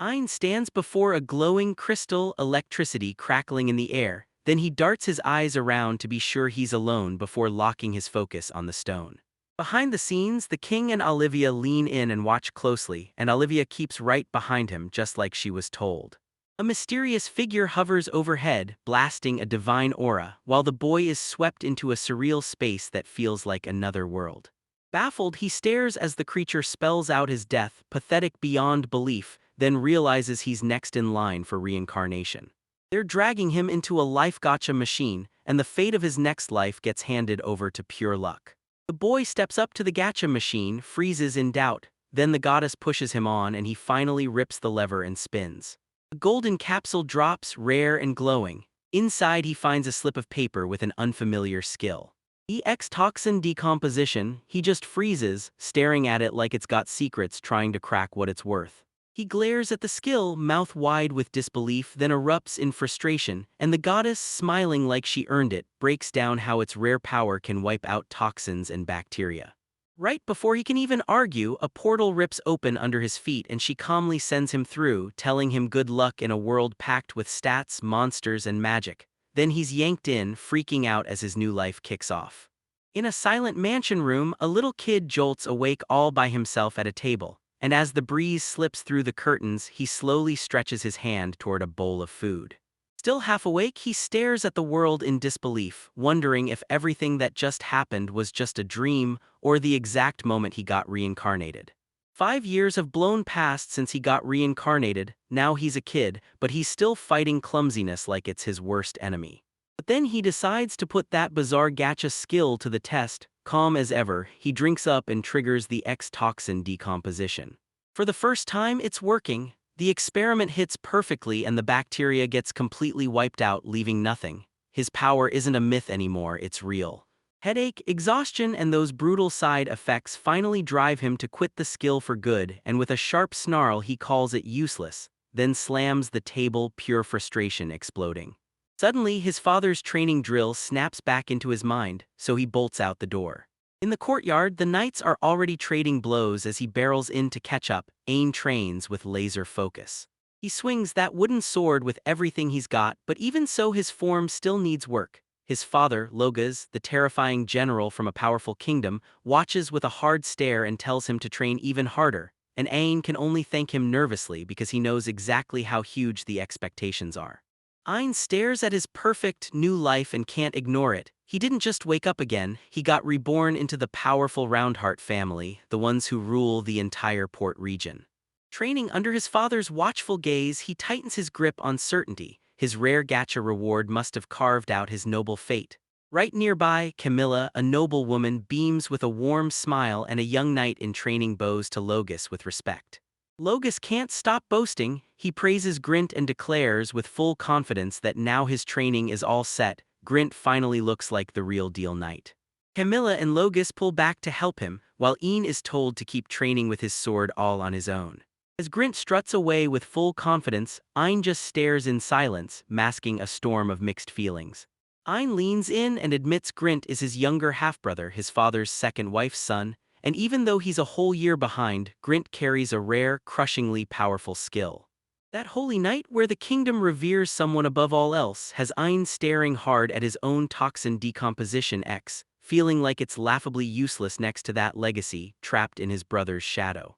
Ein stands before a glowing crystal, electricity crackling in the air, then he darts his eyes around to be sure he's alone before locking his focus on the stone. Behind the scenes, the king and Olivia lean in and watch closely, and Olivia keeps right behind him just like she was told. A mysterious figure hovers overhead, blasting a divine aura, while the boy is swept into a surreal space that feels like another world. Baffled, he stares as the creature spells out his death, pathetic beyond belief, then realizes he's next in line for reincarnation. They're dragging him into a life gacha machine, and the fate of his next life gets handed over to pure luck. The boy steps up to the gacha machine, freezes in doubt, then the goddess pushes him on and he finally rips the lever and spins. A golden capsule drops, rare and glowing. Inside he finds a slip of paper with an unfamiliar skill. EX toxin decomposition. He just freezes, staring at it like it's got secrets trying to crack what it's worth. He glares at the skill, mouth wide with disbelief, then erupts in frustration, and the goddess, smiling like she earned it, breaks down how its rare power can wipe out toxins and bacteria. Right before he can even argue, a portal rips open under his feet and she calmly sends him through, telling him good luck in a world packed with stats, monsters, and magic. Then he's yanked in, freaking out as his new life kicks off. In a silent mansion room, a little kid jolts awake all by himself at a table, and as the breeze slips through the curtains, he slowly stretches his hand toward a bowl of food. Still half awake, he stares at the world in disbelief, wondering if everything that just happened was just a dream or the exact moment he got reincarnated. 5 years have blown past since he got reincarnated. Now he's a kid, but he's still fighting clumsiness like it's his worst enemy. But then he decides to put that bizarre gacha skill to the test. Calm as ever, he drinks up and triggers the X-toxin decomposition. For the first time, it's working. The experiment hits perfectly and the bacteria gets completely wiped out, leaving nothing. His power isn't a myth anymore, it's real. Headache, exhaustion, and those brutal side effects finally drive him to quit the skill for good, and with a sharp snarl he calls it useless, then slams the table, pure frustration exploding. Suddenly, his father's training drill snaps back into his mind, so he bolts out the door. In the courtyard, the knights are already trading blows as he barrels in to catch up. Ain trains with laser focus. He swings that wooden sword with everything he's got, but even so his form still needs work. His father, Logas, the terrifying general from a powerful kingdom, watches with a hard stare and tells him to train even harder, and Ain can only thank him nervously because he knows exactly how huge the expectations are. Ain stares at his perfect new life and can't ignore it. He didn't just wake up again, he got reborn into the powerful Roundheart family, the ones who rule the entire port region. Training under his father's watchful gaze, he tightens his grip on certainty. His rare gacha reward must have carved out his noble fate. Right nearby, Camilla, a noble woman, beams with a warm smile, and a young knight in training bows to Logas with respect. Logas can't stop boasting. He praises Grint and declares with full confidence that now his training is all set. Grint finally looks like the real deal knight. Camilla and Logas pull back to help him, while Ian is told to keep training with his sword all on his own. As Grint struts away with full confidence, Ain just stares in silence, masking a storm of mixed feelings. Ain leans in and admits Grint is his younger half-brother, his father's second wife's son, and even though he's a whole year behind, Grint carries a rare, crushingly powerful skill. That holy night where the kingdom reveres someone above all else has Ain staring hard at his own toxin decomposition X, feeling like it's laughably useless next to that legacy, trapped in his brother's shadow.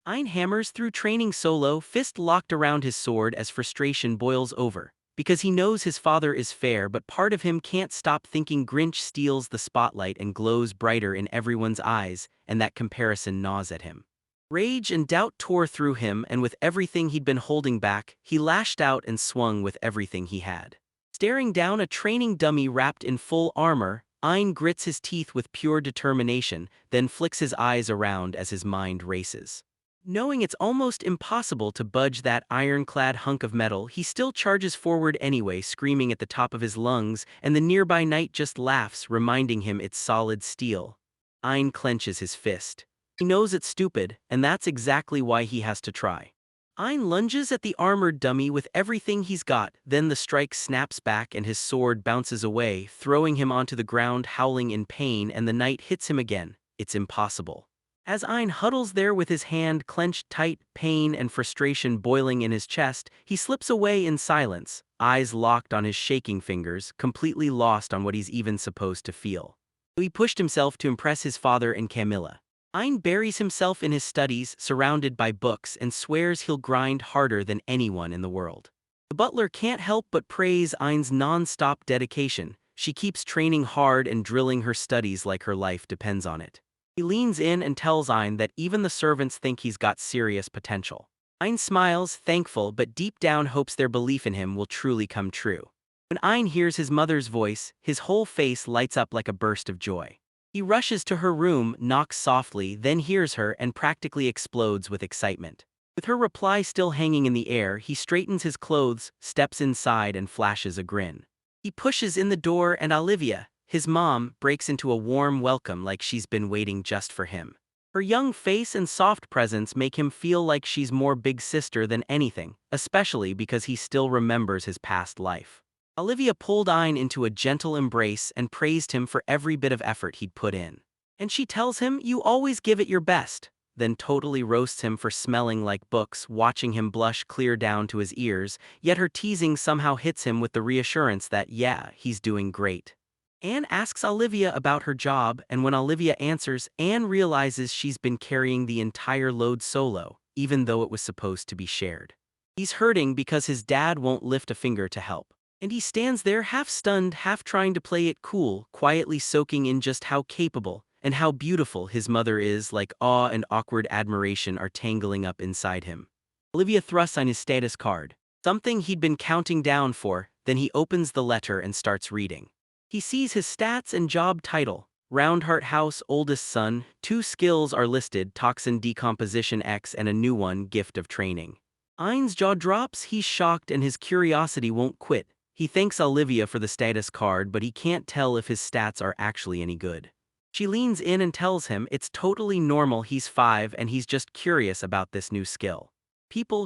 Ain hammers through training solo, fist locked around his sword as frustration boils over, because he knows his father is fair, but part of him can't stop thinking Grinch steals the spotlight and glows brighter in everyone's eyes, and that comparison gnaws at him. Rage and doubt tore through him, and with everything he'd been holding back, he lashed out and swung with everything he had. Staring down a training dummy wrapped in full armor, Ain grits his teeth with pure determination, then flicks his eyes around as his mind races. Knowing it's almost impossible to budge that ironclad hunk of metal, he still charges forward anyway, screaming at the top of his lungs, and the nearby knight just laughs, reminding him it's solid steel. Ain clenches his fist. He knows it's stupid, and that's exactly why he has to try. Ain lunges at the armored dummy with everything he's got, then the strike snaps back and his sword bounces away, throwing him onto the ground howling in pain, and the knight hits him again. It's impossible. As Ein huddles there with his hand clenched tight, pain and frustration boiling in his chest, he slips away in silence, eyes locked on his shaking fingers, completely lost on what he's even supposed to feel. He pushed himself to impress his father and Camilla. Ein buries himself in his studies, surrounded by books, and swears he'll grind harder than anyone in the world. The butler can't help but praise Ein's non-stop dedication. She keeps training hard and drilling her studies like her life depends on it. He leans in and tells Ein that even the servants think he's got serious potential. Ein smiles, thankful, but deep down hopes their belief in him will truly come true. When Ein hears his mother's voice, his whole face lights up like a burst of joy. He rushes to her room, knocks softly, then hears her and practically explodes with excitement. With her reply still hanging in the air, he straightens his clothes, steps inside and flashes a grin. He pushes in the door and Olivia, his mom, breaks into a warm welcome like she's been waiting just for him. Her young face and soft presence make him feel like she's more big sister than anything, especially because he still remembers his past life. Olivia pulled Ein into a gentle embrace and praised him for every bit of effort he'd put in. And she tells him, "You always give it your best," then totally roasts him for smelling like books, watching him blush clear down to his ears, yet her teasing somehow hits him with the reassurance that, yeah, he's doing great. Anne asks Olivia about her job, and when Olivia answers, Anne realizes she's been carrying the entire load solo, even though it was supposed to be shared. He's hurting because his dad won't lift a finger to help. And he stands there half stunned, half trying to play it cool, quietly soaking in just how capable and how beautiful his mother is, like awe and awkward admiration are tangling up inside him. Olivia thrusts on his status card, something he'd been counting down for, then he opens the letter and starts reading. He sees his stats and job title. Roundheart House, oldest son, 2 skills are listed, toxin decomposition X and a new one, gift of training. Ein's jaw drops, he's shocked and his curiosity won't quit. He thanks Olivia for the status card, but he can't tell if his stats are actually any good. She leans in and tells him it's totally normal, he's 5 and he's just curious about this new skill.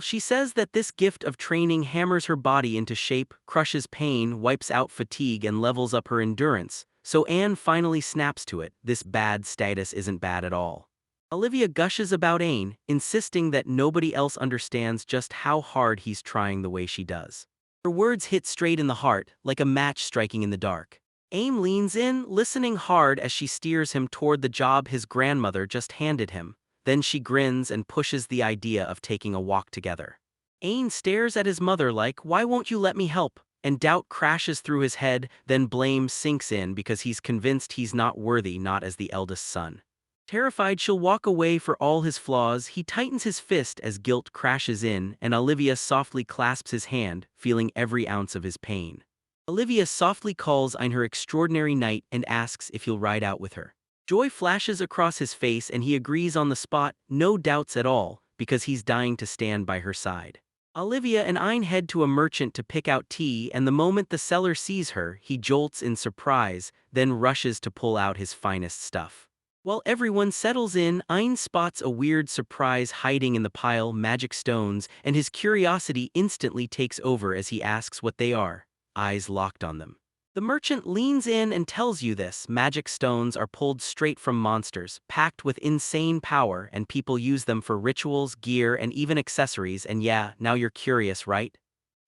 She says that this gift of training hammers her body into shape, crushes pain, wipes out fatigue and levels up her endurance, so Anne finally snaps to it, this bad status isn't bad at all. Olivia gushes about Anne, insisting that nobody else understands just how hard he's trying the way she does. Her words hit straight in the heart, like a match striking in the dark. Aim leans in, listening hard as she steers him toward the job his grandmother just handed him. Then she grins and pushes the idea of taking a walk together. Ain stares at his mother like, "Why won't you let me help?" And doubt crashes through his head, then blame sinks in because he's convinced he's not worthy, not as the eldest son. Terrified she'll walk away for all his flaws, he tightens his fist as guilt crashes in, and Olivia softly clasps his hand, feeling every ounce of his pain. Olivia softly calls Ein her extraordinary knight and asks if he'll ride out with her. Joy flashes across his face and he agrees on the spot, no doubts at all, because he's dying to stand by her side. Olivia and Ein head to a merchant to pick out tea, and the moment the seller sees her, he jolts in surprise, then rushes to pull out his finest stuff. While everyone settles in, Ein spots a weird surprise hiding in the pile, magic stones, and his curiosity instantly takes over as he asks what they are, eyes locked on them. The merchant leans in and tells you this magic stones are pulled straight from monsters, packed with insane power, and people use them for rituals, gear, and even accessories, and yeah, now you're curious, right?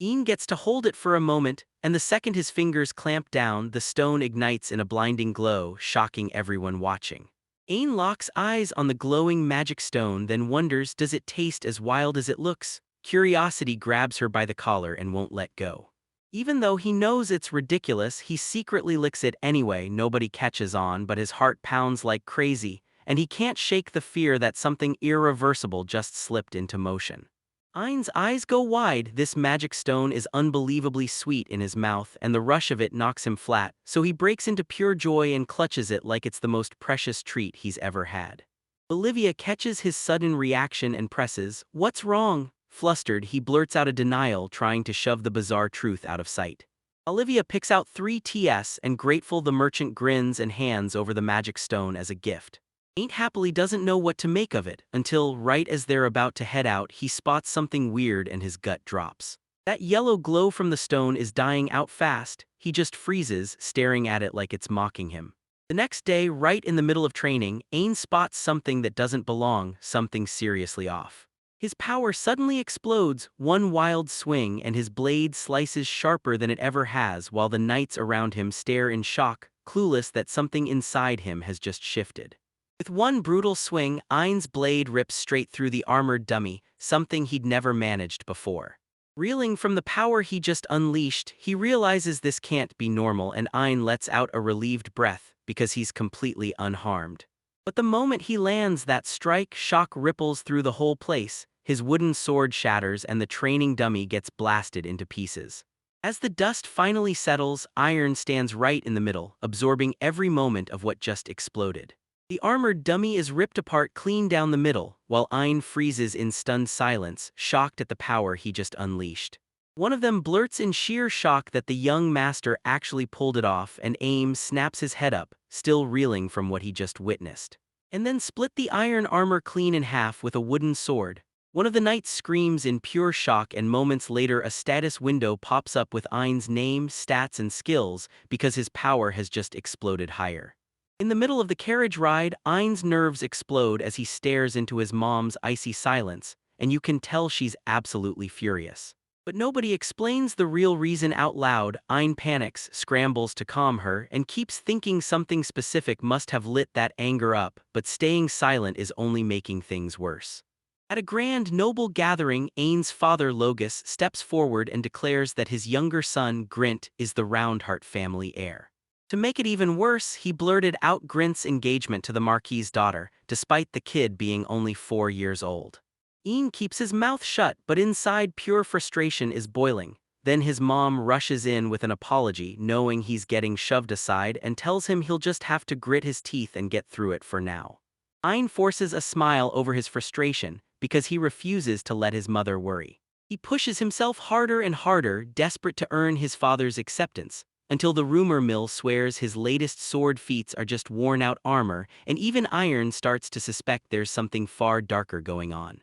Ein gets to hold it for a moment, and the second his fingers clamp down, the stone ignites in a blinding glow, shocking everyone watching. Ein locks eyes on the glowing magic stone, then wonders, does it taste as wild as it looks? Curiosity grabs her by the collar and won't let go. Even though he knows it's ridiculous, he secretly licks it anyway. Nobody catches on, but his heart pounds like crazy, and he can't shake the fear that something irreversible just slipped into motion. Ein's eyes go wide. This magic stone is unbelievably sweet in his mouth, and the rush of it knocks him flat, so he breaks into pure joy and clutches it like it's the most precious treat he's ever had. Olivia catches his sudden reaction and presses, "What's wrong?" Flustered, he blurts out a denial, trying to shove the bizarre truth out of sight. Olivia picks out 3 TS, and grateful the merchant grins and hands over the magic stone as a gift. Ain't happily doesn't know what to make of it, until, right as they're about to head out, he spots something weird and his gut drops. That yellow glow from the stone is dying out fast. He just freezes, staring at it like it's mocking him. The next day, right in the middle of training, Ain spots something that doesn't belong, something seriously off. His power suddenly explodes, one wild swing, and his blade slices sharper than it ever has while the knights around him stare in shock, clueless that something inside him has just shifted. With one brutal swing, Ain's blade rips straight through the armored dummy, something he'd never managed before. Reeling from the power he just unleashed, he realizes this can't be normal and Ain lets out a relieved breath because he's completely unharmed. But the moment he lands that strike, shock ripples through the whole place, his wooden sword shatters and the training dummy gets blasted into pieces. As the dust finally settles, Iron stands right in the middle, absorbing every moment of what just exploded. The armored dummy is ripped apart clean down the middle, while Ain freezes in stunned silence, shocked at the power he just unleashed. One of them blurts in sheer shock that the young master actually pulled it off, and Aim snaps his head up, still reeling from what he just witnessed. And then split the iron armor clean in half with a wooden sword. One of the knights screams in pure shock, and moments later a status window pops up with Ain's name, stats, and skills because his power has just exploded higher. In the middle of the carriage ride, Ain's nerves explode as he stares into his mom's icy silence, and you can tell she's absolutely furious. But nobody explains the real reason out loud. Ain panics, scrambles to calm her, and keeps thinking something specific must have lit that anger up, but staying silent is only making things worse. At a grand noble gathering, Ain's father Logus steps forward and declares that his younger son, Grint, is the Roundheart family heir. To make it even worse, he blurted out Grint's engagement to the Marquis's daughter, despite the kid being only 4 years old. Ian keeps his mouth shut, but inside pure frustration is boiling. Then his mom rushes in with an apology, knowing he's getting shoved aside, and tells him he'll just have to grit his teeth and get through it for now. Ian forces a smile over his frustration, because he refuses to let his mother worry. He pushes himself harder and harder, desperate to earn his father's acceptance, until the rumor mill swears his latest sword feats are just worn-out armor, and even Iron starts to suspect there's something far darker going on.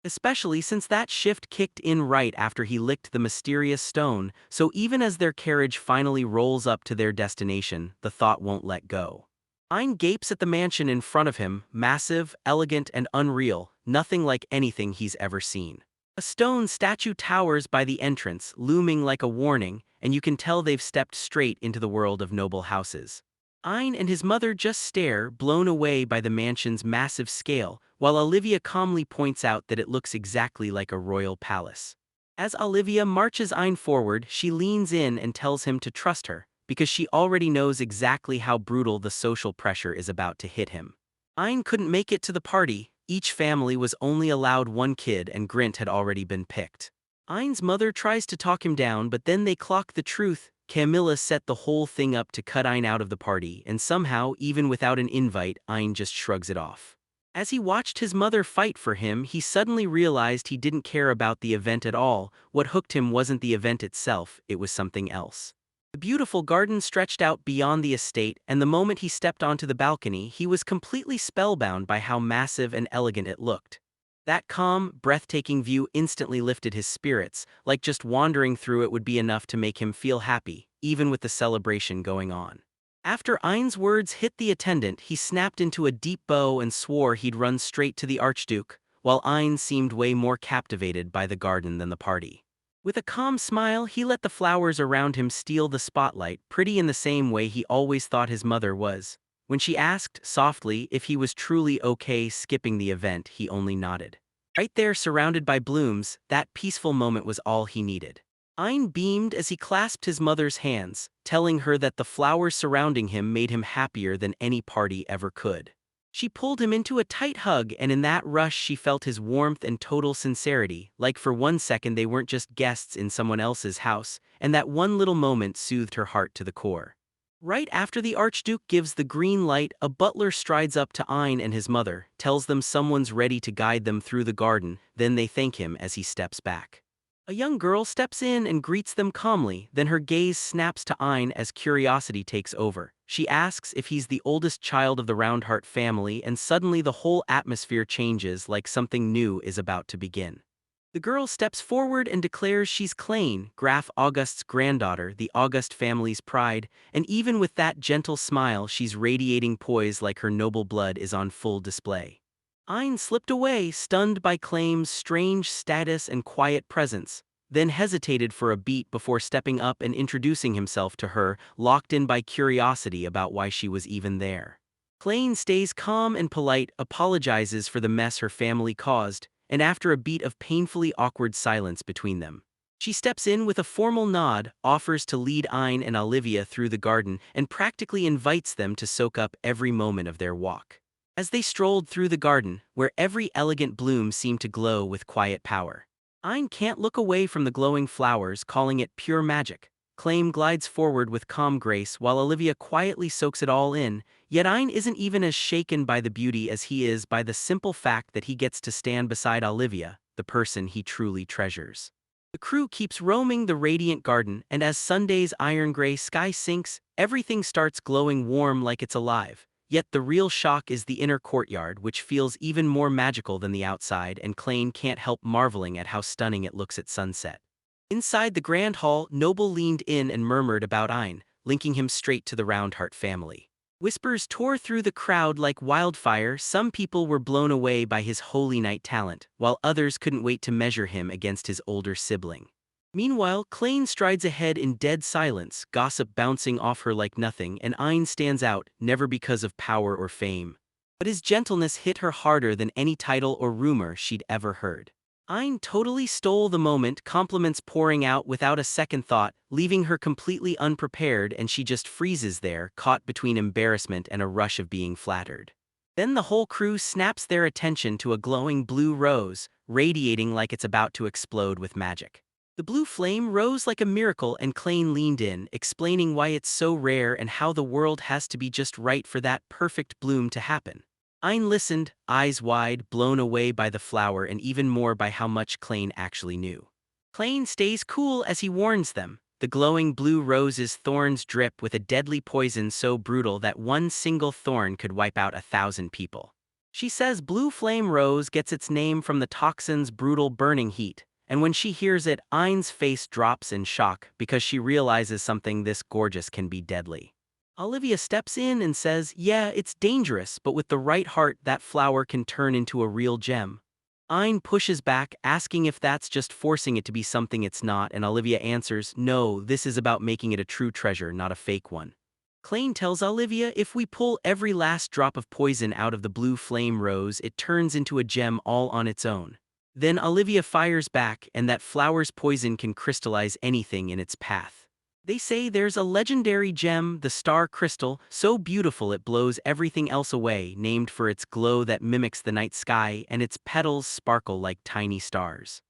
Especially since that shift kicked in right after he licked the mysterious stone, so even as their carriage finally rolls up to their destination, the thought won't let go. Ein gapes at the mansion in front of him, massive, elegant, and unreal, nothing like anything he's ever seen. A stone statue towers by the entrance, looming like a warning, and you can tell they've stepped straight into the world of noble houses. Ein and his mother just stare, blown away by the mansion's massive scale, while Olivia calmly points out that it looks exactly like a royal palace. As Olivia marches Ein forward, she leans in and tells him to trust her, because she already knows exactly how brutal the social pressure is about to hit him. Ein couldn't make it to the party. Each family was only allowed one kid, and Grint had already been picked. Ein's mother tries to talk him down, but then they clock the truth. Camilla set the whole thing up to cut Ein out of the party, and somehow, even without an invite, Ein just shrugs it off. As he watched his mother fight for him, he suddenly realized he didn't care about the event at all. What hooked him wasn't the event itself, it was something else. The beautiful garden stretched out beyond the estate, and the moment he stepped onto the balcony, he was completely spellbound by how massive and elegant it looked. That calm, breathtaking view instantly lifted his spirits, like just wandering through it would be enough to make him feel happy, even with the celebration going on. After Ein's words hit the attendant, he snapped into a deep bow and swore he'd run straight to the Archduke, while Ein seemed way more captivated by the garden than the party. With a calm smile, he let the flowers around him steal the spotlight, pretty in the same way he always thought his mother was. When she asked, softly, if he was truly okay skipping the event, he only nodded. Right there, surrounded by blooms, that peaceful moment was all he needed. Ein beamed as he clasped his mother's hands, telling her that the flowers surrounding him made him happier than any party ever could. She pulled him into a tight hug, and in that rush she felt his warmth and total sincerity, like for 1 second they weren't just guests in someone else's house, and that one little moment soothed her heart to the core. Right after the Archduke gives the green light, a butler strides up to Ein and his mother, tells them someone's ready to guide them through the garden, then they thank him as he steps back. A young girl steps in and greets them calmly, then her gaze snaps to Ein as curiosity takes over. She asks if he's the oldest child of the Roundheart family, and suddenly the whole atmosphere changes, like something new is about to begin. The girl steps forward and declares she's Klain, Graf August's granddaughter, the August family's pride, and even with that gentle smile she's radiating poise like her noble blood is on full display. Ein slipped away, stunned by Klain's strange status and quiet presence, then hesitated for a beat before stepping up and introducing himself to her, locked in by curiosity about why she was even there. Klain stays calm and polite, apologizes for the mess her family caused, and after a beat of painfully awkward silence between them, she steps in with a formal nod, offers to lead Ein and Olivia through the garden, and practically invites them to soak up every moment of their walk. As they strolled through the garden, where every elegant bloom seemed to glow with quiet power, Ein can't look away from the glowing flowers, calling it pure magic. Klain glides forward with calm grace while Olivia quietly soaks it all in, yet Ein isn't even as shaken by the beauty as he is by the simple fact that he gets to stand beside Olivia, the person he truly treasures. The crew keeps roaming the radiant garden, and as Sunday's iron-gray sky sinks, everything starts glowing warm like it's alive. Yet the real shock is the inner courtyard, which feels even more magical than the outside, and Klain can't help marveling at how stunning it looks at sunset. Inside the grand hall, Noble leaned in and murmured about Ein, linking him straight to the Roundheart family. Whispers tore through the crowd like wildfire. Some people were blown away by his holy knight talent, while others couldn't wait to measure him against his older sibling. Meanwhile, Klain strides ahead in dead silence, gossip bouncing off her like nothing, and Ein stands out, never because of power or fame. But his gentleness hit her harder than any title or rumor she'd ever heard. Ein totally stole the moment, compliments pouring out without a second thought, leaving her completely unprepared, and she just freezes there, caught between embarrassment and a rush of being flattered. Then the whole crew snaps their attention to a glowing blue rose, radiating like it's about to explode with magic. The blue flame rose like a miracle, and Klain leaned in, explaining why it's so rare and how the world has to be just right for that perfect bloom to happen. Ein listened, eyes wide, blown away by the flower and even more by how much Klain actually knew. Klain stays cool as he warns them. The glowing blue rose's thorns drip with a deadly poison so brutal that one single thorn could wipe out 1,000 people. She says blue flame rose gets its name from the toxin's brutal burning heat, and when she hears it, Ein's face drops in shock because she realizes something this gorgeous can be deadly. Olivia steps in and says, yeah, it's dangerous, but with the right heart that flower can turn into a real gem. Ein pushes back, asking if that's just forcing it to be something it's not, and Olivia answers, no, this is about making it a true treasure, not a fake one. Klain tells Olivia if we pull every last drop of poison out of the blue flame rose, it turns into a gem all on its own. Then Olivia fires back, and that flower's poison can crystallize anything in its path. They say there's a legendary gem, the star crystal, so beautiful it blows everything else away, named for its glow that mimics the night sky, and its petals sparkle like tiny stars.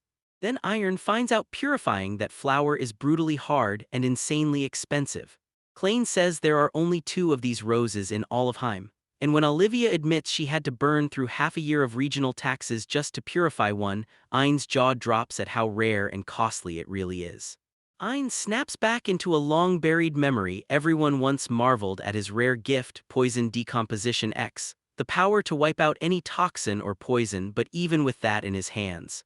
Then Iron finds out purifying that flower is brutally hard and insanely expensive. Klain says there are only 2 of these roses in all of Heim, and when Olivia admits she had to burn through half a year of regional taxes just to purify one, Ein's jaw drops at how rare and costly it really is. Ein snaps back into a long-buried memory. Everyone once marveled at his rare gift, Poison Decomposition X, the power to wipe out any toxin or poison, but even with that in his hands,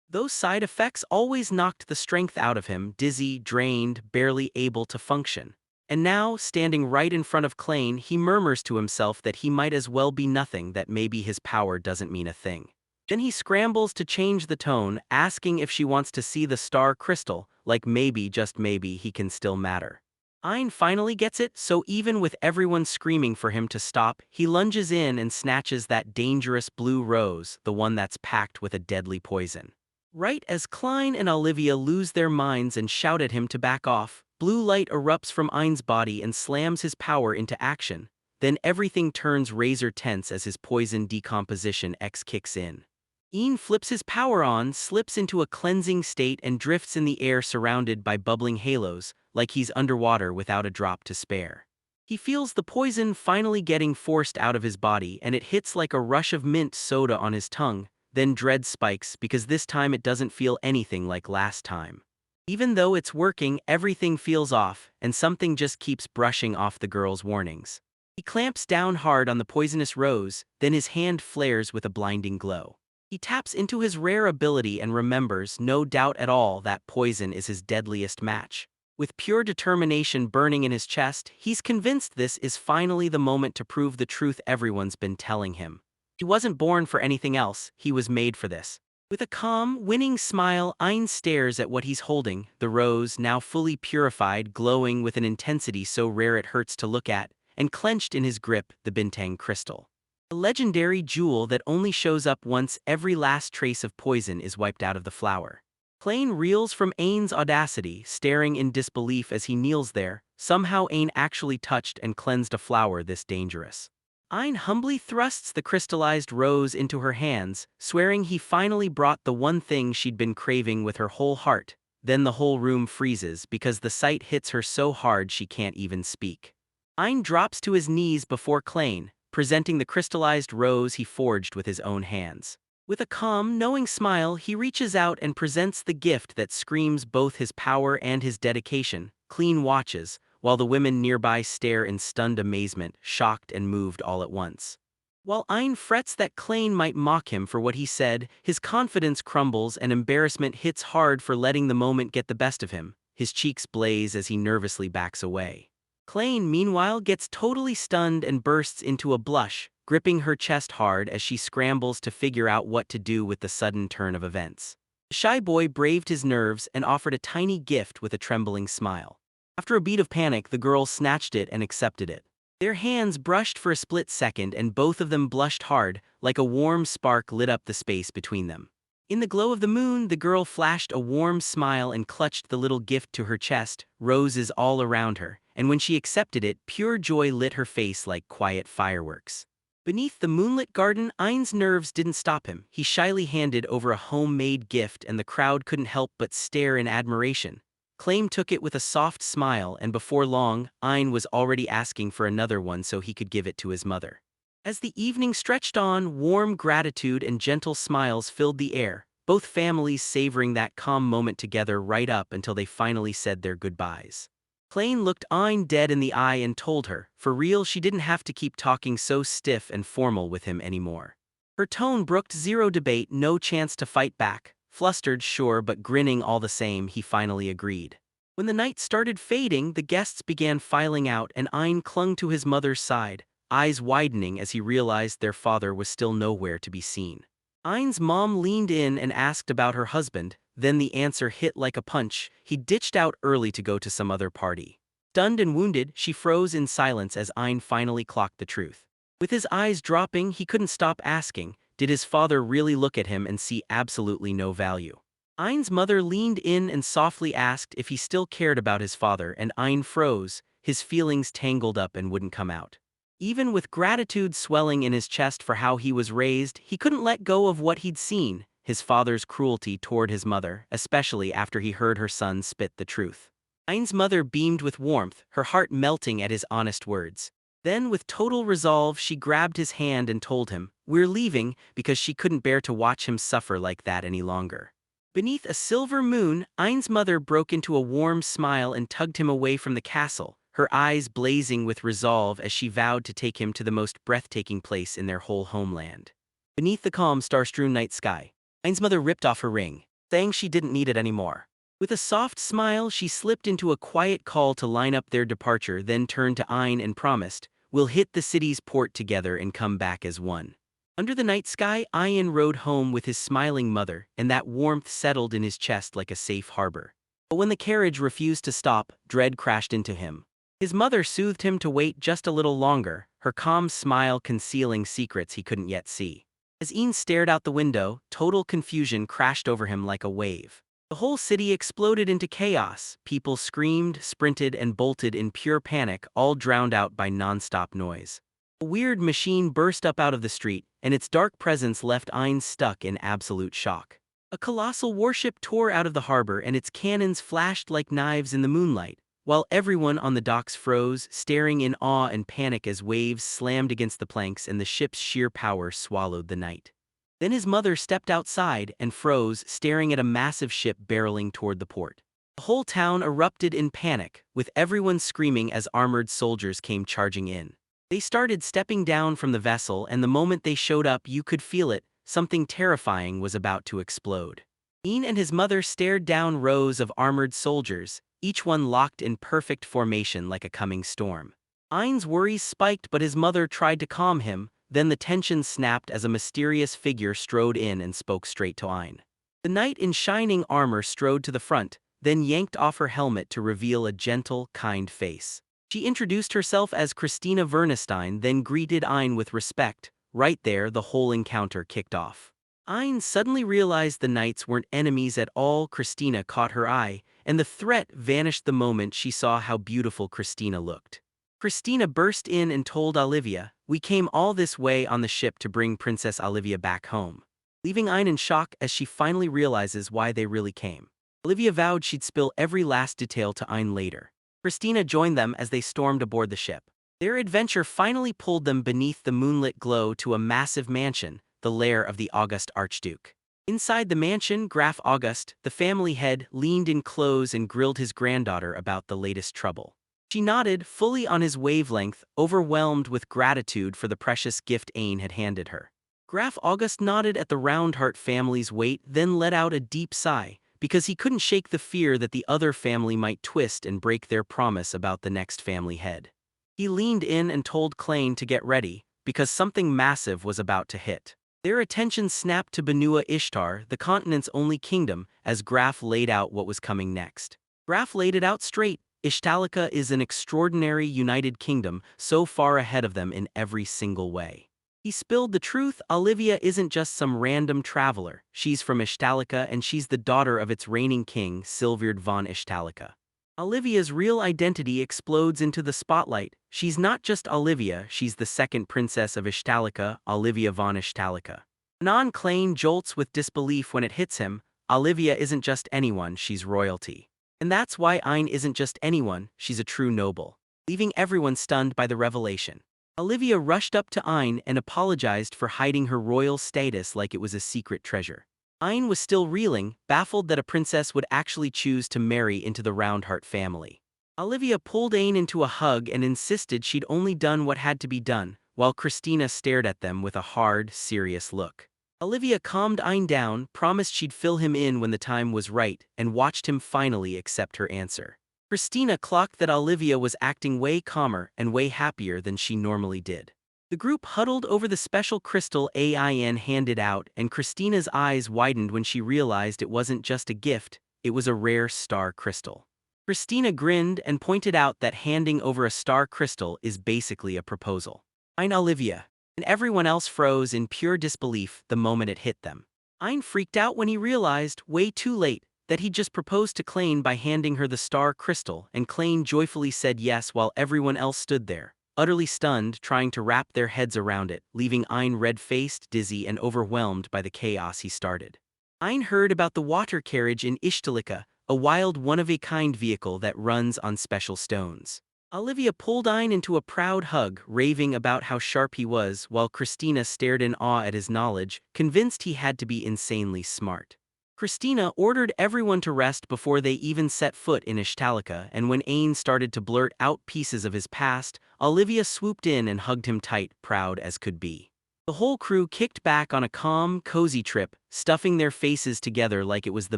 those side effects always knocked the strength out of him, dizzy, drained, barely able to function. And now, standing right in front of Klain, he murmurs to himself that he might as well be nothing, that maybe his power doesn't mean a thing. Then he scrambles to change the tone, asking if she wants to see the star crystal, like maybe, just maybe, he can still matter. Ein finally gets it, so even with everyone screaming for him to stop, he lunges in and snatches that dangerous blue rose, the one that's packed with a deadly poison. Right as Klain and Olivia lose their minds and shout at him to back off, blue light erupts from Ein's body and slams his power into action. Then everything turns razor tense as his Poison Decomposition X kicks in. Ein flips his power on, slips into a cleansing state, and drifts in the air surrounded by bubbling halos, like he's underwater without a drop to spare. He feels the poison finally getting forced out of his body, and it hits like a rush of mint soda on his tongue, then dread spikes because this time it doesn't feel anything like last time. Even though it's working, everything feels off, and something just keeps brushing off the girl's warnings. He clamps down hard on the poisonous rose, then his hand flares with a blinding glow. He taps into his rare ability and remembers, no doubt at all, that poison is his deadliest match. With pure determination burning in his chest, he's convinced this is finally the moment to prove the truth everyone's been telling him. He wasn't born for anything else, he was made for this. With a calm, winning smile, Ein stares at what he's holding, the rose, now fully purified, glowing with an intensity so rare it hurts to look at, and clenched in his grip, the bintang crystal. A legendary jewel that only shows up once every last trace of poison is wiped out of the flower. Klein reels from Ain's audacity, staring in disbelief as he kneels there. Somehow Ain actually touched and cleansed a flower this dangerous. Ein humbly thrusts the crystallized rose into her hands, swearing he finally brought the one thing she'd been craving with her whole heart. Then the whole room freezes because the sight hits her so hard she can't even speak. Ein drops to his knees before Klein, presenting the crystallized rose he forged with his own hands. With a calm, knowing smile, he reaches out and presents the gift that screams both his power and his dedication. Klein watches, while the women nearby stare in stunned amazement, shocked and moved all at once. While Ein frets that Klein might mock him for what he said, his confidence crumbles and embarrassment hits hard for letting the moment get the best of him. His cheeks blaze as he nervously backs away. Klein, meanwhile, gets totally stunned and bursts into a blush, gripping her chest hard as she scrambles to figure out what to do with the sudden turn of events. The shy boy braved his nerves and offered a tiny gift with a trembling smile. After a beat of panic, the girl snatched it and accepted it. Their hands brushed for a split second and both of them blushed hard, like a warm spark lit up the space between them. In the glow of the moon, the girl flashed a warm smile and clutched the little gift to her chest, roses all around her, and when she accepted it, pure joy lit her face like quiet fireworks. Beneath the moonlit garden, Ein's nerves didn't stop him. He shyly handed over a homemade gift and the crowd couldn't help but stare in admiration. Klein took it with a soft smile and before long, Ein was already asking for another one so he could give it to his mother. As the evening stretched on, warm gratitude and gentle smiles filled the air, both families savoring that calm moment together right up until they finally said their goodbyes. Klein looked Ein dead in the eye and told her, for real, she didn't have to keep talking so stiff and formal with him anymore. Her tone brooked zero debate, no chance to fight back. Flustered, sure, but grinning all the same, he finally agreed. When the night started fading, the guests began filing out and Ein clung to his mother's side, eyes widening as he realized their father was still nowhere to be seen. Ein's mom leaned in and asked about her husband, then the answer hit like a punch: he ditched out early to go to some other party. Stunned and wounded, she froze in silence as Ein finally clocked the truth. With his eyes dropping, he couldn't stop asking, did his father really look at him and see absolutely no value? Ein's mother leaned in and softly asked if he still cared about his father, and Ein froze, his feelings tangled up and wouldn't come out. Even with gratitude swelling in his chest for how he was raised, he couldn't let go of what he'd seen, his father's cruelty toward his mother, especially after he heard her son spit the truth. Ein's mother beamed with warmth, her heart melting at his honest words. Then, with total resolve, she grabbed his hand and told him, "We're leaving," because she couldn't bear to watch him suffer like that any longer. Beneath a silver moon, Ein's mother broke into a warm smile and tugged him away from the castle, her eyes blazing with resolve as she vowed to take him to the most breathtaking place in their whole homeland. Beneath the calm, star-strewn night sky, Ein's mother ripped off her ring, saying she didn't need it anymore. With a soft smile, she slipped into a quiet call to line up their departure, then turned to Ein and promised, "We'll hit the city's port together and come back as one." Under the night sky, Ein rode home with his smiling mother, and that warmth settled in his chest like a safe harbor. But when the carriage refused to stop, dread crashed into him. His mother soothed him to wait just a little longer, her calm smile concealing secrets he couldn't yet see. As Ein stared out the window, total confusion crashed over him like a wave. The whole city exploded into chaos. People screamed, sprinted, and bolted in pure panic, all drowned out by non-stop noise. A weird machine burst up out of the street, and its dark presence left Ein stuck in absolute shock. A colossal warship tore out of the harbor and its cannons flashed like knives in the moonlight, while everyone on the docks froze, staring in awe and panic as waves slammed against the planks and the ship's sheer power swallowed the night. Then his mother stepped outside and froze, staring at a massive ship barreling toward the port. The whole town erupted in panic, with everyone screaming as armored soldiers came charging in. They started stepping down from the vessel, and the moment they showed up, you could feel it, something terrifying was about to explode. Ein and his mother stared down rows of armored soldiers, each one locked in perfect formation like a coming storm. Ein's worries spiked, but his mother tried to calm him. Then the tension snapped as a mysterious figure strode in and spoke straight to Ein. The knight in shining armor strode to the front, then yanked off her helmet to reveal a gentle, kind face. She introduced herself as Christina Vernestein, then greeted Ein with respect. Right there, the whole encounter kicked off. Ein suddenly realized the knights weren't enemies at all. Christina caught her eye, and the threat vanished the moment she saw how beautiful Christina looked. Christina burst in and told Olivia, "We came all this way on the ship to bring Princess Olivia back home," leaving Ein in shock as she finally realizes why they really came. Olivia vowed she'd spill every last detail to Ein later. Christina joined them as they stormed aboard the ship. Their adventure finally pulled them beneath the moonlit glow to a massive mansion, the lair of the August Archduke. Inside the mansion, Graf August, the family head, leaned in close and grilled his granddaughter about the latest trouble. She nodded, fully on his wavelength, overwhelmed with gratitude for the precious gift Ein had handed her. Graf August nodded at the Roundheart family's weight, then let out a deep sigh, because he couldn't shake the fear that the other family might twist and break their promise about the next family head. He leaned in and told Klain to get ready, because something massive was about to hit. Their attention snapped to Benua Ishtar, the continent's only kingdom, as Graf laid out what was coming next. Graf laid it out straight. Ishtalica is an extraordinary united kingdom, so far ahead of them in every single way. He spilled the truth. Olivia isn't just some random traveler. She's from Ishtalica and she's the daughter of its reigning king, Silviard von Ishtalica. Olivia's real identity explodes into the spotlight. She's not just Olivia, she's the second princess of Ishtalica, Olivia von Ishtalica. Anon Klain jolts with disbelief when it hits him. Olivia isn't just anyone, she's royalty. And that's why Ein isn't just anyone, she's a true noble. Leaving everyone stunned by the revelation. Olivia rushed up to Ein and apologized for hiding her royal status like it was a secret treasure. Ein was still reeling, baffled that a princess would actually choose to marry into the Roundheart family. Olivia pulled Ein into a hug and insisted she'd only done what had to be done, while Christina stared at them with a hard, serious look. Olivia calmed Ein down, promised she'd fill him in when the time was right, and watched him finally accept her answer. Christina clocked that Olivia was acting way calmer and way happier than she normally did. The group huddled over the special crystal Ein handed out, and Christina's eyes widened when she realized it wasn't just a gift, it was a rare star crystal. Christina grinned and pointed out that handing over a star crystal is basically a proposal. Ein Olivia. And everyone else froze in pure disbelief the moment it hit them. Ein freaked out when he realized, way too late, that he'd just proposed to Klain by handing her the star crystal, and Klain joyfully said yes while everyone else stood there, utterly stunned, trying to wrap their heads around it, leaving Ein red-faced, dizzy, and overwhelmed by the chaos he started. Ein heard about the water carriage in Ishtalica, a wild one-of-a-kind vehicle that runs on special stones. Olivia pulled Ein into a proud hug, raving about how sharp he was, while Christina stared in awe at his knowledge, convinced he had to be insanely smart. Christina ordered everyone to rest before they even set foot in Ishtalica, and when Ein started to blurt out pieces of his past, Olivia swooped in and hugged him tight, proud as could be. The whole crew kicked back on a calm, cozy trip, stuffing their faces together like it was the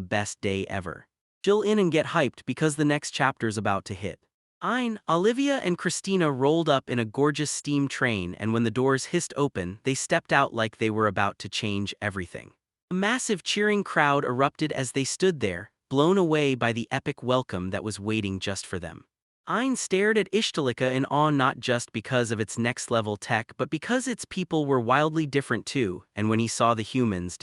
best day ever. Chill in and get hyped because the next chapter's about to hit. Ein, Olivia and Christina rolled up in a gorgeous steam train, and when the doors hissed open, they stepped out like they were about to change everything. A massive cheering crowd erupted as they stood there, blown away by the epic welcome that was waiting just for them. Ein stared at Ishtalica in awe, not just because of its next-level tech but because its people were wildly different too, and when he saw the humans,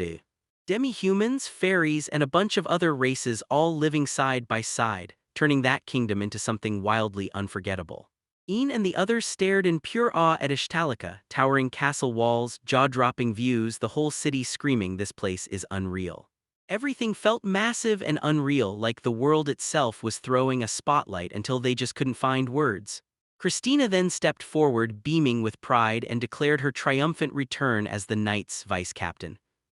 demi-humans, fairies, and a bunch of other races all living side by side, turning that kingdom into something wildly unforgettable. Ein and the others stared in pure awe at Ishtalica, towering castle walls, jaw-dropping views, the whole city screaming this place is unreal. Everything felt massive and unreal, like the world itself was throwing a spotlight until they just couldn't find words. Christina then stepped forward, beaming with pride, and declared her triumphant return as the Knights' vice-captain.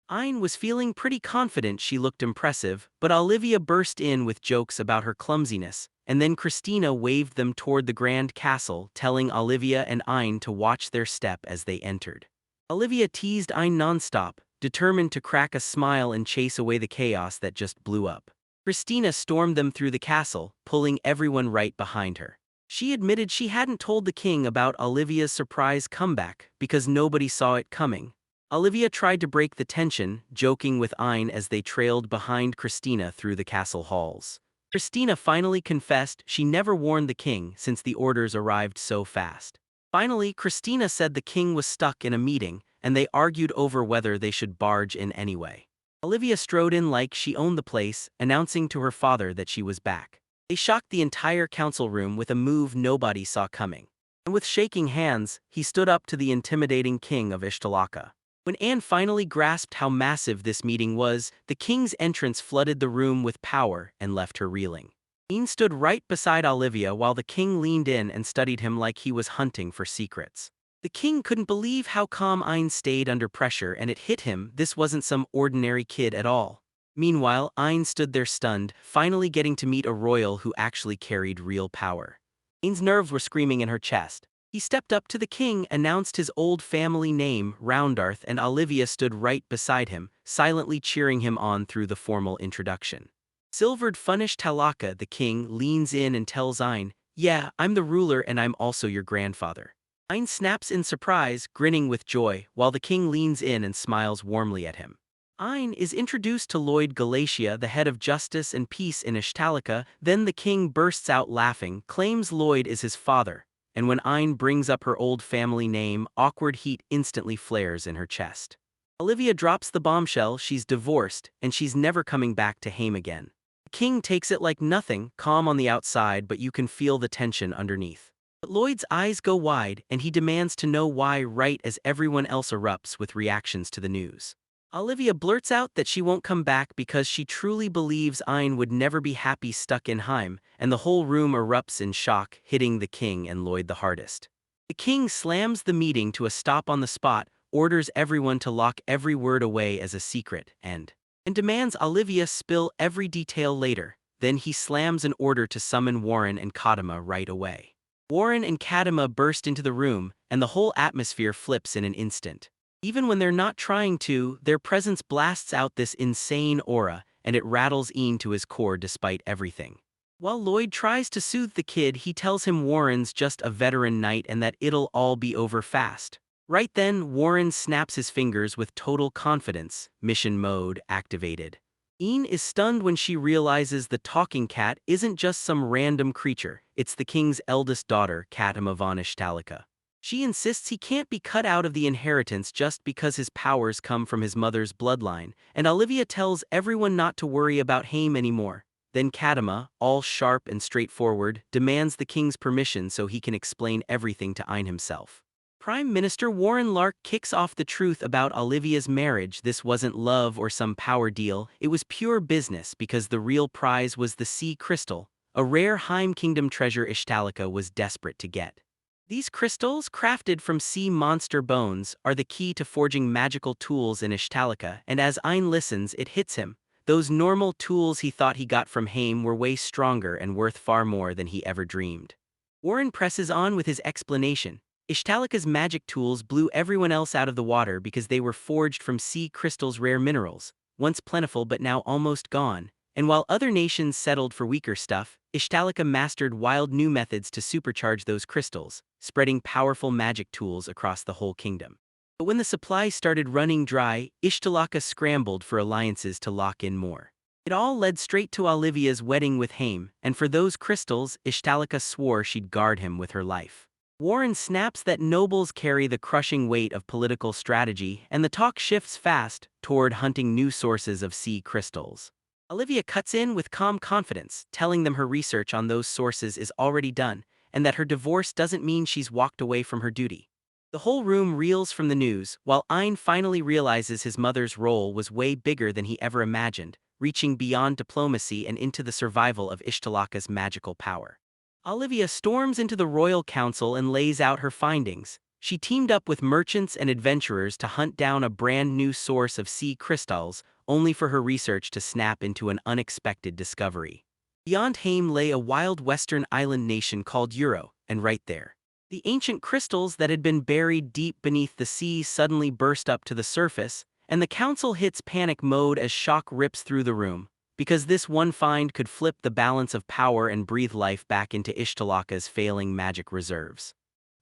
Ein was feeling pretty confident she looked impressive, but Olivia burst in with jokes about her clumsiness, and then Christina waved them toward the grand castle, telling Olivia and Ein to watch their step as they entered. Olivia teased Ein nonstop, determined to crack a smile and chase away the chaos that just blew up. Christina stormed them through the castle, pulling everyone right behind her. She admitted she hadn't told the king about Olivia's surprise comeback because nobody saw it coming. Olivia tried to break the tension, joking with Ein as they trailed behind Christina through the castle halls. Christina finally confessed she never warned the king since the orders arrived so fast. Finally, Christina said the king was stuck in a meeting, and they argued over whether they should barge in anyway. Olivia strode in like she owned the place, announcing to her father that she was back. They shocked the entire council room with a move nobody saw coming. And with shaking hands, he stood up to the intimidating king of Ishtalaka. When Anne finally grasped how massive this meeting was, the king's entrance flooded the room with power and left her reeling. Anne stood right beside Olivia while the king leaned in and studied him like he was hunting for secrets. The king couldn't believe how calm Ein stayed under pressure, and it hit him this wasn't some ordinary kid at all. Meanwhile, Ein stood there stunned, finally getting to meet a royal who actually carried real power. Ein's nerves were screaming in her chest. He stepped up to the king, announced his old family name, Roundarth, and Olivia stood right beside him, silently cheering him on through the formal introduction. Silvered Funish Talaka, the king, leans in and tells Ein, "Yeah, I'm the ruler and I'm also your grandfather." Ein snaps in surprise, grinning with joy, while the king leans in and smiles warmly at him. Ein is introduced to Lloyd Galatia, the head of justice and peace in Ishtalaka, then the king bursts out laughing, claims Lloyd is his father, and when Ein brings up her old family name, awkward heat instantly flares in her chest. Olivia drops the bombshell, she's divorced, and she's never coming back to Haim again. The king takes it like nothing, calm on the outside, but you can feel the tension underneath. But Lloyd's eyes go wide, and he demands to know why right as everyone else erupts with reactions to the news. Olivia blurts out that she won't come back because she truly believes Ein would never be happy stuck in Haim, and the whole room erupts in shock, hitting the king and Lloyd the hardest. The king slams the meeting to a stop on the spot, orders everyone to lock every word away as a secret, and demands Olivia spill every detail later. Then he slams an order to summon Warren and Kadima right away. Warren and Kadima burst into the room, and the whole atmosphere flips in an instant. Even when they're not trying to, their presence blasts out this insane aura, and it rattles Ian to his core despite everything. While Lloyd tries to soothe the kid, he tells him Warren's just a veteran knight and that it'll all be over fast. Right then, Warren snaps his fingers with total confidence, mission mode activated. Ian is stunned when she realizes the talking cat isn't just some random creature, it's the king's eldest daughter, Kadima von Ishtalaka. She insists he can't be cut out of the inheritance just because his powers come from his mother's bloodline, and Olivia tells everyone not to worry about Haim anymore. Then Kadima, all sharp and straightforward, demands the king's permission so he can explain everything to Ein himself. Prime Minister Warren Lark kicks off the truth about Olivia's marriage. This wasn't love or some power deal, it was pure business because the real prize was the sea crystal, a rare Haim Kingdom treasure Ishtalaka was desperate to get. These crystals, crafted from sea monster bones, are the key to forging magical tools in Ishtalaka, and as Ein listens, it hits him. Those normal tools he thought he got from Haim were way stronger and worth far more than he ever dreamed. Warren presses on with his explanation. Ishtalaka's magic tools blew everyone else out of the water because they were forged from sea crystals' rare minerals, once plentiful but now almost gone. And while other nations settled for weaker stuff, Ishtalaka mastered wild new methods to supercharge those crystals, spreading powerful magic tools across the whole kingdom. But when the supply started running dry, Ishtalaka scrambled for alliances to lock in more. It all led straight to Olivia's wedding with Haim, and for those crystals, Ishtalaka swore she'd guard him with her life. Warren snaps that nobles carry the crushing weight of political strategy, and the talk shifts fast toward hunting new sources of sea crystals. Olivia cuts in with calm confidence, telling them her research on those sources is already done, and that her divorce doesn't mean she's walked away from her duty. The whole room reels from the news, while Ein finally realizes his mother's role was way bigger than he ever imagined, reaching beyond diplomacy and into the survival of Ishtalaka's magical power. Olivia storms into the royal council and lays out her findings. She teamed up with merchants and adventurers to hunt down a brand new source of sea crystals, only for her research to snap into an unexpected discovery. Beyond Haim lay a wild western island nation called Euro, and right there, the ancient crystals that had been buried deep beneath the sea suddenly burst up to the surface, and the council hits panic mode as shock rips through the room, because this one find could flip the balance of power and breathe life back into Ishtalaka's failing magic reserves.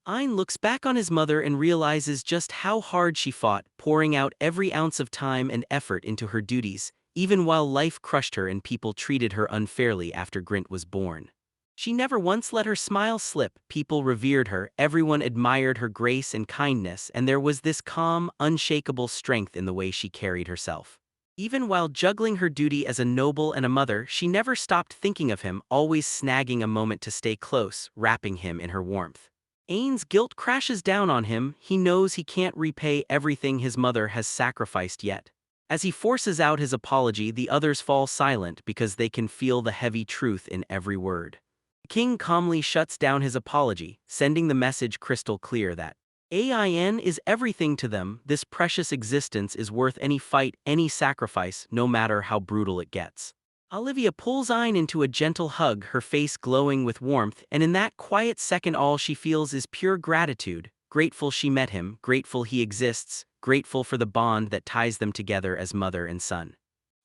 Ayn looks back on his mother and realizes just how hard she fought, pouring out every ounce of time and effort into her duties, even while life crushed her and people treated her unfairly after Grint was born. She never once let her smile slip, people revered her, everyone admired her grace and kindness, and there was this calm, unshakable strength in the way she carried herself. Even while juggling her duty as a noble and a mother, she never stopped thinking of him, always snagging a moment to stay close, wrapping him in her warmth. Ain's guilt crashes down on him. He knows he can't repay everything his mother has sacrificed yet. As he forces out his apology, the others fall silent because they can feel the heavy truth in every word. The king calmly shuts down his apology, sending the message crystal clear that Ain is everything to them. This precious existence is worth any fight, any sacrifice, no matter how brutal it gets. Olivia pulls Ayn into a gentle hug, her face glowing with warmth, and in that quiet second all she feels is pure gratitude, grateful she met him, grateful he exists, grateful for the bond that ties them together as mother and son.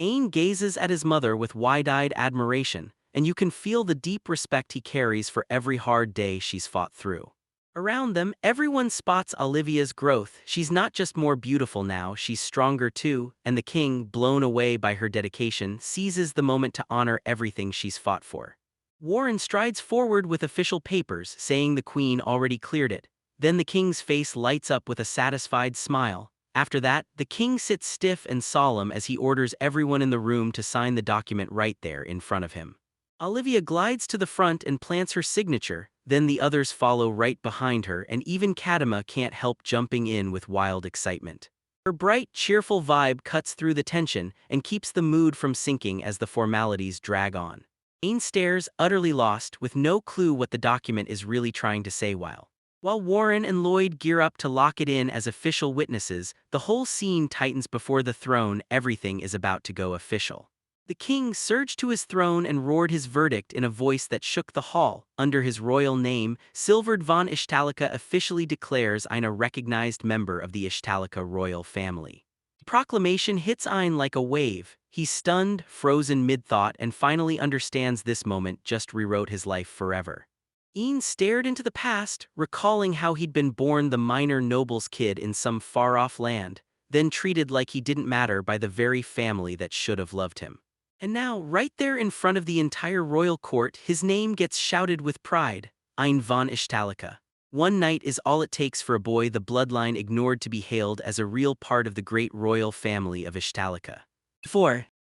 Ayn gazes at his mother with wide-eyed admiration, and you can feel the deep respect he carries for every hard day she's fought through. Around them, everyone spots Olivia's growth. She's not just more beautiful now, she's stronger too, and the king, blown away by her dedication, seizes the moment to honor everything she's fought for. Warren strides forward with official papers, saying the queen already cleared it. Then the king's face lights up with a satisfied smile. After that, the king sits stiff and solemn as he orders everyone in the room to sign the document right there in front of him. Olivia glides to the front and plants her signature, then the others follow right behind her, and even Kadima can't help jumping in with wild excitement. Her bright, cheerful vibe cuts through the tension and keeps the mood from sinking as the formalities drag on. Ain stares, utterly lost, with no clue what the document is really trying to say while Warren and Lloyd gear up to lock it in as official witnesses, the whole scene tightens before the throne. Everything is about to go official. The king surged to his throne and roared his verdict in a voice that shook the hall. Under his royal name, Silverd von Ishtalika officially declares Ayn a recognized member of the Ishtalika royal family. The proclamation hits Ayn like a wave. He's stunned, frozen mid-thought, and finally understands this moment just rewrote his life forever. Ayn stared into the past, recalling how he'd been born the minor noble's kid in some far-off land, then treated like he didn't matter by the very family that should have loved him. And now, right there in front of the entire royal court, his name gets shouted with pride, Ayn von Ishtalika. One night is all it takes for a boy the bloodline ignored to be hailed as a real part of the great royal family of Ishtalika.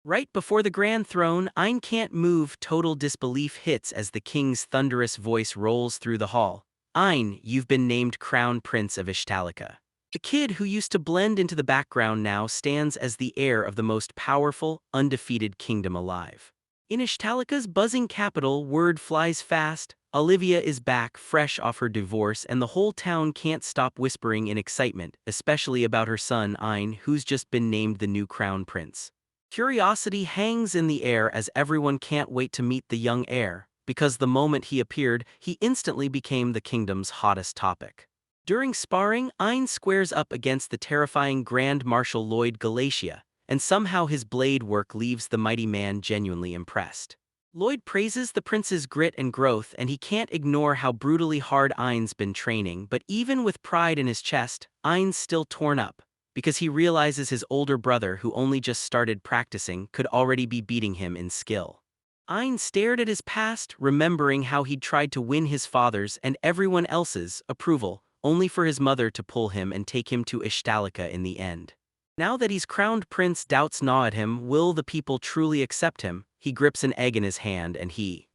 Right before the grand throne, Ayn can't move. Total disbelief hits as the king's thunderous voice rolls through the hall. Ayn, you've been named Crown Prince of Ishtalika. The kid who used to blend into the background now stands as the heir of the most powerful, undefeated kingdom alive. In Ishtalika's buzzing capital, word flies fast. Olivia is back, fresh off her divorce, and the whole town can't stop whispering in excitement, especially about her son Ayn, who's just been named the new crown prince. Curiosity hangs in the air as everyone can't wait to meet the young heir, because the moment he appeared, he instantly became the kingdom's hottest topic. During sparring, Ayn squares up against the terrifying Grand Marshal Lloyd Galatia, and somehow his blade work leaves the mighty man genuinely impressed. Lloyd praises the prince's grit and growth, and he can't ignore how brutally hard Ayn's been training, but even with pride in his chest, Ayn's still torn up, because he realizes his older brother, who only just started practicing, could already be beating him in skill. Ayn stared at his past, remembering how he'd tried to win his father's and everyone else's approval, only for his mother to pull him and take him to Ishtalika in the end. Now that he's crowned prince, doubts gnaw at him. Will the people truly accept him? He grips an egg in his hand and he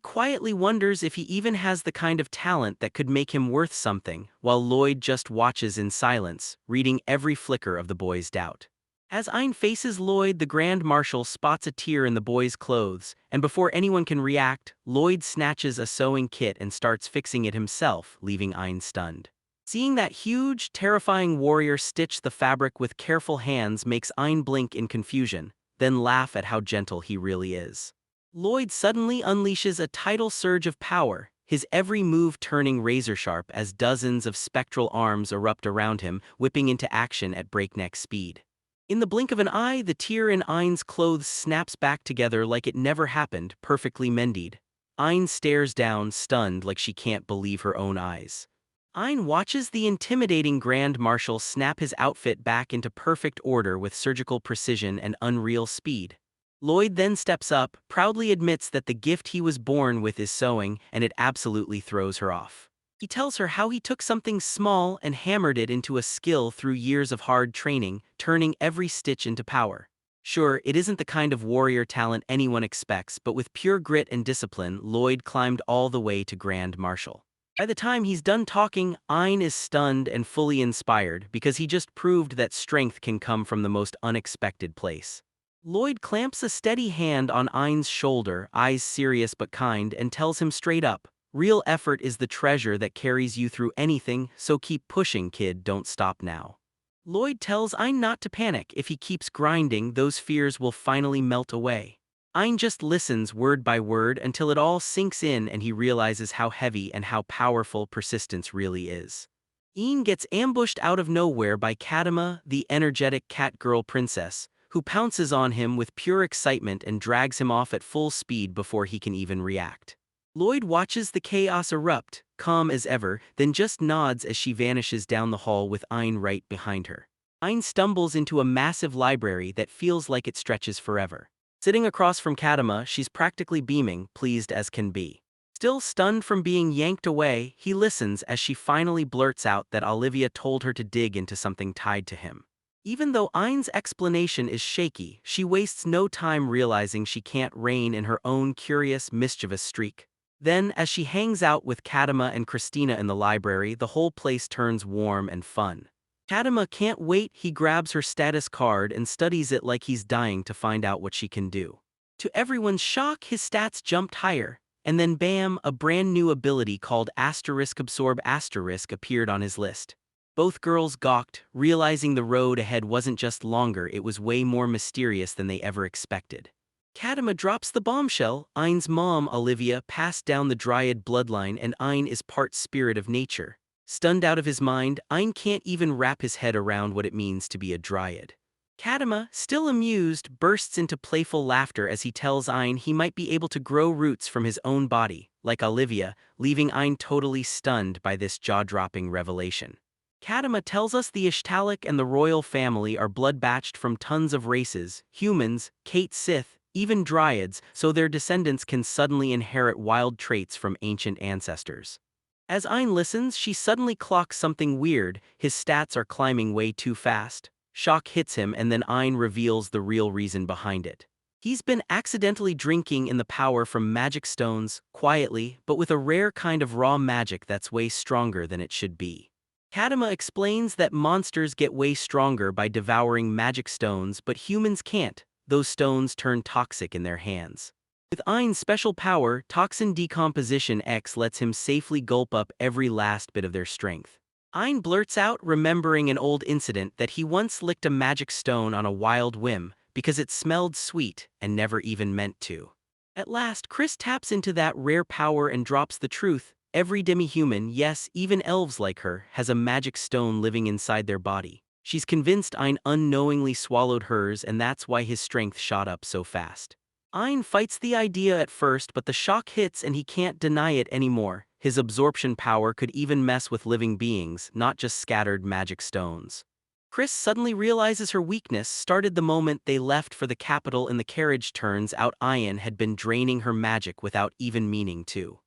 quietly wonders if he even has the kind of talent that could make him worth something, while Lloyd just watches in silence, reading every flicker of the boy's doubt. As Ayn faces Lloyd, the Grand Marshal spots a tear in the boy's clothes, and before anyone can react, Lloyd snatches a sewing kit and starts fixing it himself, leaving Ayn stunned. Seeing that huge, terrifying warrior stitch the fabric with careful hands makes Ayn blink in confusion, then laugh at how gentle he really is. Lloyd suddenly unleashes a tidal surge of power, his every move turning razor-sharp as dozens of spectral arms erupt around him, whipping into action at breakneck speed. In the blink of an eye, the tear in Ein's clothes snaps back together like it never happened, perfectly mended. Ein stares down, stunned like she can't believe her own eyes. Ein watches the intimidating Grand Marshal snap his outfit back into perfect order with surgical precision and unreal speed. Lloyd then steps up, proudly admits that the gift he was born with is sewing, and it absolutely throws her off. He tells her how he took something small and hammered it into a skill through years of hard training, turning every stitch into power. Sure, it isn't the kind of warrior talent anyone expects, but with pure grit and discipline, Lloyd climbed all the way to Grand Marshal. By the time he's done talking, Ein is stunned and fully inspired because he just proved that strength can come from the most unexpected place. Lloyd clamps a steady hand on Ein's shoulder, eyes serious but kind, and tells him straight up, "Real effort is the treasure that carries you through anything, so keep pushing, kid, don't stop now." Lloyd tells Ein not to panic. If he keeps grinding, those fears will finally melt away. Ein just listens word by word until it all sinks in and he realizes how heavy and how powerful persistence really is. Ein gets ambushed out of nowhere by Kadima, the energetic cat-girl princess, who pounces on him with pure excitement and drags him off at full speed before he can even react. Lloyd watches the chaos erupt, calm as ever, then just nods as she vanishes down the hall with Ein right behind her. Ein stumbles into a massive library that feels like it stretches forever. Sitting across from Kadima, she's practically beaming, pleased as can be. Still stunned from being yanked away, he listens as she finally blurts out that Olivia told her to dig into something tied to him. Even though Ein's explanation is shaky, she wastes no time realizing she can't rein in her own curious, mischievous streak. Then, as she hangs out with Kadima and Christina in the library, the whole place turns warm and fun. Kadima can't wait. He grabs her status card and studies it like he's dying to find out what she can do. To everyone's shock, his stats jumped higher, and then bam, a brand new ability called *absorb* appeared on his list. Both girls gawked, realizing the road ahead wasn't just longer, it was way more mysterious than they ever expected. Kadima drops the bombshell. Ein's mom, Olivia, passed down the Dryad bloodline and Ein is part spirit of nature. Stunned out of his mind, Ein can't even wrap his head around what it means to be a Dryad. Kadima, still amused, bursts into playful laughter as he tells Ein he might be able to grow roots from his own body, like Olivia, leaving Ein totally stunned by this jaw-dropping revelation. Kadima tells us the Ishtalik and the royal family are blood-batched from tons of races, humans, Kate Sith, even Dryads, so their descendants can suddenly inherit wild traits from ancient ancestors. As Ein listens, she suddenly clocks something weird. His stats are climbing way too fast. Shock hits him and then Ein reveals the real reason behind it. He's been accidentally drinking in the power from magic stones, quietly, but with a rare kind of raw magic that's way stronger than it should be. Kadima explains that monsters get way stronger by devouring magic stones, but humans can't. Those stones turn toxic in their hands. With Ein's special power, Toxin Decomposition X lets him safely gulp up every last bit of their strength. Ein blurts out, remembering an old incident, that he once licked a magic stone on a wild whim because it smelled sweet and never even meant to. At last, Chris taps into that rare power and drops the truth. Every demi-human, yes, even elves like her, has a magic stone living inside their body. She's convinced Ein unknowingly swallowed hers, and that's why his strength shot up so fast. Ein fights the idea at first, but the shock hits and he can't deny it anymore. His absorption power could even mess with living beings, not just scattered magic stones. Chris suddenly realizes her weakness started the moment they left for the capital in the carriage. Turns out Ein had been draining her magic without even meaning to.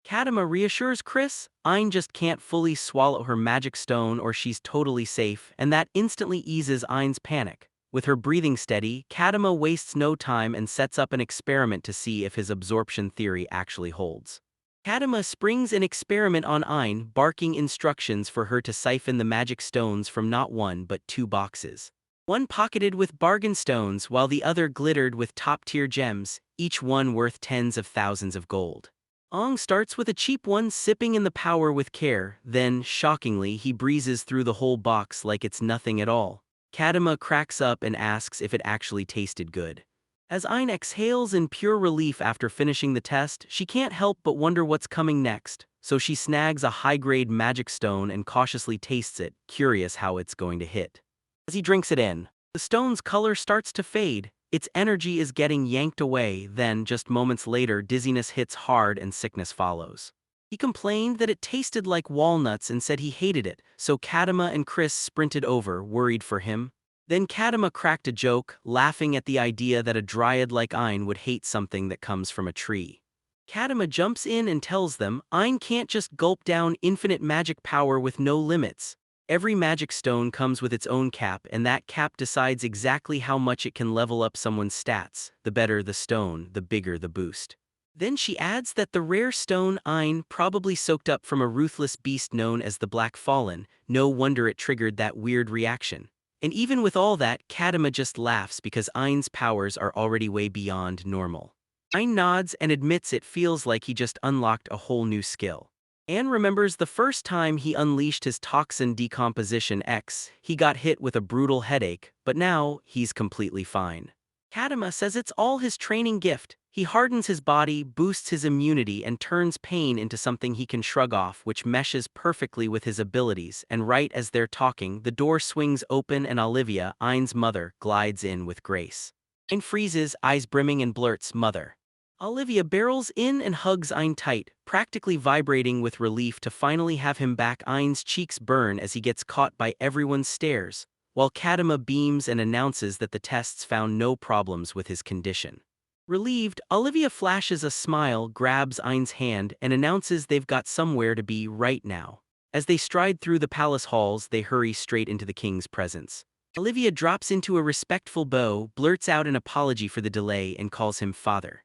Kadima reassures Chris, Ein just can't fully swallow her magic stone or she's totally safe, and that instantly eases Ein's panic. With her breathing steady, Kadima wastes no time and sets up an experiment to see if his absorption theory actually holds. Kadima springs an experiment on Ein, barking instructions for her to siphon the magic stones from not one but two boxes. One pocketed with bargain stones while the other glittered with top-tier gems, each one worth tens of thousands of gold. Ong starts with a cheap one, sipping in the power with care, then, shockingly, he breezes through the whole box like it's nothing at all. Kadima cracks up and asks if it actually tasted good. As Ein exhales in pure relief after finishing the test, she can't help but wonder what's coming next, so she snags a high-grade magic stone and cautiously tastes it, curious how it's going to hit. As he drinks it in, The stone's color starts to fade, its energy is getting yanked away, then, just moments later, dizziness hits hard and sickness follows. He complained that it tasted like walnuts and said he hated it, so Kadama and Chris sprinted over, worried for him. Then Kadama cracked a joke, laughing at the idea that a dryad like Ein would hate something that comes from a tree. Kadama jumps in and tells them Ein can't just gulp down infinite magic power with no limits. Every magic stone comes with its own cap, and that cap decides exactly how much it can level up someone's stats. The better the stone, the bigger the boost. Then she adds that the rare stone Ein probably soaked up from a ruthless beast known as the Black Fallen. No wonder it triggered that weird reaction. And even with all that, Kadama just laughs because Ein's powers are already way beyond normal. Ein nods and admits it feels like he just unlocked a whole new skill. Anne remembers the first time he unleashed his toxin decomposition X, he got hit with a brutal headache, but now he's completely fine. Kadama says it's all his training gift. He hardens his body, boosts his immunity, and turns pain into something he can shrug off, which meshes perfectly with his abilities. And right as they're talking, the door swings open and Olivia, Ein's mother, glides in with grace. Ein freezes, eyes brimming, and blurts, "Mother." Olivia barrels in and hugs Ein tight, practically vibrating with relief to finally have him back. Ein's cheeks burn as he gets caught by everyone's stares, while Kadama beams and announces that the tests found no problems with his condition. Relieved, Olivia flashes a smile, grabs Ein's hand, and announces they've got somewhere to be right now. As they stride through the palace halls, they hurry straight into the king's presence. Olivia drops into a respectful bow, blurts out an apology for the delay, and calls him father.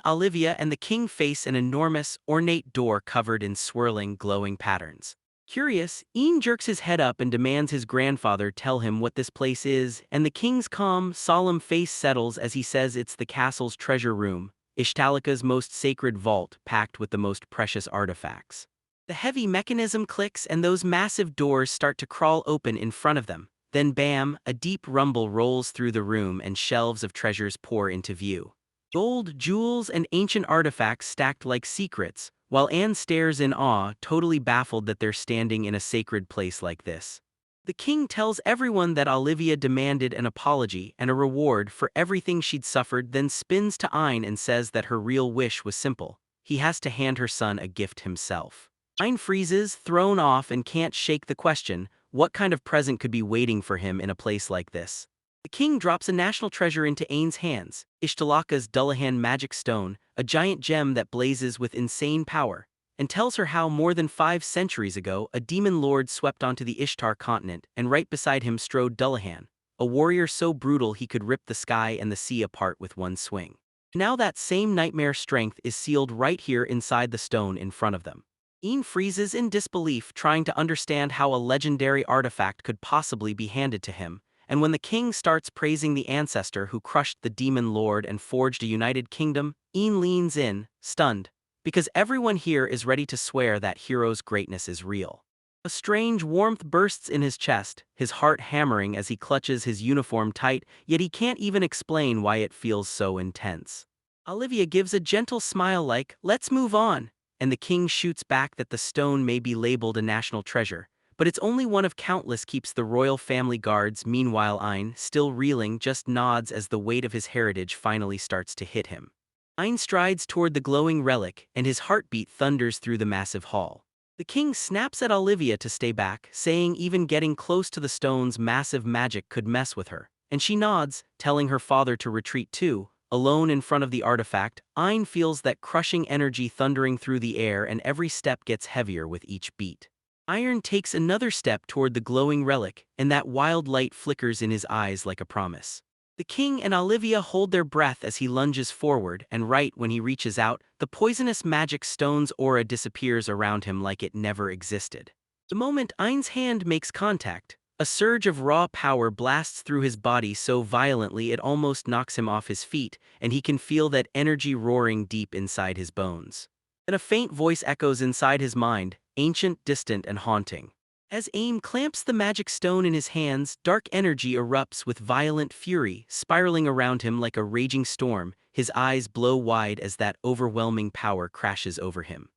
Olivia and the king face an enormous, ornate door covered in swirling, glowing patterns. Curious, Ian jerks his head up and demands his grandfather tell him what this place is, and the king's calm, solemn face settles as he says it's the castle's treasure room, Ishtalika's most sacred vault, packed with the most precious artifacts. The heavy mechanism clicks and those massive doors start to crawl open in front of them. Then bam, a deep rumble rolls through the room and shelves of treasures pour into view. Gold, jewels, and ancient artifacts stacked like secrets, while Anne stares in awe, totally baffled that they're standing in a sacred place like this. The king tells everyone that Olivia demanded an apology and a reward for everything she'd suffered, then spins to Ein and says that her real wish was simple. He has to hand her son a gift himself. Ein freezes, thrown off, and can't shake the question, what kind of present could be waiting for him in a place like this? The king drops a national treasure into Ain's hands, Ishtalika's Dullahan magic stone, a giant gem that blazes with insane power, and tells her how more than 5 centuries ago a demon lord swept onto the Ishtar continent, and right beside him strode Dullahan, a warrior so brutal he could rip the sky and the sea apart with one swing. Now that same nightmare strength is sealed right here inside the stone in front of them. Ein freezes in disbelief, trying to understand how a legendary artifact could possibly be handed to him. And when the king starts praising the ancestor who crushed the demon lord and forged a united kingdom, Ein leans in, stunned, because everyone here is ready to swear that hero's greatness is real. A strange warmth bursts in his chest, his heart hammering as he clutches his uniform tight, yet he can't even explain why it feels so intense. Olivia gives a gentle smile like, "Let's move on," and the king shoots back that the stone may be labeled a national treasure, but it's only one of countless keeps the royal family guards. Meanwhile, Ein, still reeling, just nods as the weight of his heritage finally starts to hit him. Ein strides toward the glowing relic, and his heartbeat thunders through the massive hall. The king snaps at Olivia to stay back, saying even getting close to the stone's massive magic could mess with her, and she nods, telling her father to retreat too. Alone in front of the artifact, Ein feels that crushing energy thundering through the air, and every step gets heavier with each beat. Iron takes another step toward the glowing relic, and that wild light flickers in his eyes like a promise. The king and Olivia hold their breath as he lunges forward, and right when he reaches out, the poisonous magic stone's aura disappears around him like it never existed. The moment Ein's hand makes contact, a surge of raw power blasts through his body so violently it almost knocks him off his feet, and he can feel that energy roaring deep inside his bones. Then a faint voice echoes inside his mind, ancient, distant, and haunting. As Aim clamps the magic stone in his hands, dark energy erupts with violent fury, spiraling around him like a raging storm. His eyes blow wide as that overwhelming power crashes over him.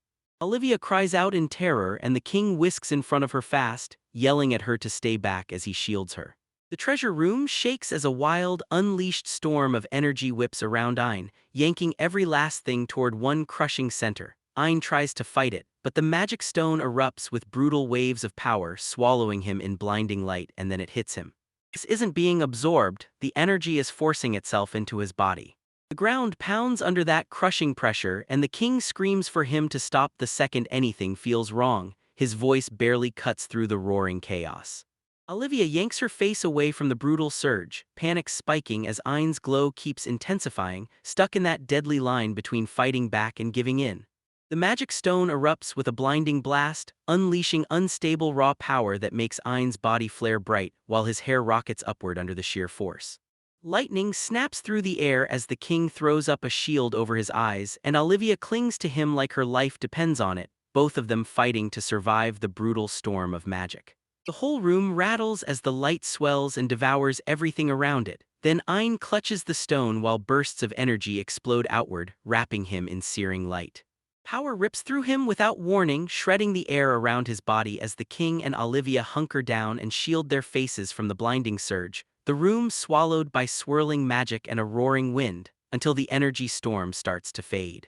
Olivia cries out in terror, and the king whisks in front of her fast, yelling at her to stay back as he shields her. The treasure room shakes as a wild, unleashed storm of energy whips around Ein, yanking every last thing toward one crushing center. Ein tries to fight it, but the magic stone erupts with brutal waves of power, swallowing him in blinding light, and then it hits him. This isn't being absorbed, the energy is forcing itself into his body. The ground pounds under that crushing pressure, and the king screams for him to stop the second anything feels wrong. His voice barely cuts through the roaring chaos. Olivia yanks her face away from the brutal surge, panic spiking as Ein's glow keeps intensifying, stuck in that deadly line between fighting back and giving in. The magic stone erupts with a blinding blast, unleashing unstable raw power that makes Ein's body flare bright, while his hair rockets upward under the sheer force. Lightning snaps through the air as the king throws up a shield over his eyes, and Olivia clings to him like her life depends on it, both of them fighting to survive the brutal storm of magic. The whole room rattles as the light swells and devours everything around it. Then Ein clutches the stone while bursts of energy explode outward, wrapping him in searing light. Power rips through him without warning, shredding the air around his body as the king and Olivia hunker down and shield their faces from the blinding surge, the room swallowed by swirling magic and a roaring wind, until the energy storm starts to fade.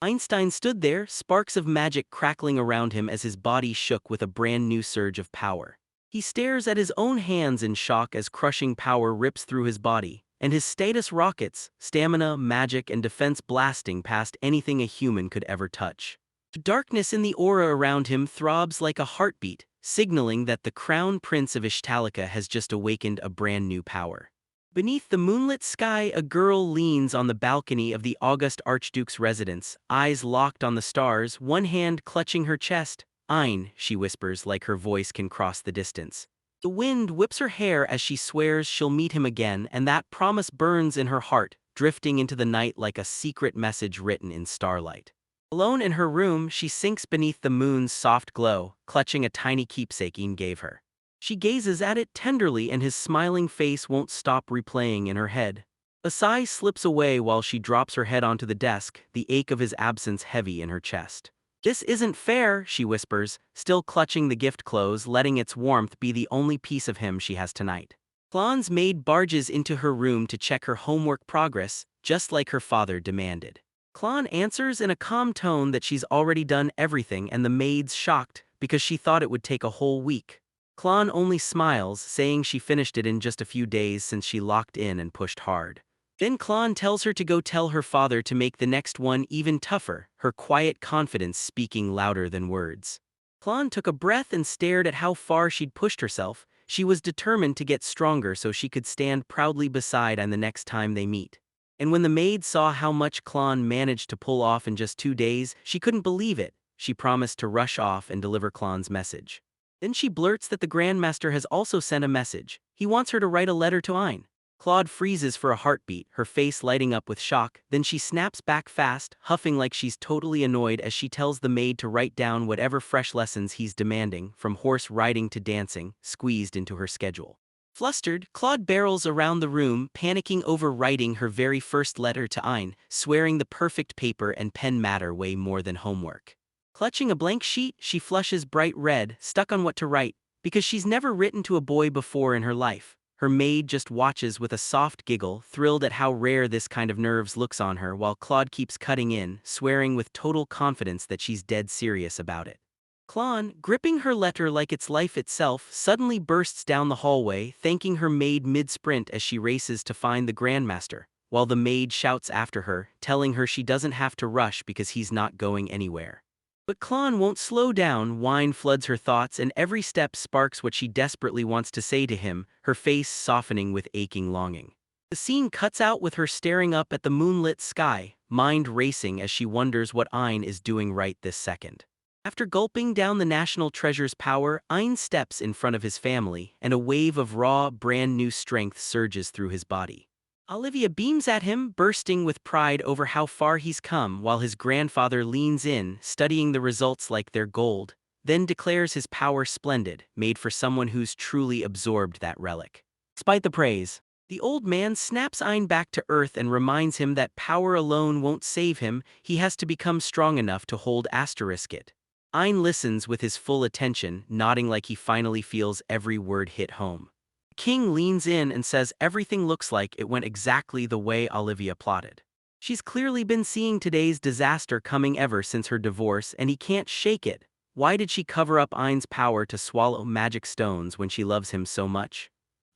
Einstein stood there, sparks of magic crackling around him as his body shook with a brand new surge of power. He stares at his own hands in shock as crushing power rips through his body, and his status rockets, stamina, magic, and defense blasting past anything a human could ever touch. The darkness in the aura around him throbs like a heartbeat, signaling that the crown prince of Ishtalika has just awakened a brand new power. Beneath the moonlit sky, a girl leans on the balcony of the august archduke's residence, eyes locked on the stars, one hand clutching her chest. "Ein," she whispers like her voice can cross the distance. The wind whips her hair as she swears she'll meet him again, and that promise burns in her heart, drifting into the night like a secret message written in starlight. Alone in her room, she sinks beneath the moon's soft glow, clutching a tiny keepsake Ein gave her. She gazes at it tenderly, and his smiling face won't stop replaying in her head. A sigh slips away while she drops her head onto the desk, the ache of his absence heavy in her chest. "This isn't fair," she whispers, still clutching the gift clothes, letting its warmth be the only piece of him she has tonight. Klon's maid barges into her room to check her homework progress, just like her father demanded. Klon answers in a calm tone that she's already done everything, and the maid's shocked because she thought it would take a whole week. Klon only smiles, saying she finished it in just a few days since she locked in and pushed hard. Then Klon tells her to go tell her father to make the next one even tougher, her quiet confidence speaking louder than words. Klon took a breath and stared at how far she'd pushed herself. She was determined to get stronger so she could stand proudly beside Ein the next time they meet. And when the maid saw how much Klon managed to pull off in just 2 days, she couldn't believe it. She promised to rush off and deliver Klon's message. Then she blurts that the Grandmaster has also sent a message. He wants her to write a letter to Ein. Claude freezes for a heartbeat, her face lighting up with shock, then she snaps back fast, huffing like she's totally annoyed as she tells the maid to write down whatever fresh lessons he's demanding, from horse riding to dancing, squeezed into her schedule. Flustered, Claude barrels around the room, panicking over writing her very first letter to Ein, swearing the perfect paper and pen matter way more than homework. Clutching a blank sheet, she flushes bright red, stuck on what to write, because she's never written to a boy before in her life. Her maid just watches with a soft giggle, thrilled at how rare this kind of nerves looks on her, while Claude keeps cutting in, swearing with total confidence that she's dead serious about it. Klon, gripping her letter like it's life itself, suddenly bursts down the hallway, thanking her maid mid-sprint as she races to find the Grandmaster, while the maid shouts after her, telling her she doesn't have to rush because he's not going anywhere. But Klon won't slow down. Wine floods her thoughts, and every step sparks what she desperately wants to say to him, her face softening with aching longing. The scene cuts out with her staring up at the moonlit sky, mind racing as she wonders what Ein is doing right this second. After gulping down the national treasure's power, Ein steps in front of his family, and a wave of raw, brand new strength surges through his body. Olivia beams at him, bursting with pride over how far he's come, while his grandfather leans in, studying the results like they're gold, then declares his power splendid, made for someone who's truly absorbed that relic. Despite the praise, the old man snaps Ein back to earth and reminds him that power alone won't save him. He has to become strong enough to hold it. Ein listens with his full attention, nodding like he finally feels every word hit home. King leans in and says everything looks like it went exactly the way Olivia plotted. She's clearly been seeing today's disaster coming ever since her divorce, and he can't shake it. Why did she cover up Ain's power to swallow magic stones when she loves him so much?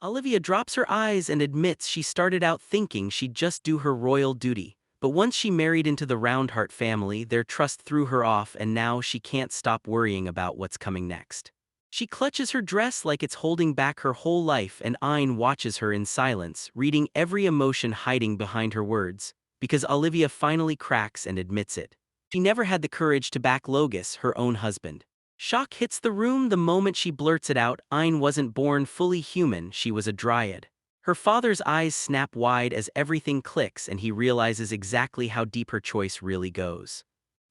Olivia drops her eyes and admits she started out thinking she'd just do her royal duty, but once she married into the Roundheart family, their trust threw her off, and now she can't stop worrying about what's coming next. She clutches her dress like it's holding back her whole life, and Ayn watches her in silence, reading every emotion hiding behind her words, because Olivia finally cracks and admits it. She never had the courage to back Logus, her own husband. Shock hits the room the moment she blurts it out. Ayn wasn't born fully human, she was a dryad. Her father's eyes snap wide as everything clicks, and he realizes exactly how deep her choice really goes.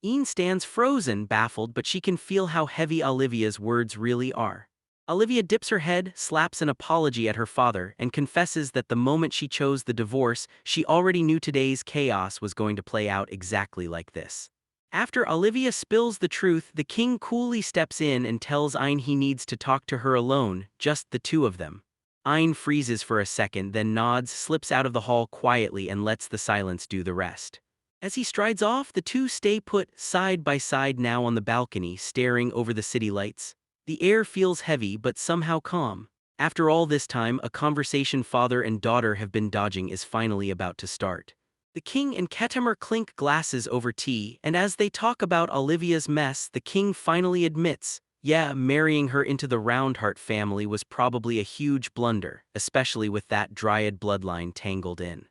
Ayn stands frozen, baffled, but she can feel how heavy Olivia's words really are. Olivia dips her head, slaps an apology at her father, and confesses that the moment she chose the divorce, she already knew today's chaos was going to play out exactly like this. After Olivia spills the truth, the king coolly steps in and tells Ayn he needs to talk to her alone, just the two of them. Ayn freezes for a second, then nods, slips out of the hall quietly, and lets the silence do the rest. As he strides off, the two stay put, side by side now on the balcony, staring over the city lights. The air feels heavy but somehow calm. After all this time, a conversation father and daughter have been dodging is finally about to start. The king and Khetamer clink glasses over tea, and as they talk about Olivia's mess, the king finally admits, yeah, marrying her into the Roundheart family was probably a huge blunder, especially with that dryad bloodline tangled in.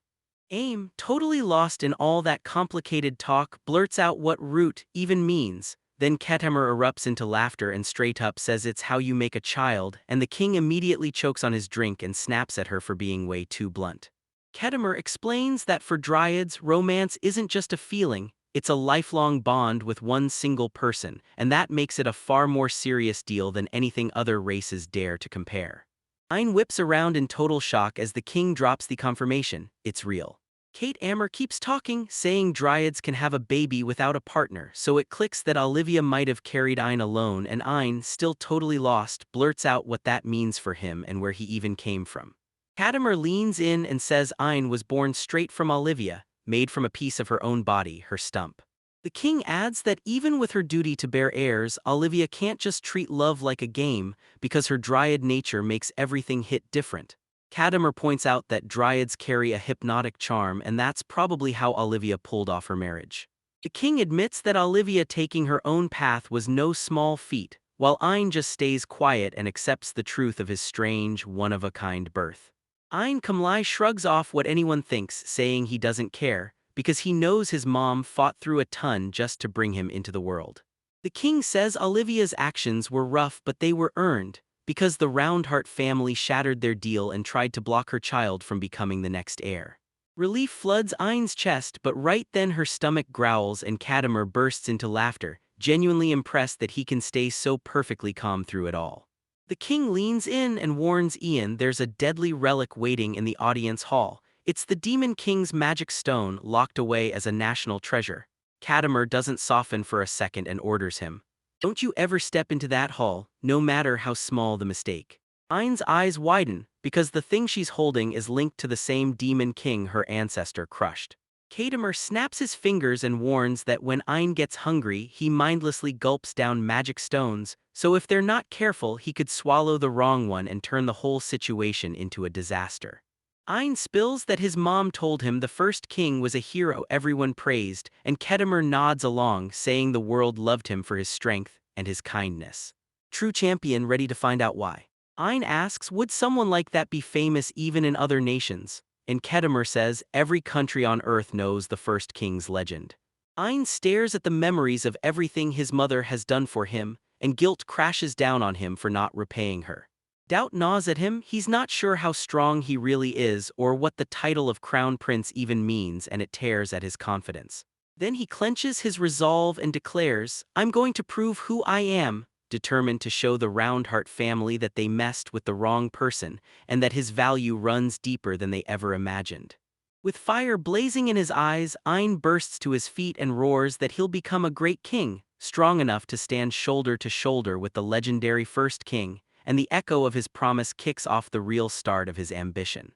Aim, totally lost in all that complicated talk, blurts out what root even means. Then Khetamer erupts into laughter and straight up says it's how you make a child, and the king immediately chokes on his drink and snaps at her for being way too blunt. Khetamer explains that for dryads, romance isn't just a feeling, it's a lifelong bond with one single person, and that makes it a far more serious deal than anything other races dare to compare. Ayn whips around in total shock as the king drops the confirmation, it's real. Kate Ammer keeps talking, saying dryads can have a baby without a partner, so it clicks that Olivia might have carried Ayn alone, and Ayn, still totally lost, blurts out what that means for him and where he even came from. Khetamer leans in and says Ayn was born straight from Olivia, made from a piece of her own body, her stump. The king adds that even with her duty to bear heirs, Olivia can't just treat love like a game, because her dryad nature makes everything hit different. Khetamer points out that dryads carry a hypnotic charm, and that's probably how Olivia pulled off her marriage. The king admits that Olivia taking her own path was no small feat, while Ayn just stays quiet and accepts the truth of his strange, one-of-a-kind birth. Ayn Kamlai shrugs off what anyone thinks, saying he doesn't care, because he knows his mom fought through a ton just to bring him into the world. The king says Olivia's actions were rough, but they were earned, because the Roundheart family shattered their deal and tried to block her child from becoming the next heir. Relief floods Ayn's chest, but right then her stomach growls and Khetamer bursts into laughter, genuinely impressed that he can stay so perfectly calm through it all. The king leans in and warns Ian there's a deadly relic waiting in the audience hall. It's the Demon King's magic stone, locked away as a national treasure. Khetamer doesn't soften for a second and orders him, "Don't you ever step into that hall, no matter how small the mistake." Ayn's eyes widen, because the thing she's holding is linked to the same Demon King her ancestor crushed. Khetamer snaps his fingers and warns that when Ayn gets hungry, he mindlessly gulps down magic stones, so if they're not careful, he could swallow the wrong one and turn the whole situation into a disaster. Ayn spills that his mom told him the first king was a hero everyone praised, and Khetamer nods along, saying the world loved him for his strength and his kindness. True champion ready to find out why. Ayn asks, would someone like that be famous even in other nations? And Khetamer says, every country on earth knows the first king's legend. Ayn stares at the memories of everything his mother has done for him, and guilt crashes down on him for not repaying her. Doubt gnaws at him, he's not sure how strong he really is or what the title of crown prince even means, and it tears at his confidence. Then he clenches his resolve and declares, I'm going to prove who I am, determined to show the Roundheart family that they messed with the wrong person, and that his value runs deeper than they ever imagined. With fire blazing in his eyes, Ayn bursts to his feet and roars that he'll become a great king, strong enough to stand shoulder to shoulder with the legendary first king, and the echo of his promise kicks off the real start of his ambition.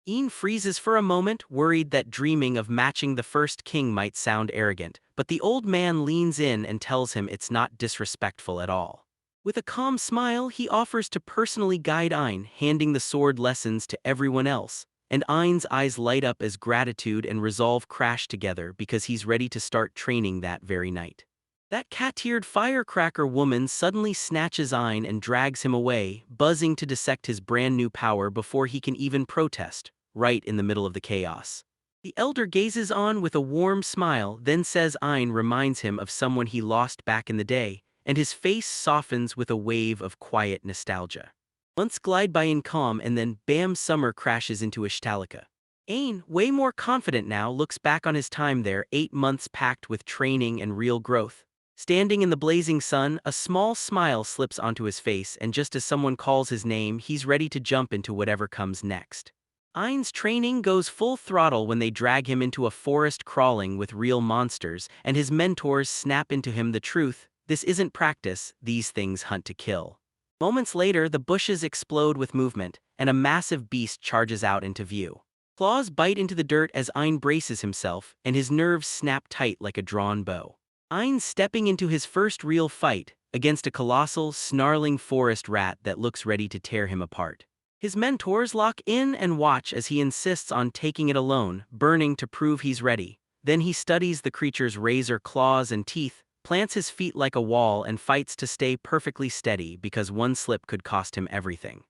Ein freezes for a moment, worried that dreaming of matching the first king might sound arrogant, but the old man leans in and tells him it's not disrespectful at all. With a calm smile, he offers to personally guide Ein, handing the sword lessons to everyone else, and Ein's eyes light up as gratitude and resolve crash together because he's ready to start training that very night. That cat-eared firecracker woman suddenly snatches Ein and drags him away, buzzing to dissect his brand new power before he can even protest, right in the middle of the chaos. The elder gazes on with a warm smile, then says Ein reminds him of someone he lost back in the day, and his face softens with a wave of quiet nostalgia. Months glide by in calm, and then bam, summer crashes into Ishtalika. Ein, way more confident now, looks back on his time there, 8 months packed with training and real growth. Standing in the blazing sun, a small smile slips onto his face, and just as someone calls his name, he's ready to jump into whatever comes next. Ein's training goes full throttle when they drag him into a forest crawling with real monsters, and his mentors snap into him the truth: this isn't practice, these things hunt to kill. Moments later, the bushes explode with movement, and a massive beast charges out into view. Claws bite into the dirt as Ein braces himself, and his nerves snap tight like a drawn bow. Ein's stepping into his first real fight, against a colossal, snarling forest rat that looks ready to tear him apart. His mentors lock in and watch as he insists on taking it alone, burning to prove he's ready. Then he studies the creature's razor claws and teeth, plants his feet like a wall, and fights to stay perfectly steady because one slip could cost him everything.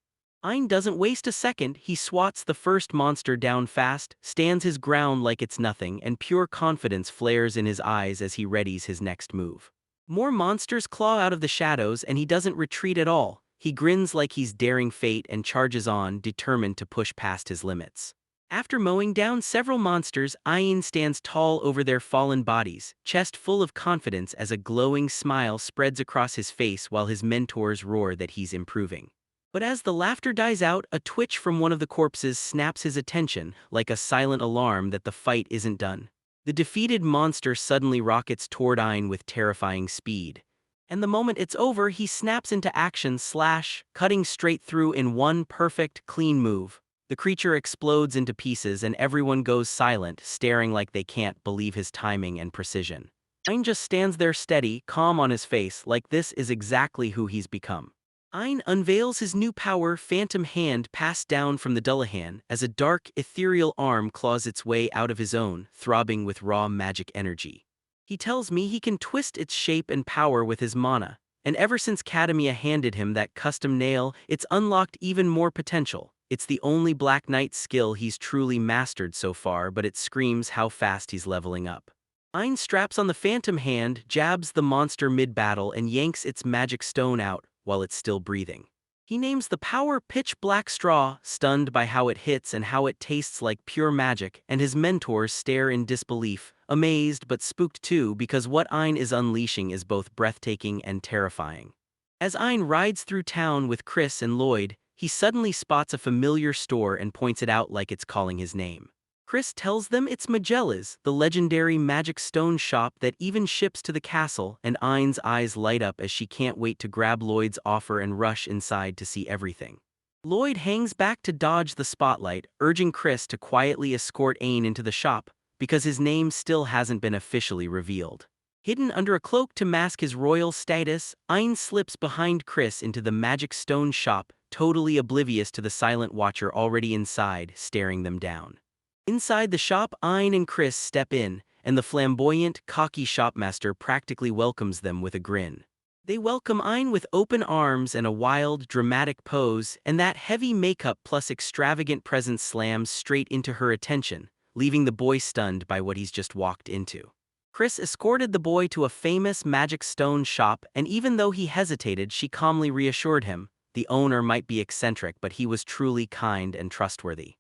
Ein doesn't waste a second, he swats the first monster down fast, stands his ground like it's nothing, and pure confidence flares in his eyes as he readies his next move. More monsters claw out of the shadows, and he doesn't retreat at all. He grins like he's daring fate and charges on, determined to push past his limits. After mowing down several monsters, Ein stands tall over their fallen bodies, chest full of confidence as a glowing smile spreads across his face while his mentors roar that he's improving. But as the laughter dies out, a twitch from one of the corpses snaps his attention, like a silent alarm that the fight isn't done. The defeated monster suddenly rockets toward Ein with terrifying speed. And the moment it's over, he snaps into action, cutting straight through in one perfect, clean move. The creature explodes into pieces and everyone goes silent, staring like they can't believe his timing and precision. Ein just stands there steady, calm on his face, like this is exactly who he's become. Ein unveils his new power, Phantom Hand, passed down from the Dullahan, as a dark, ethereal arm claws its way out of his own, throbbing with raw magic energy. He tells me he can twist its shape and power with his mana, and ever since Kadamia handed him that custom nail, it's unlocked even more potential. It's the only Black Knight skill he's truly mastered so far, but it screams how fast he's leveling up. Ein straps on the Phantom Hand, jabs the monster mid-battle, and yanks its magic stone out while it's still breathing. He names the power Pitch Black Straw, stunned by how it hits and how it tastes like pure magic, and his mentors stare in disbelief, amazed but spooked too, because what Ein is unleashing is both breathtaking and terrifying. As Ein rides through town with Chris and Lloyd, he suddenly spots a familiar store and points it out like it's calling his name. Chris tells them it's Magella's, the legendary magic stone shop that even ships to the castle, and Ein's eyes light up as she can't wait to grab Lloyd's offer and rush inside to see everything. Lloyd hangs back to dodge the spotlight, urging Chris to quietly escort Ein into the shop, because his name still hasn't been officially revealed. Hidden under a cloak to mask his royal status, Ein slips behind Chris into the magic stone shop, totally oblivious to the silent watcher already inside, staring them down. Inside the shop, Ein and Chris step in, and the flamboyant, cocky shopmaster practically welcomes them with a grin. They welcome Ein with open arms and a wild, dramatic pose, and that heavy makeup plus extravagant presence slams straight into her attention, leaving the boy stunned by what he's just walked into. Chris escorted the boy to a famous magic stone shop, and even though he hesitated, she calmly reassured him. The owner might be eccentric, but he was truly kind and trustworthy.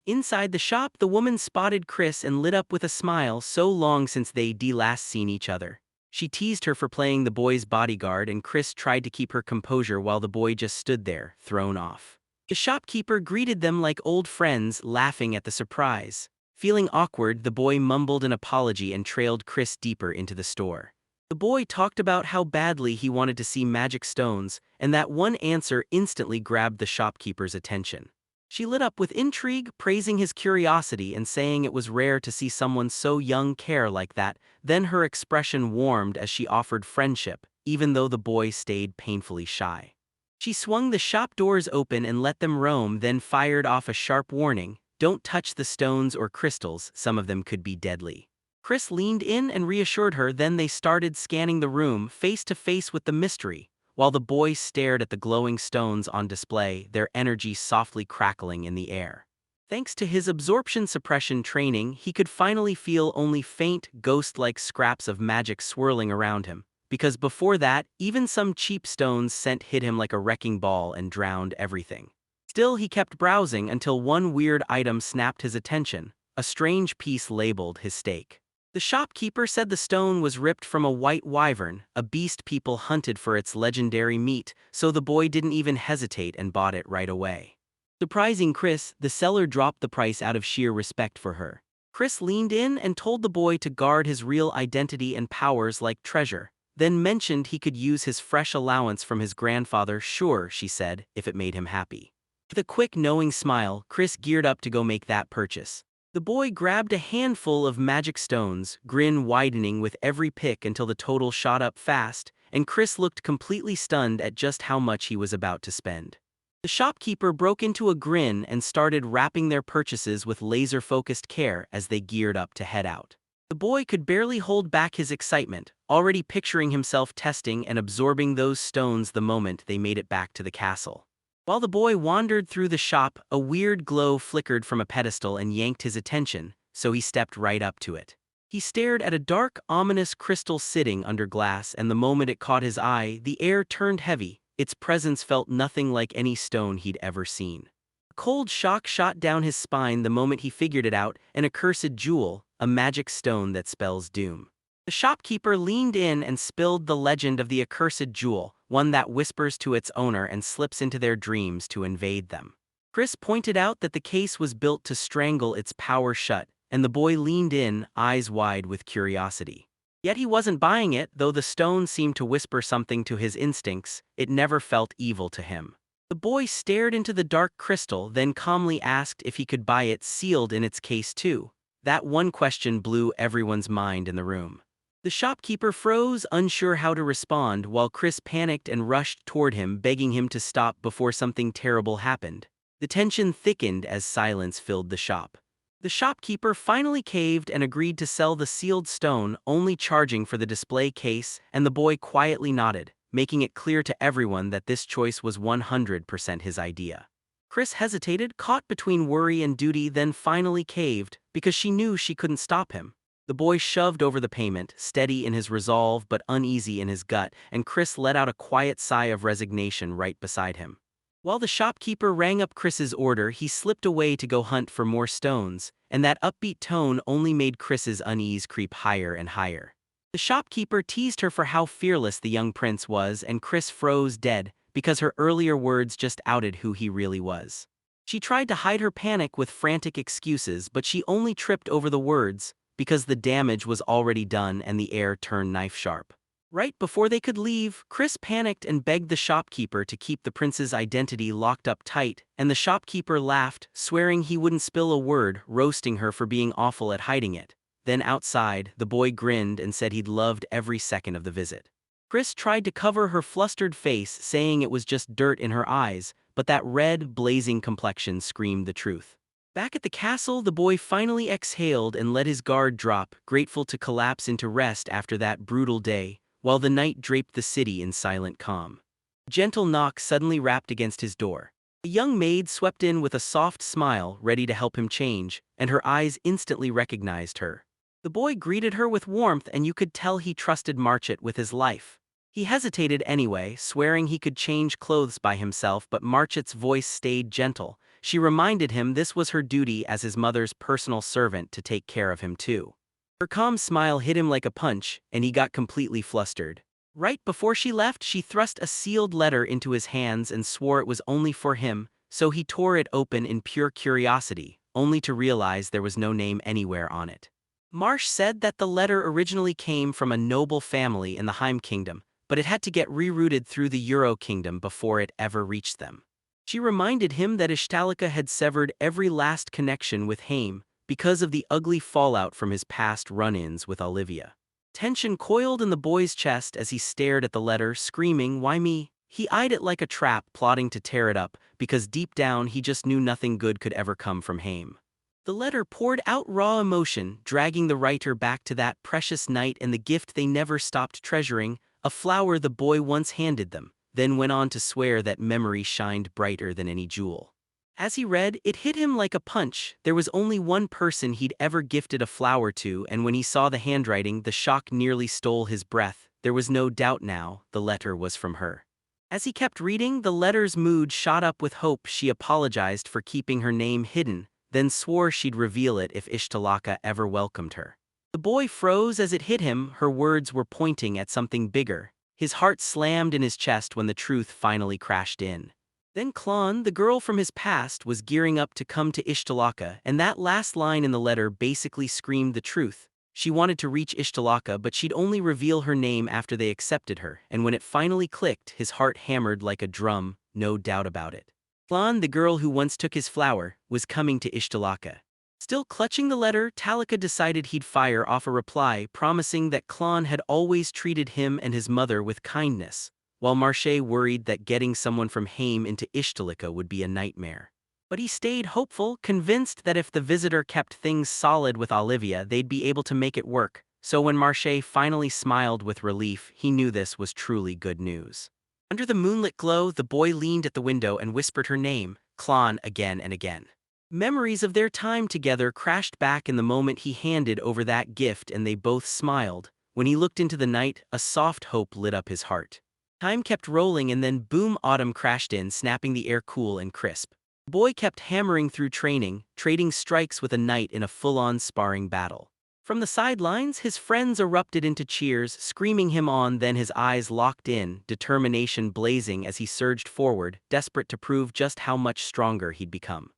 Inside the shop, the woman spotted Chris and lit up with a smile, so long since they'd last seen each other. She teased her for playing the boy's bodyguard, and Chris tried to keep her composure while the boy just stood there, thrown off. The shopkeeper greeted them like old friends, laughing at the surprise. Feeling awkward, the boy mumbled an apology and trailed Chris deeper into the store. The boy talked about how badly he wanted to see magic stones, and that one answer instantly grabbed the shopkeeper's attention. She lit up with intrigue, praising his curiosity and saying it was rare to see someone so young care like that. Then her expression warmed as she offered friendship, even though the boy stayed painfully shy. She swung the shop doors open and let them roam, then fired off a sharp warning: "Don't touch the stones or crystals, some of them could be deadly." Chris leaned in and reassured her, then they started scanning the room, face to face with the mystery. While the boys stared at the glowing stones on display, their energy softly crackling in the air. Thanks to his absorption suppression training, he could finally feel only faint, ghost-like scraps of magic swirling around him, because before that, even some cheap stones scent hit him like a wrecking ball and drowned everything. Still, he kept browsing until one weird item snapped his attention, a strange piece labeled his stake. The shopkeeper said the stone was ripped from a white wyvern, a beast people hunted for its legendary meat, so the boy didn't even hesitate and bought it right away. Surprising Chris, the seller dropped the price out of sheer respect for her. Chris leaned in and told the boy to guard his real identity and powers like treasure, then mentioned he could use his fresh allowance from his grandfather. "Sure," she said, "if it made him happy." With a quick knowing smile, Chris geared up to go make that purchase. The boy grabbed a handful of magic stones, grin widening with every pick until the total shot up fast, and Chris looked completely stunned at just how much he was about to spend. The shopkeeper broke into a grin and started wrapping their purchases with laser-focused care as they geared up to head out. The boy could barely hold back his excitement, already picturing himself testing and absorbing those stones the moment they made it back to the castle. While the boy wandered through the shop, a weird glow flickered from a pedestal and yanked his attention, so he stepped right up to it. He stared at a dark, ominous crystal sitting under glass, and the moment it caught his eye, the air turned heavy. Its presence felt nothing like any stone he'd ever seen. A cold shock shot down his spine the moment he figured it out: an accursed jewel, a magic stone that spells doom. The shopkeeper leaned in and spilled the legend of the accursed jewel, one that whispers to its owner and slips into their dreams to invade them. Chris pointed out that the case was built to strangle its power shut, and the boy leaned in, eyes wide with curiosity. Yet he wasn't buying it, though the stone seemed to whisper something to his instincts. It never felt evil to him. The boy stared into the dark crystal, then calmly asked if he could buy it sealed in its case too. That one question blew everyone's mind in the room. The shopkeeper froze, unsure how to respond, while Chris panicked and rushed toward him, begging him to stop before something terrible happened. The tension thickened as silence filled the shop. The shopkeeper finally caved and agreed to sell the sealed stone, only charging for the display case, and the boy quietly nodded, making it clear to everyone that this choice was 100% his idea. Chris hesitated, caught between worry and duty, then finally caved, because she knew she couldn't stop him. The boy shoved over the payment, steady in his resolve but uneasy in his gut, and Chris let out a quiet sigh of resignation right beside him. While the shopkeeper rang up Chris's order, he slipped away to go hunt for more stones, and that upbeat tone only made Chris's unease creep higher and higher. The shopkeeper teased her for how fearless the young prince was, and Chris froze dead, because her earlier words just outed who he really was. She tried to hide her panic with frantic excuses, but she only tripped over the words, because the damage was already done and the air turned knife-sharp. Right before they could leave, Chris panicked and begged the shopkeeper to keep the prince's identity locked up tight, and the shopkeeper laughed, swearing he wouldn't spill a word, roasting her for being awful at hiding it. Then outside, the boy grinned and said he'd loved every second of the visit. Chris tried to cover her flustered face, saying it was just dirt in her eyes, but that red, blazing complexion screamed the truth. Back at the castle, the boy finally exhaled and let his guard drop, grateful to collapse into rest after that brutal day, while the night draped the city in silent calm. A gentle knock suddenly rapped against his door. A young maid swept in with a soft smile, ready to help him change, and her eyes instantly recognized her. The boy greeted her with warmth, and you could tell he trusted Marchit with his life. He hesitated anyway, swearing he could change clothes by himself, but Marchit's voice stayed gentle. She reminded him this was her duty as his mother's personal servant to take care of him too. Her calm smile hit him like a punch, and he got completely flustered. Right before she left, she thrust a sealed letter into his hands and swore it was only for him, so he tore it open in pure curiosity, only to realize there was no name anywhere on it. Marsh said that the letter originally came from a noble family in the Heim Kingdom, but it had to get rerouted through the Euro Kingdom before it ever reached them. She reminded him that Ishtalika had severed every last connection with Haim because of the ugly fallout from his past run-ins with Olivia. Tension coiled in the boy's chest as he stared at the letter, screaming, "Why me?" He eyed it like a trap, plotting to tear it up, because deep down he just knew nothing good could ever come from Haim. The letter poured out raw emotion, dragging the writer back to that precious night and the gift they never stopped treasuring, a flower the boy once handed them, then went on to swear that memory shined brighter than any jewel. As he read, it hit him like a punch. There was only one person he'd ever gifted a flower to, and when he saw the handwriting, the shock nearly stole his breath. There was no doubt now, the letter was from her. As he kept reading, the letter's mood shot up with hope. She apologized for keeping her name hidden, then swore she'd reveal it if Ishtalaka ever welcomed her. The boy froze as it hit him. Her words were pointing at something bigger. His heart slammed in his chest when the truth finally crashed in. Then Klon, the girl from his past, was gearing up to come to Ishtalaka, and that last line in the letter basically screamed the truth. She wanted to reach Ishtalaka, but she'd only reveal her name after they accepted her, and when it finally clicked, his heart hammered like a drum, no doubt about it. Klon, the girl who once took his flower, was coming to Ishtalaka. Still clutching the letter, Talika decided he'd fire off a reply, promising that Klon had always treated him and his mother with kindness, while Marche worried that getting someone from Haim into Ishtalika would be a nightmare. But he stayed hopeful, convinced that if the visitor kept things solid with Olivia, they'd be able to make it work. So when Marche finally smiled with relief, he knew this was truly good news. Under the moonlit glow, the boy leaned at the window and whispered her name, Klon, again and again. Memories of their time together crashed back in the moment he handed over that gift, and they both smiled. When he looked into the night, a soft hope lit up his heart. Time kept rolling, and then boom, autumn crashed in, snapping the air cool and crisp. The boy kept hammering through training, trading strikes with a knight in a full-on sparring battle. From the sidelines, his friends erupted into cheers, screaming him on. Then his eyes locked in, determination blazing as he surged forward, desperate to prove just how much stronger he'd become.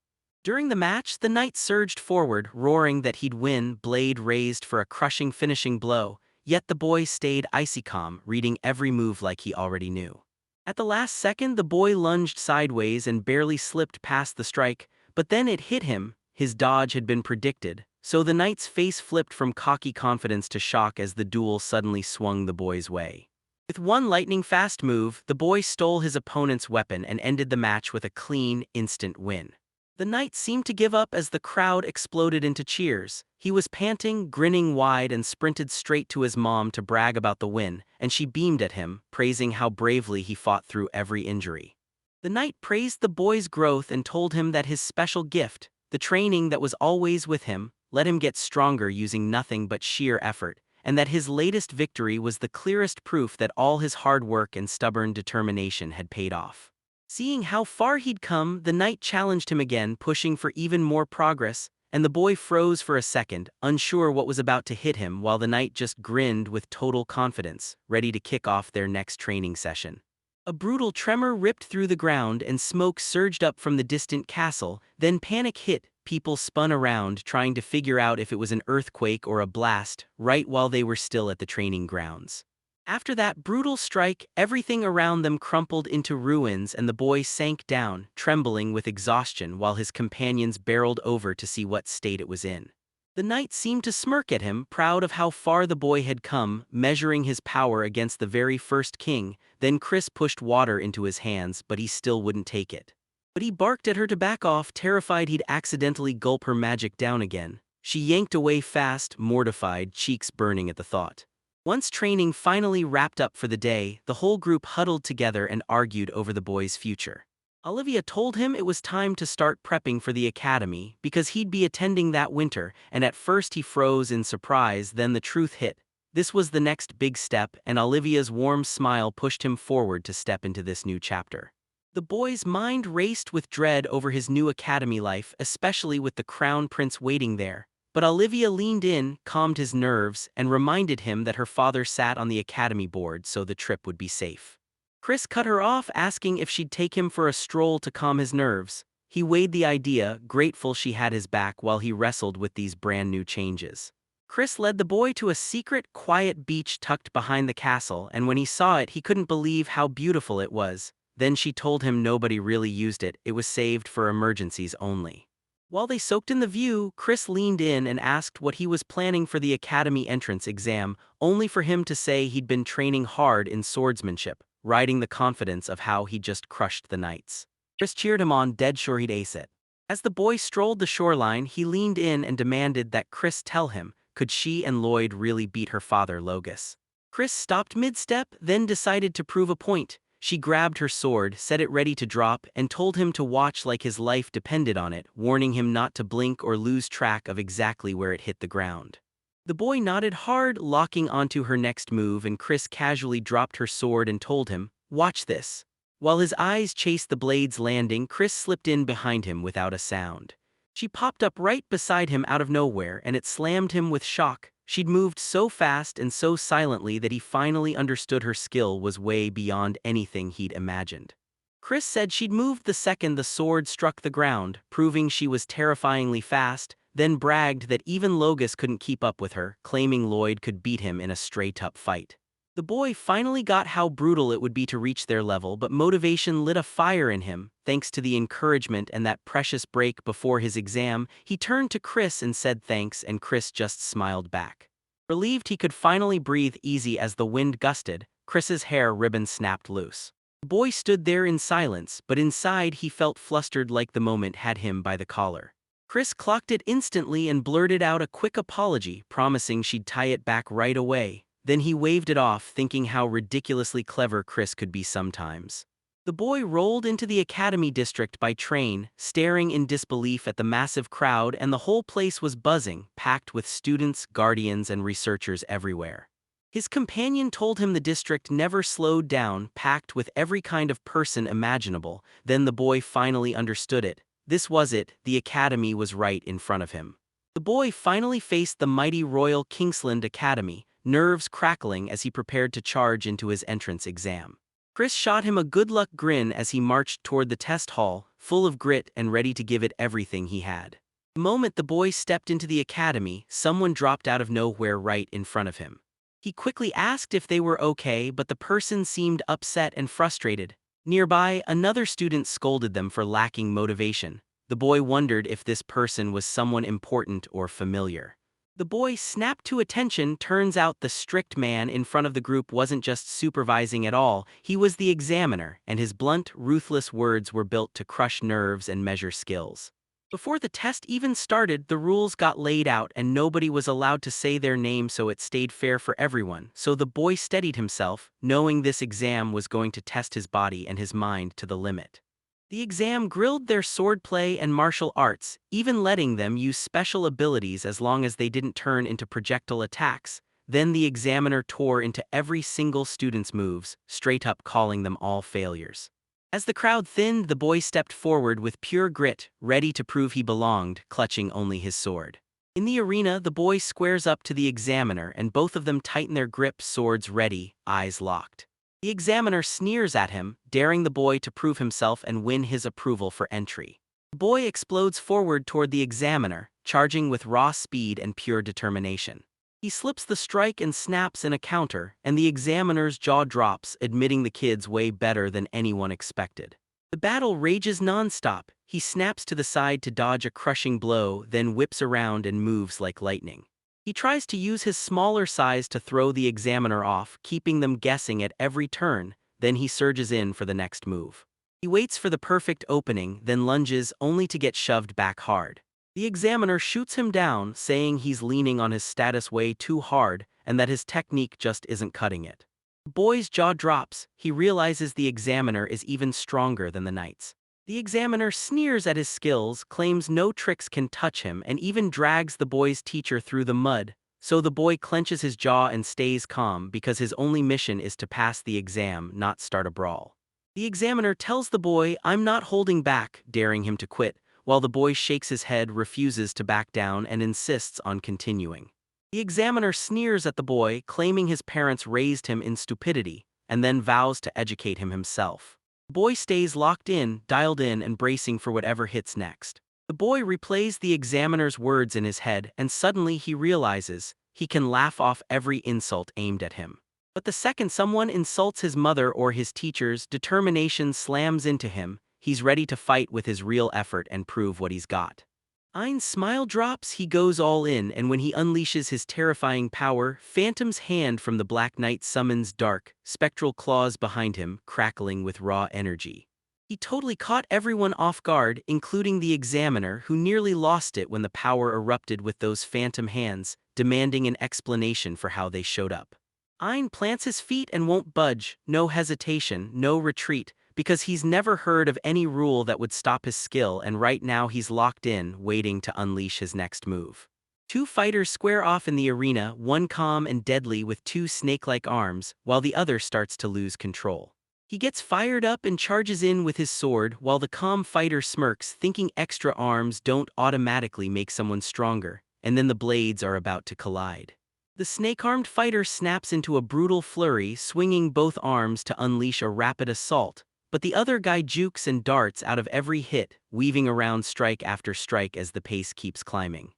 During the match, the knight surged forward, roaring that he'd win, blade raised for a crushing finishing blow, yet the boy stayed icy calm, reading every move like he already knew. At the last second, the boy lunged sideways and barely slipped past the strike, but then it hit him. His dodge had been predicted, so the knight's face flipped from cocky confidence to shock as the duel suddenly swung the boy's way. With one lightning-fast move, the boy stole his opponent's weapon and ended the match with a clean, instant win. The knight seemed to give up as the crowd exploded into cheers. He was panting, grinning wide, and sprinted straight to his mom to brag about the win, and she beamed at him, praising how bravely he fought through every injury. The knight praised the boy's growth and told him that his special gift, the training that was always with him, let him get stronger using nothing but sheer effort, and that his latest victory was the clearest proof that all his hard work and stubborn determination had paid off. Seeing how far he'd come, the knight challenged him again, pushing for even more progress, and the boy froze for a second, unsure what was about to hit him, while the knight just grinned with total confidence, ready to kick off their next training session. A brutal tremor ripped through the ground and smoke surged up from the distant castle, then panic hit. People spun around, trying to figure out if it was an earthquake or a blast, right while they were still at the training grounds. After that brutal strike, everything around them crumpled into ruins, and the boy sank down, trembling with exhaustion, while his companions barreled over to see what state it was in. The knight seemed to smirk at him, proud of how far the boy had come, measuring his power against the very first king. Then Chris pushed water into his hands, but he still wouldn't take it. But he barked at her to back off, terrified he'd accidentally gulp her magic down again. She yanked away fast, mortified, cheeks burning at the thought. Once training finally wrapped up for the day, the whole group huddled together and argued over the boy's future. Olivia told him it was time to start prepping for the academy because he'd be attending that winter, and at first he froze in surprise. Then the truth hit. This was the next big step, and Olivia's warm smile pushed him forward to step into this new chapter. The boy's mind raced with dread over his new academy life, especially with the crown prince waiting there. But Olivia leaned in, calmed his nerves, and reminded him that her father sat on the academy board so the trip would be safe. Chris cut her off, asking if she'd take him for a stroll to calm his nerves. He weighed the idea, grateful she had his back while he wrestled with these brand new changes. Chris led the boy to a secret, quiet beach tucked behind the castle, and when he saw it, he couldn't believe how beautiful it was. Then she told him nobody really used it, it was saved for emergencies only. While they soaked in the view, Chris leaned in and asked what he was planning for the academy entrance exam, only for him to say he'd been training hard in swordsmanship, riding the confidence of how he just crushed the knights. Chris cheered him on, dead sure he'd ace it. As the boy strolled the shoreline, he leaned in and demanded that Chris tell him, could she and Lloyd really beat her father Logus? Chris stopped mid-step, then decided to prove a point. She grabbed her sword, set it ready to drop, and told him to watch like his life depended on it, warning him not to blink or lose track of exactly where it hit the ground. The boy nodded hard, locking onto her next move, and Chris casually dropped her sword and told him, watch this. While his eyes chased the blade's landing, Chris slipped in behind him without a sound. She popped up right beside him out of nowhere, and it slammed him with shock. She'd moved so fast and so silently that he finally understood her skill was way beyond anything he'd imagined. Chris said she'd moved the second the sword struck the ground, proving she was terrifyingly fast, then bragged that even Logus couldn't keep up with her, claiming Lloyd could beat him in a straight-up fight. The boy finally got how brutal it would be to reach their level, but motivation lit a fire in him. Thanks to the encouragement and that precious break before his exam, he turned to Chris and said thanks, and Chris just smiled back. Relieved he could finally breathe easy as the wind gusted, Chris's hair ribbon snapped loose. The boy stood there in silence, but inside he felt flustered like the moment had him by the collar. Chris clocked it instantly and blurted out a quick apology, promising she'd tie it back right away. Then he waved it off, thinking how ridiculously clever Chris could be sometimes. The boy rolled into the academy district by train, staring in disbelief at the massive crowd, and the whole place was buzzing, packed with students, guardians, and researchers everywhere. His companion told him the district never slowed down, packed with every kind of person imaginable. Then the boy finally understood it. This was it, the academy was right in front of him. The boy finally faced the mighty Royal Kingsland Academy, nerves crackling as he prepared to charge into his entrance exam. Chris shot him a good luck grin as he marched toward the test hall, full of grit and ready to give it everything he had. The moment the boy stepped into the academy, someone dropped out of nowhere right in front of him. He quickly asked if they were okay, but the person seemed upset and frustrated. Nearby, another student scolded them for lacking motivation. The boy wondered if this person was someone important or familiar. The boy snapped to attention. Turns out the strict man in front of the group wasn't just supervising at all, he was the examiner, and his blunt, ruthless words were built to crush nerves and measure skills. Before the test even started, the rules got laid out and nobody was allowed to say their name, so it stayed fair for everyone. So the boy steadied himself, knowing this exam was going to test his body and his mind to the limit. The exam grilled their swordplay and martial arts, even letting them use special abilities as long as they didn't turn into projectile attacks. Then the examiner tore into every single student's moves, straight up calling them all failures. As the crowd thinned, the boy stepped forward with pure grit, ready to prove he belonged, clutching only his sword. In the arena, the boy squares up to the examiner and both of them tighten their grip, swords ready, eyes locked. The examiner sneers at him, daring the boy to prove himself and win his approval for entry. The boy explodes forward toward the examiner, charging with raw speed and pure determination. He slips the strike and snaps in a counter, and the examiner's jaw drops, admitting the kid's way better than anyone expected. The battle rages non-stop. He snaps to the side to dodge a crushing blow, then whips around and moves like lightning. He tries to use his smaller size to throw the examiner off, keeping them guessing at every turn. Then he surges in for the next move. He waits for the perfect opening, then lunges, only to get shoved back hard. The examiner shoots him down, saying he's leaning on his status way too hard and that his technique just isn't cutting it. The boy's jaw drops. He realizes the examiner is even stronger than the knights. The examiner sneers at his skills, claims no tricks can touch him, and even drags the boy's teacher through the mud. So the boy clenches his jaw and stays calm because his only mission is to pass the exam, not start a brawl. The examiner tells the boy, "I'm not holding back," daring him to quit, while the boy shakes his head, refuses to back down, and insists on continuing. The examiner sneers at the boy, claiming his parents raised him in stupidity, and then vows to educate him himself. The boy stays locked in, dialed in, and bracing for whatever hits next. The boy replays the examiner's words in his head, and suddenly he realizes he can laugh off every insult aimed at him. But the second someone insults his mother or his teachers, determination slams into him. He's ready to fight with his real effort and prove what he's got. Ein's smile drops, he goes all in, and when he unleashes his terrifying power, Phantom's hand from the Black Knight summons dark, spectral claws behind him, crackling with raw energy. He totally caught everyone off guard, including the examiner, who nearly lost it when the power erupted with those phantom hands, demanding an explanation for how they showed up. Ein plants his feet and won't budge, no hesitation, no retreat, because he's never heard of any rule that would stop his skill, and right now he's locked in, waiting to unleash his next move. Two fighters square off in the arena, one calm and deadly with two snake-like arms, while the other starts to lose control. He gets fired up and charges in with his sword, while the calm fighter smirks, thinking extra arms don't automatically make someone stronger, and then the blades are about to collide. The snake-armed fighter snaps into a brutal flurry, swinging both arms to unleash a rapid assault, but the other guy jukes and darts out of every hit, weaving around strike after strike as the pace keeps climbing.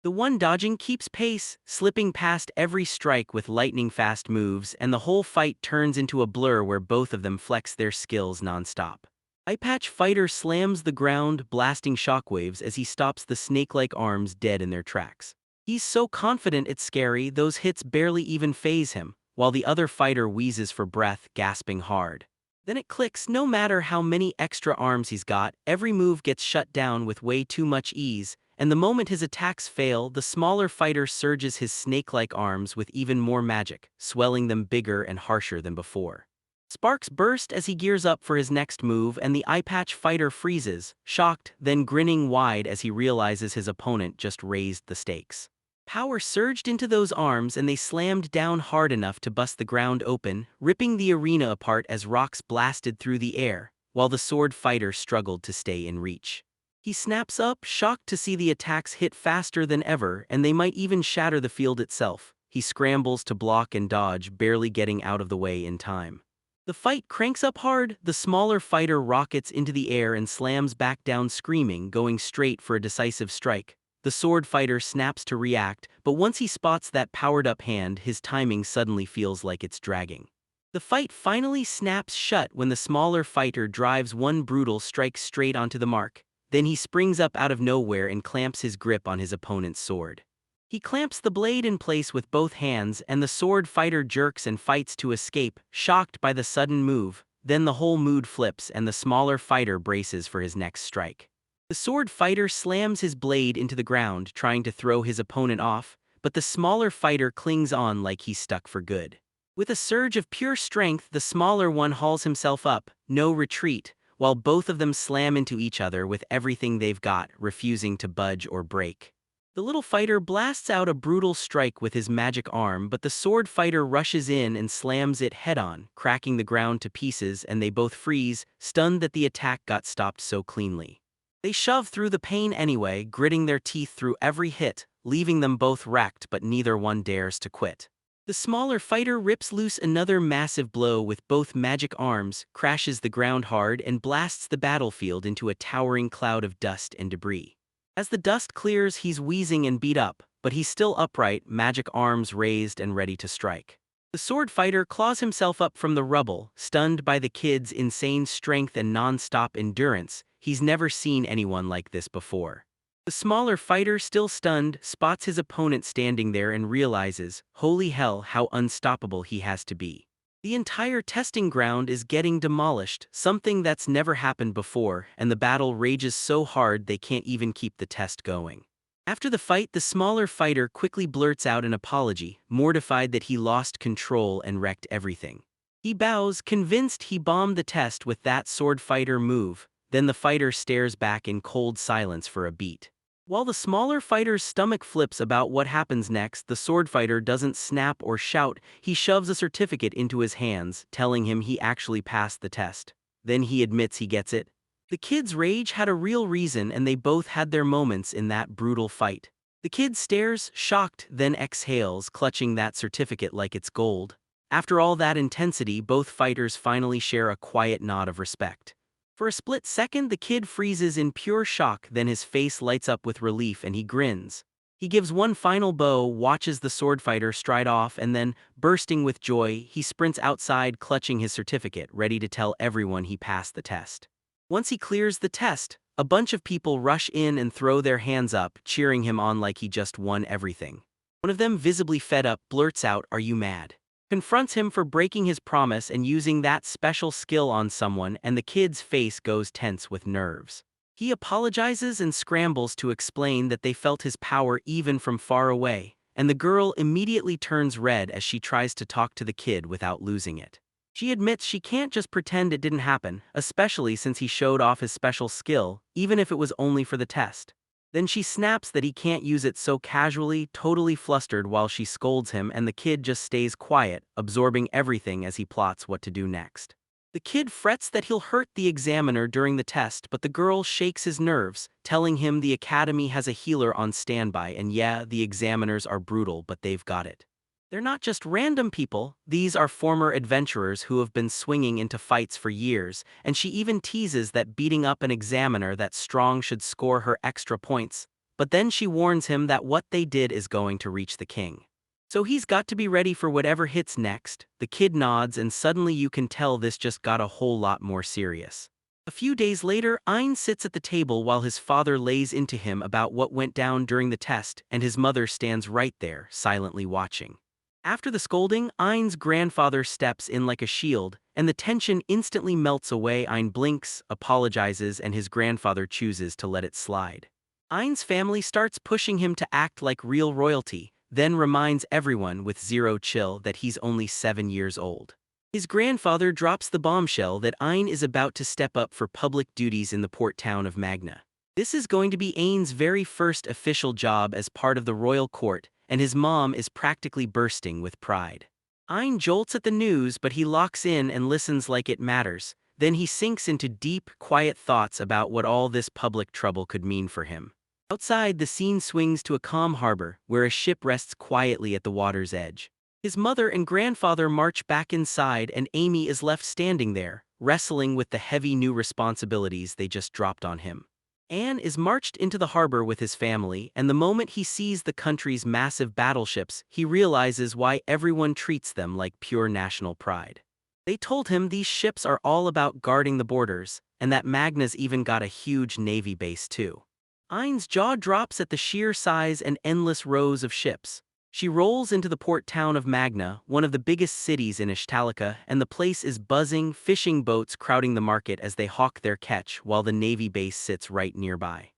The one dodging keeps pace, slipping past every strike with lightning-fast moves, and the whole fight turns into a blur where both of them flex their skills non-stop. Eyepatch fighter slams the ground, blasting shockwaves as he stops the snake-like arms dead in their tracks. He's so confident it's scary, those hits barely even faze him, while the other fighter wheezes for breath, gasping hard. Then it clicks, no matter how many extra arms he's got, every move gets shut down with way too much ease, and the moment his attacks fail, the smaller fighter surges his snake-like arms with even more magic, swelling them bigger and harsher than before. Sparks burst as he gears up for his next move, and the eyepatch fighter freezes, shocked, then grinning wide as he realizes his opponent just raised the stakes. Power surged into those arms and they slammed down hard enough to bust the ground open, ripping the arena apart as rocks blasted through the air, while the sword fighter struggled to stay in reach. He snaps up, shocked to see the attacks hit faster than ever, and they might even shatter the field itself. He scrambles to block and dodge, barely getting out of the way in time. The fight cranks up hard, the smaller fighter rockets into the air and slams back down screaming, going straight for a decisive strike. The sword fighter snaps to react, but once he spots that powered-up hand, his timing suddenly feels like it's dragging. The fight finally snaps shut when the smaller fighter drives one brutal strike straight onto the mark. Then he springs up out of nowhere and clamps his grip on his opponent's sword. He clamps the blade in place with both hands, and the sword fighter jerks and fights to escape, shocked by the sudden move. Then the whole mood flips and the smaller fighter braces for his next strike. The sword fighter slams his blade into the ground, trying to throw his opponent off, but the smaller fighter clings on like he's stuck for good. With a surge of pure strength, the smaller one hauls himself up, no retreat, while both of them slam into each other with everything they've got, refusing to budge or break. The little fighter blasts out a brutal strike with his magic arm, but the sword fighter rushes in and slams it head-on, cracking the ground to pieces, and they both freeze, stunned that the attack got stopped so cleanly. They shove through the pain anyway, gritting their teeth through every hit, leaving them both wrecked, but neither one dares to quit. The smaller fighter rips loose another massive blow with both magic arms, crashes the ground hard, and blasts the battlefield into a towering cloud of dust and debris. As the dust clears, he's wheezing and beat up, but he's still upright, magic arms raised and ready to strike. The sword fighter claws himself up from the rubble, stunned by the kid's insane strength and non-stop endurance. He's never seen anyone like this before. The smaller fighter, still stunned, spots his opponent standing there and realizes, holy hell, how unstoppable he has to be. The entire testing ground is getting demolished, something that's never happened before, and the battle rages so hard they can't even keep the test going. After the fight, the smaller fighter quickly blurts out an apology, mortified that he lost control and wrecked everything. He bows, convinced he bombed the test with that sword fighter move. Then the fighter stares back in cold silence for a beat. While the smaller fighter's stomach flips about what happens next, the sword fighter doesn't snap or shout. He shoves a certificate into his hands, telling him he actually passed the test. Then he admits he gets it. The kid's rage had a real reason, and they both had their moments in that brutal fight. The kid stares, shocked, then exhales, clutching that certificate like it's gold. After all that intensity, both fighters finally share a quiet nod of respect. For a split second, the kid freezes in pure shock, then his face lights up with relief and he grins. He gives one final bow, watches the sword fighter stride off, and then, bursting with joy, he sprints outside clutching his certificate, ready to tell everyone he passed the test. Once he clears the test, a bunch of people rush in and throw their hands up, cheering him on like he just won everything. One of them, visibly fed up, blurts out, "Are you mad?" Confronts him for breaking his promise and using that special skill on someone, and the kid's face goes tense with nerves. He apologizes and scrambles to explain that they felt his power even from far away, and the girl immediately turns red as she tries to talk to the kid without losing it. She admits she can't just pretend it didn't happen, especially since he showed off his special skill, even if it was only for the test. Then she snaps that he can't use it so casually, totally flustered while she scolds him, and the kid just stays quiet, absorbing everything as he plots what to do next. The kid frets that he'll hurt the examiner during the test, but the girl shakes his nerves, telling him the academy has a healer on standby, and yeah, the examiners are brutal, but they've got it. They're not just random people, these are former adventurers who have been swinging into fights for years, and she even teases that beating up an examiner that strong should score her extra points, but then she warns him that what they did is going to reach the king. So he's got to be ready for whatever hits next. The kid nods, and suddenly you can tell this just got a whole lot more serious. A few days later, Ein sits at the table while his father lays into him about what went down during the test, and his mother stands right there, silently watching. After the scolding, Ein's grandfather steps in like a shield, and the tension instantly melts away. Ein blinks, apologizes, and his grandfather chooses to let it slide. Ein's family starts pushing him to act like real royalty, then reminds everyone with zero chill that he's only 7 years old. His grandfather drops the bombshell that Ein is about to step up for public duties in the port town of Magna. This is going to be Ein's very first official job as part of the royal court, and his mom is practically bursting with pride. Ein jolts at the news, but he locks in and listens like it matters. Then he sinks into deep, quiet thoughts about what all this public trouble could mean for him. Outside, the scene swings to a calm harbor, where a ship rests quietly at the water's edge. His mother and grandfather march back inside, and Amy is left standing there, wrestling with the heavy new responsibilities they just dropped on him. Anne is marched into the harbor with his family, and the moment he sees the country's massive battleships, he realizes why everyone treats them like pure national pride. They told him these ships are all about guarding the borders, and that Magna's even got a huge navy base too. Ein's jaw drops at the sheer size and endless rows of ships. She rolls into the port town of Magna, one of the biggest cities in Ishtalica, and the place is buzzing, fishing boats crowding the market as they hawk their catch while the navy base sits right nearby.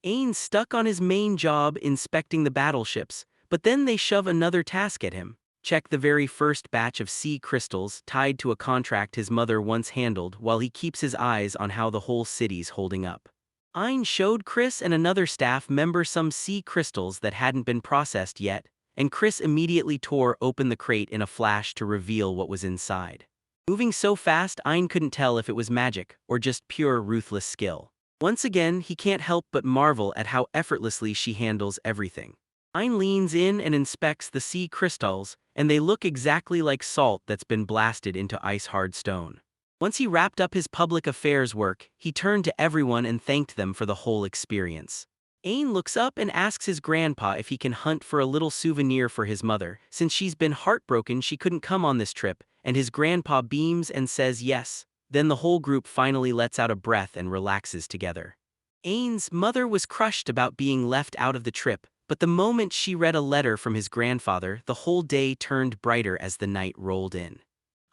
Ain's stuck on his main job inspecting the battleships, but then they shove another task at him. Check the very first batch of sea crystals tied to a contract his mother once handled, while he keeps his eyes on how the whole city's holding up. Ein showed Chris and another staff member some sea crystals that hadn't been processed yet, and Chris immediately tore open the crate in a flash to reveal what was inside. Moving so fast, Ein couldn't tell if it was magic or just pure ruthless skill. Once again, he can't help but marvel at how effortlessly she handles everything. Ein leans in and inspects the sea crystals, and they look exactly like salt that's been blasted into ice-hard stone. Once he wrapped up his public affairs work, he turned to everyone and thanked them for the whole experience. Ein looks up and asks his grandpa if he can hunt for a little souvenir for his mother, since she's been heartbroken she couldn't come on this trip, and his grandpa beams and says yes. Then the whole group finally lets out a breath and relaxes together. Ein's mother was crushed about being left out of the trip, but the moment she read a letter from his grandfather, the whole day turned brighter as the night rolled in.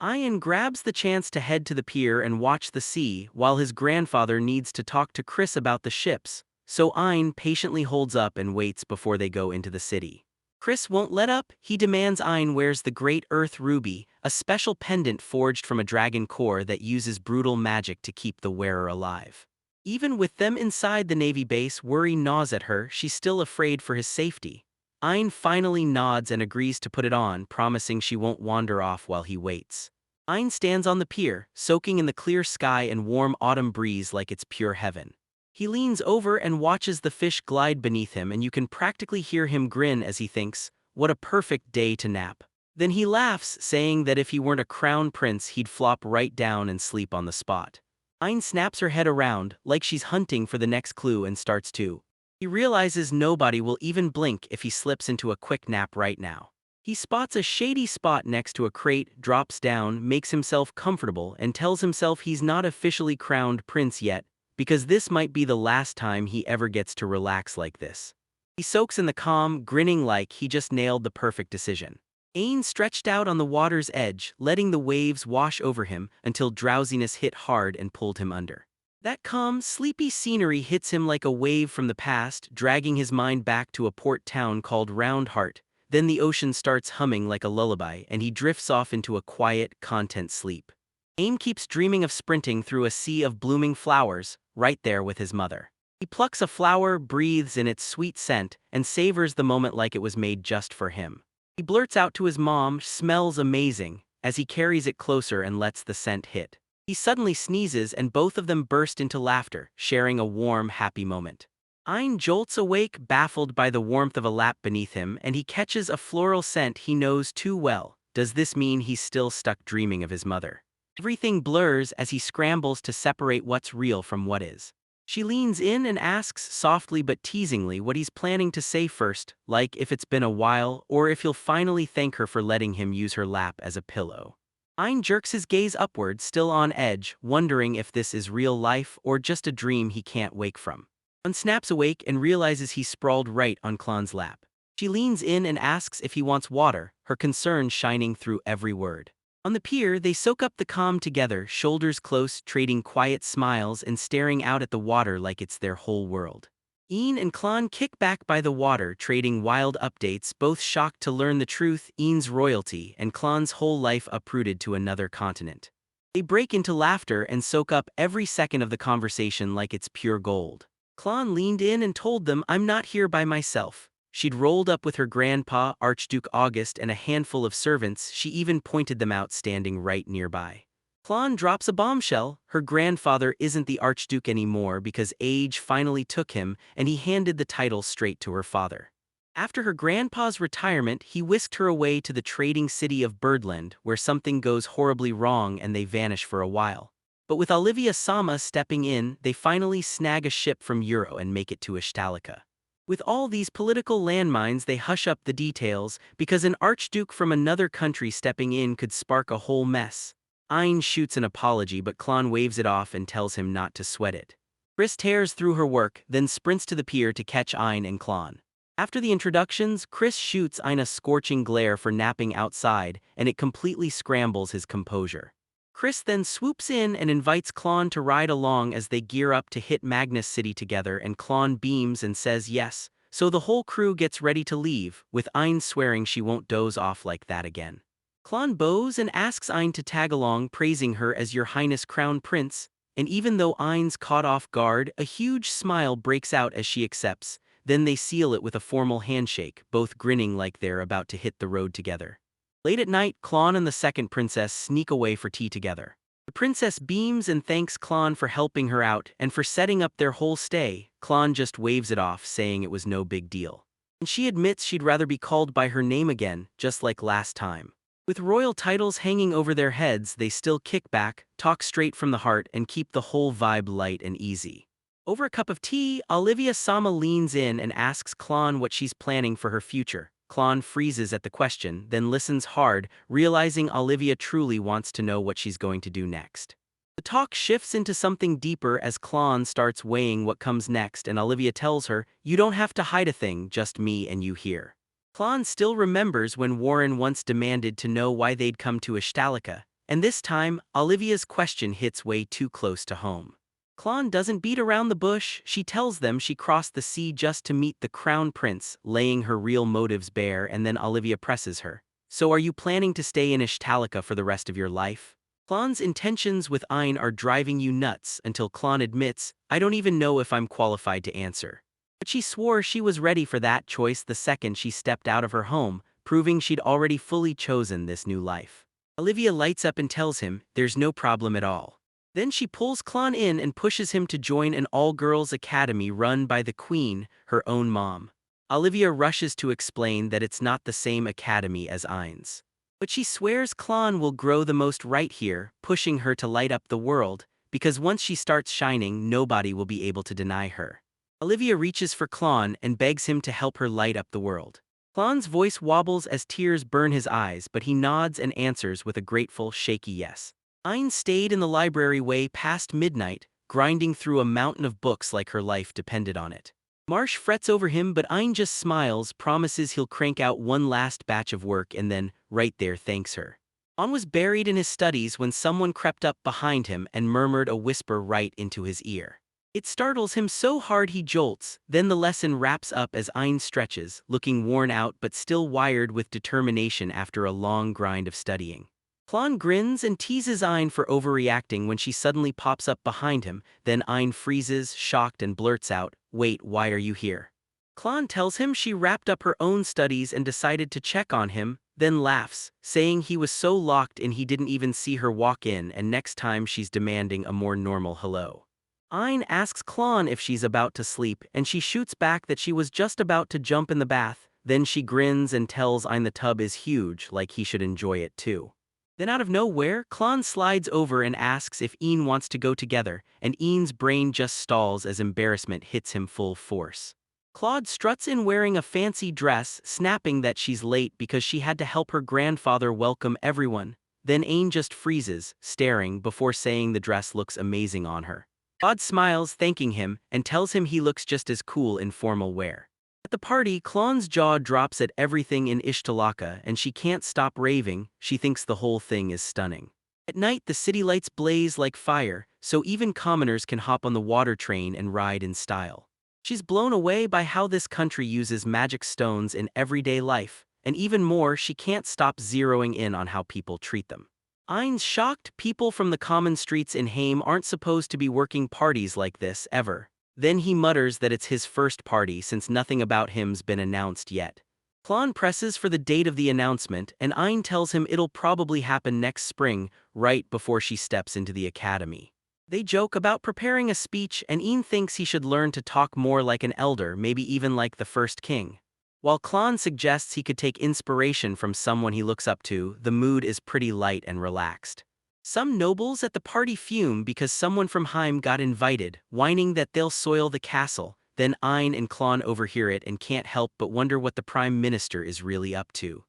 Ein grabs the chance to head to the pier and watch the sea, while his grandfather needs to talk to Chris about the ships. So Ein patiently holds up and waits before they go into the city. Chris won't let up. He demands Ein wears the Great Earth Ruby, a special pendant forged from a dragon core that uses brutal magic to keep the wearer alive. Even with them inside the Navy base, worry gnaws at her. She's still afraid for his safety. Ein finally nods and agrees to put it on, promising she won't wander off while he waits. Ein stands on the pier, soaking in the clear sky and warm autumn breeze like it's pure heaven. He leans over and watches the fish glide beneath him, and you can practically hear him grin as he thinks, what a perfect day to nap. Then he laughs, saying that if he weren't a crown prince he'd flop right down and sleep on the spot. Ayn snaps her head around, like she's hunting for the next clue and starts to. He realizes nobody will even blink if he slips into a quick nap right now. He spots a shady spot next to a crate, drops down, makes himself comfortable, and tells himself he's not officially crowned prince yet, because this might be the last time he ever gets to relax like this. He soaks in the calm, grinning like he just nailed the perfect decision. Ain stretched out on the water's edge, letting the waves wash over him until drowsiness hit hard and pulled him under. That calm, sleepy scenery hits him like a wave from the past, dragging his mind back to a port town called Roundheart. Then the ocean starts humming like a lullaby, and he drifts off into a quiet, content sleep. Aim keeps dreaming of sprinting through a sea of blooming flowers, right there with his mother. He plucks a flower, breathes in its sweet scent, and savors the moment like it was made just for him. He blurts out to his mom, "Smells amazing," as he carries it closer and lets the scent hit. He suddenly sneezes and both of them burst into laughter, sharing a warm, happy moment. Ayn jolts awake, baffled by the warmth of a lap beneath him, and he catches a floral scent he knows too well. Does this mean he's still stuck dreaming of his mother? Everything blurs as he scrambles to separate what's real from what is. She leans in and asks softly but teasingly what he's planning to say first, like if it's been a while or if he'll finally thank her for letting him use her lap as a pillow. Ayn jerks his gaze upward, still on edge, wondering if this is real life or just a dream he can't wake from. Clon snaps awake and realizes he's sprawled right on Clon's lap. She leans in and asks if he wants water, her concern shining through every word. On the pier, they soak up the calm together, shoulders close, trading quiet smiles and staring out at the water like it's their whole world. Ian and Clon kick back by the water, trading wild updates, both shocked to learn the truth: Ian's royalty and Clon's whole life uprooted to another continent. They break into laughter and soak up every second of the conversation like it's pure gold. Clon leaned in and told them, "I'm not here by myself." She'd rolled up with her grandpa, Archduke August, and a handful of servants. She even pointed them out standing right nearby. Clon drops a bombshell. Her grandfather isn't the Archduke anymore because age finally took him, and he handed the title straight to her father. After her grandpa's retirement, he whisked her away to the trading city of Birdland, where something goes horribly wrong and they vanish for a while. But with Olivia Sama stepping in, they finally snag a ship from Euro and make it to Ishtalica. With all these political landmines, they hush up the details, because an archduke from another country stepping in could spark a whole mess. Ayn shoots an apology, but Clon waves it off and tells him not to sweat it. Chris tears through her work, then sprints to the pier to catch Ayn and Clon. After the introductions, Chris shoots Ayn a scorching glare for napping outside, and it completely scrambles his composure. Chris then swoops in and invites Clon to ride along as they gear up to hit Magnus City together, and Clon beams and says yes, so the whole crew gets ready to leave, with Ayn swearing she won't doze off like that again. Clon bows and asks Ayn to tag along, praising her as "Your Highness Crown Prince," and even though Ayn's caught off guard, a huge smile breaks out as she accepts. Then they seal it with a formal handshake, both grinning like they're about to hit the road together. Late at night, Clon and the second princess sneak away for tea together. The princess beams and thanks Clon for helping her out and for setting up their whole stay. Clon just waves it off, saying it was no big deal. And she admits she'd rather be called by her name again, just like last time. With royal titles hanging over their heads, they still kick back, talk straight from the heart, and keep the whole vibe light and easy. Over a cup of tea, Olivia Sama leans in and asks Clon what she's planning for her future. Clon freezes at the question, then listens hard, realizing Olivia truly wants to know what she's going to do next. The talk shifts into something deeper as Clon starts weighing what comes next, and Olivia tells her, "You don't have to hide a thing, just me and you here." Clon still remembers when Warren once demanded to know why they'd come to Ishtalica, and this time, Olivia's question hits way too close to home. Clon doesn't beat around the bush. She tells them she crossed the sea just to meet the crown prince, laying her real motives bare, and then Olivia presses her. "So are you planning to stay in Ishtalica for the rest of your life?" Clon's intentions with Ayn are driving you nuts, until Clon admits, "I don't even know if I'm qualified to answer." But she swore she was ready for that choice the second she stepped out of her home, proving she'd already fully chosen this new life. Olivia lights up and tells him, "There's no problem at all." Then she pulls Clon in and pushes him to join an all-girls academy run by the queen, her own mom. Olivia rushes to explain that it's not the same academy as Ayn's. But she swears Clon will grow the most right here, pushing her to light up the world. because once she starts shining, nobody will be able to deny her. Olivia reaches for Klon and begs him to help her light up the world. Klon's voice wobbles as tears burn his eyes, but he nods and answers with a grateful, shaky yes. Ayn stayed in the library way past midnight, grinding through a mountain of books like her life depended on it. Marsh frets over him, but Ayn just smiles, promises he'll crank out one last batch of work, and then, right there, thanks her. Ayn was buried in his studies when someone crept up behind him and murmured a whisper right into his ear. It startles him so hard he jolts. Then the lesson wraps up as Ayn stretches, looking worn out but still wired with determination after a long grind of studying. Klon grins and teases Ayn for overreacting when she suddenly pops up behind him. Then Ayn freezes, shocked, and blurts out, "Wait, why are you here?" Klon tells him she wrapped up her own studies and decided to check on him, then laughs, saying he was so locked in he didn't even see her walk in, and next time she's demanding a more normal hello. Ayn asks Klon if she's about to sleep, and she shoots back that she was just about to jump in the bath. Then she grins and tells Ayn the tub is huge, like he should enjoy it too. Then out of nowhere, Klon slides over and asks if Ayn wants to go together, and Ayn's brain just stalls as embarrassment hits him full force. Claude struts in wearing a fancy dress, snapping that she's late because she had to help her grandfather welcome everyone. Then Ayn just freezes, staring, before saying the dress looks amazing on her. Claude smiles, thanking him, and tells him he looks just as cool in formal wear. At the party, Klon's jaw drops at everything in Ishtalaka, and she can't stop raving. She thinks the whole thing is stunning. At night, the city lights blaze like fire, so even commoners can hop on the water train and ride in style. She's blown away by how this country uses magic stones in everyday life, and even more, she can't stop zeroing in on how people treat them. Ayn's shocked. People from the common streets in Haim aren't supposed to be working parties like this, ever. Then he mutters that it's his first party since nothing about him's been announced yet. Klon presses for the date of the announcement, and Ayn tells him it'll probably happen next spring, right before she steps into the academy. They joke about preparing a speech, and Ayn thinks he should learn to talk more like an elder, maybe even like the first king. While Klon suggests he could take inspiration from someone he looks up to, the mood is pretty light and relaxed. Some nobles at the party fume because someone from Haim got invited, whining that they'll soil the castle. Then Ayn and Klon overhear it and can't help but wonder what the prime minister is really up to.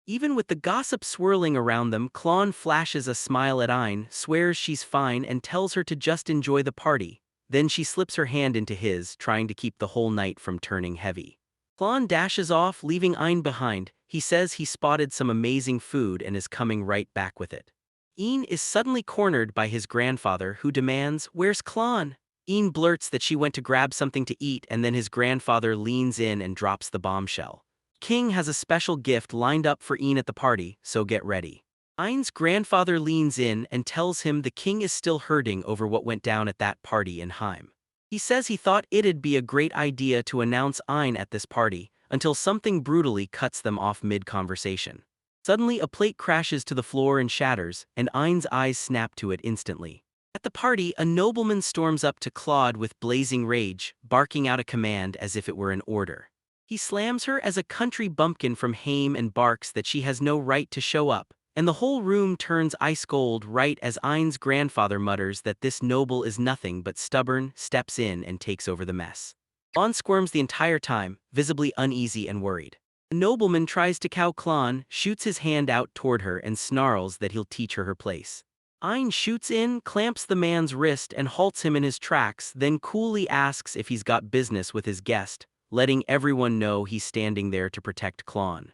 Even with the gossip swirling around them, Klon flashes a smile at Ayn, swears she's fine, and tells her to just enjoy the party. Then she slips her hand into his, trying to keep the whole night from turning heavy. Klon dashes off, leaving Ayn behind. He says he spotted some amazing food and is coming right back with it. Ayn is suddenly cornered by his grandfather, who demands, "Where's Klon?" Ayn blurts that she went to grab something to eat, and then his grandfather leans in and drops the bombshell. King has a special gift lined up for Ayn at the party, so get ready. Ayn's grandfather leans in and tells him the king is still hurting over what went down at that party in Haim. He says he thought it'd be a great idea to announce Ayn at this party, until something brutally cuts them off mid-conversation. Suddenly a plate crashes to the floor and shatters, and Ayn's eyes snap to it instantly. At the party, a nobleman storms up to Claude with blazing rage, barking out a command as if it were an order. He slams her as a country bumpkin from Haim and barks that she has no right to show up, and the whole room turns ice cold right as Ayn's grandfather mutters that this noble is nothing but stubborn, steps in and takes over the mess. Klon squirms the entire time, visibly uneasy and worried. The nobleman tries to cow Klon, shoots his hand out toward her and snarls that he'll teach her her place. Ayn shoots in, clamps the man's wrist and halts him in his tracks, then coolly asks if he's got business with his guest, letting everyone know he's standing there to protect Klon.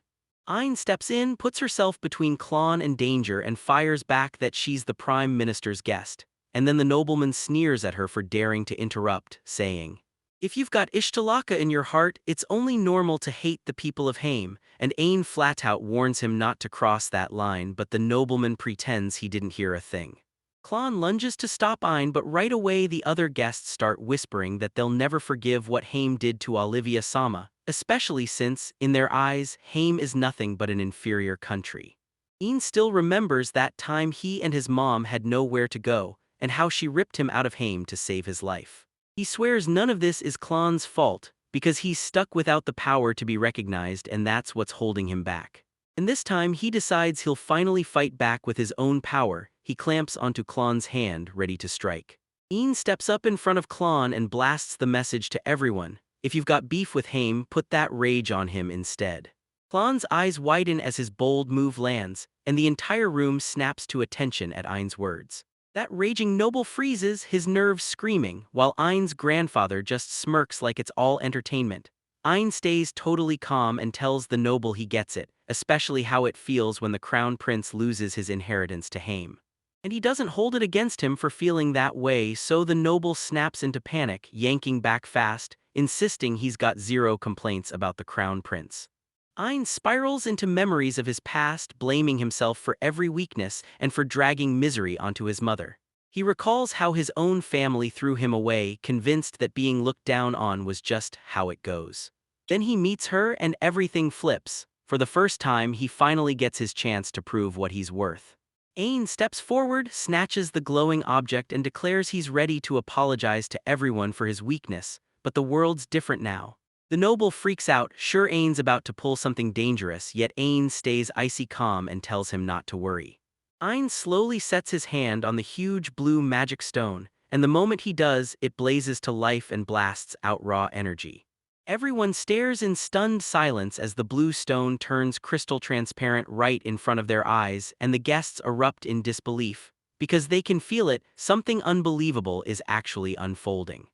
Ayn steps in, puts herself between Klon and danger, and fires back that she's the prime minister's guest, and then the nobleman sneers at her for daring to interrupt, saying, "If you've got Ishtalaka in your heart, it's only normal to hate the people of Haim," and Ayn flat out warns him not to cross that line, but the nobleman pretends he didn't hear a thing. Klon lunges to stop Ayn, but right away the other guests start whispering that they'll never forgive what Haim did to Olivia Sama, especially since, in their eyes, Haim is nothing but an inferior country. Ayn still remembers that time he and his mom had nowhere to go, and how she ripped him out of Haim to save his life. He swears none of this is Klon's fault, because he's stuck without the power to be recognized, and that's what's holding him back. And this time he decides he'll finally fight back with his own power. he clamps onto Klon's hand, ready to strike. Ian steps up in front of Klon and blasts the message to everyone. If you've got beef with Haim, put that rage on him instead. Klon's eyes widen as his bold move lands, and the entire room snaps to attention at Ein's words. That raging noble freezes, his nerves screaming, while Ein's grandfather just smirks like it's all entertainment. Ein stays totally calm and tells the noble he gets it, especially how it feels when the crown prince loses his inheritance to Haim. And he doesn't hold it against him for feeling that way, so the noble snaps into panic, yanking back fast, insisting he's got zero complaints about the crown prince. Ein spirals into memories of his past, blaming himself for every weakness and for dragging misery onto his mother. He recalls how his own family threw him away, convinced that being looked down on was just how it goes. Then he meets her and everything flips. For the first time, he finally gets his chance to prove what he's worth. Ein steps forward, snatches the glowing object and declares he's ready to apologize to everyone for his weakness, but the world's different now. The noble freaks out, sure Ain's about to pull something dangerous, yet Ain stays icy calm and tells him not to worry. Ein slowly sets his hand on the huge blue magic stone, and the moment he does, it blazes to life and blasts out raw energy. Everyone stares in stunned silence as the blue stone turns crystal transparent right in front of their eyes, and the guests erupt in disbelief. Because they can feel it, something unbelievable is actually unfolding.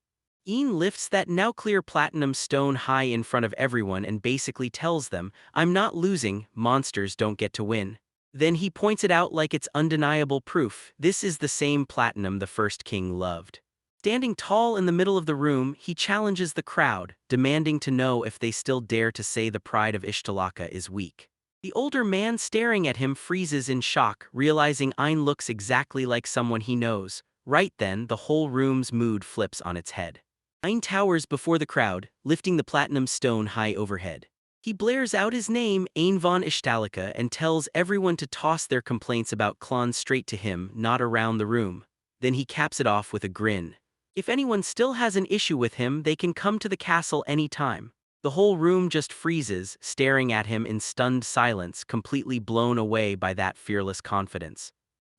Ein lifts that now clear platinum stone high in front of everyone and basically tells them, "I'm not losing, monsters don't get to win." Then he points it out like it's undeniable proof. This is the same platinum the first king loved. Standing tall in the middle of the room, he challenges the crowd, demanding to know if they still dare to say the pride of Ishtalaka is weak. The older man staring at him freezes in shock, realizing Ein looks exactly like someone he knows. Right then, the whole room's mood flips on its head. Ein towers before the crowd, lifting the platinum stone high overhead. He blares out his name, Ein von Ishtalaka, and tells everyone to toss their complaints about Klon straight to him, not around the room. Then he caps it off with a grin. If anyone still has an issue with him, they can come to the castle anytime. The whole room just freezes, staring at him in stunned silence, completely blown away by that fearless confidence.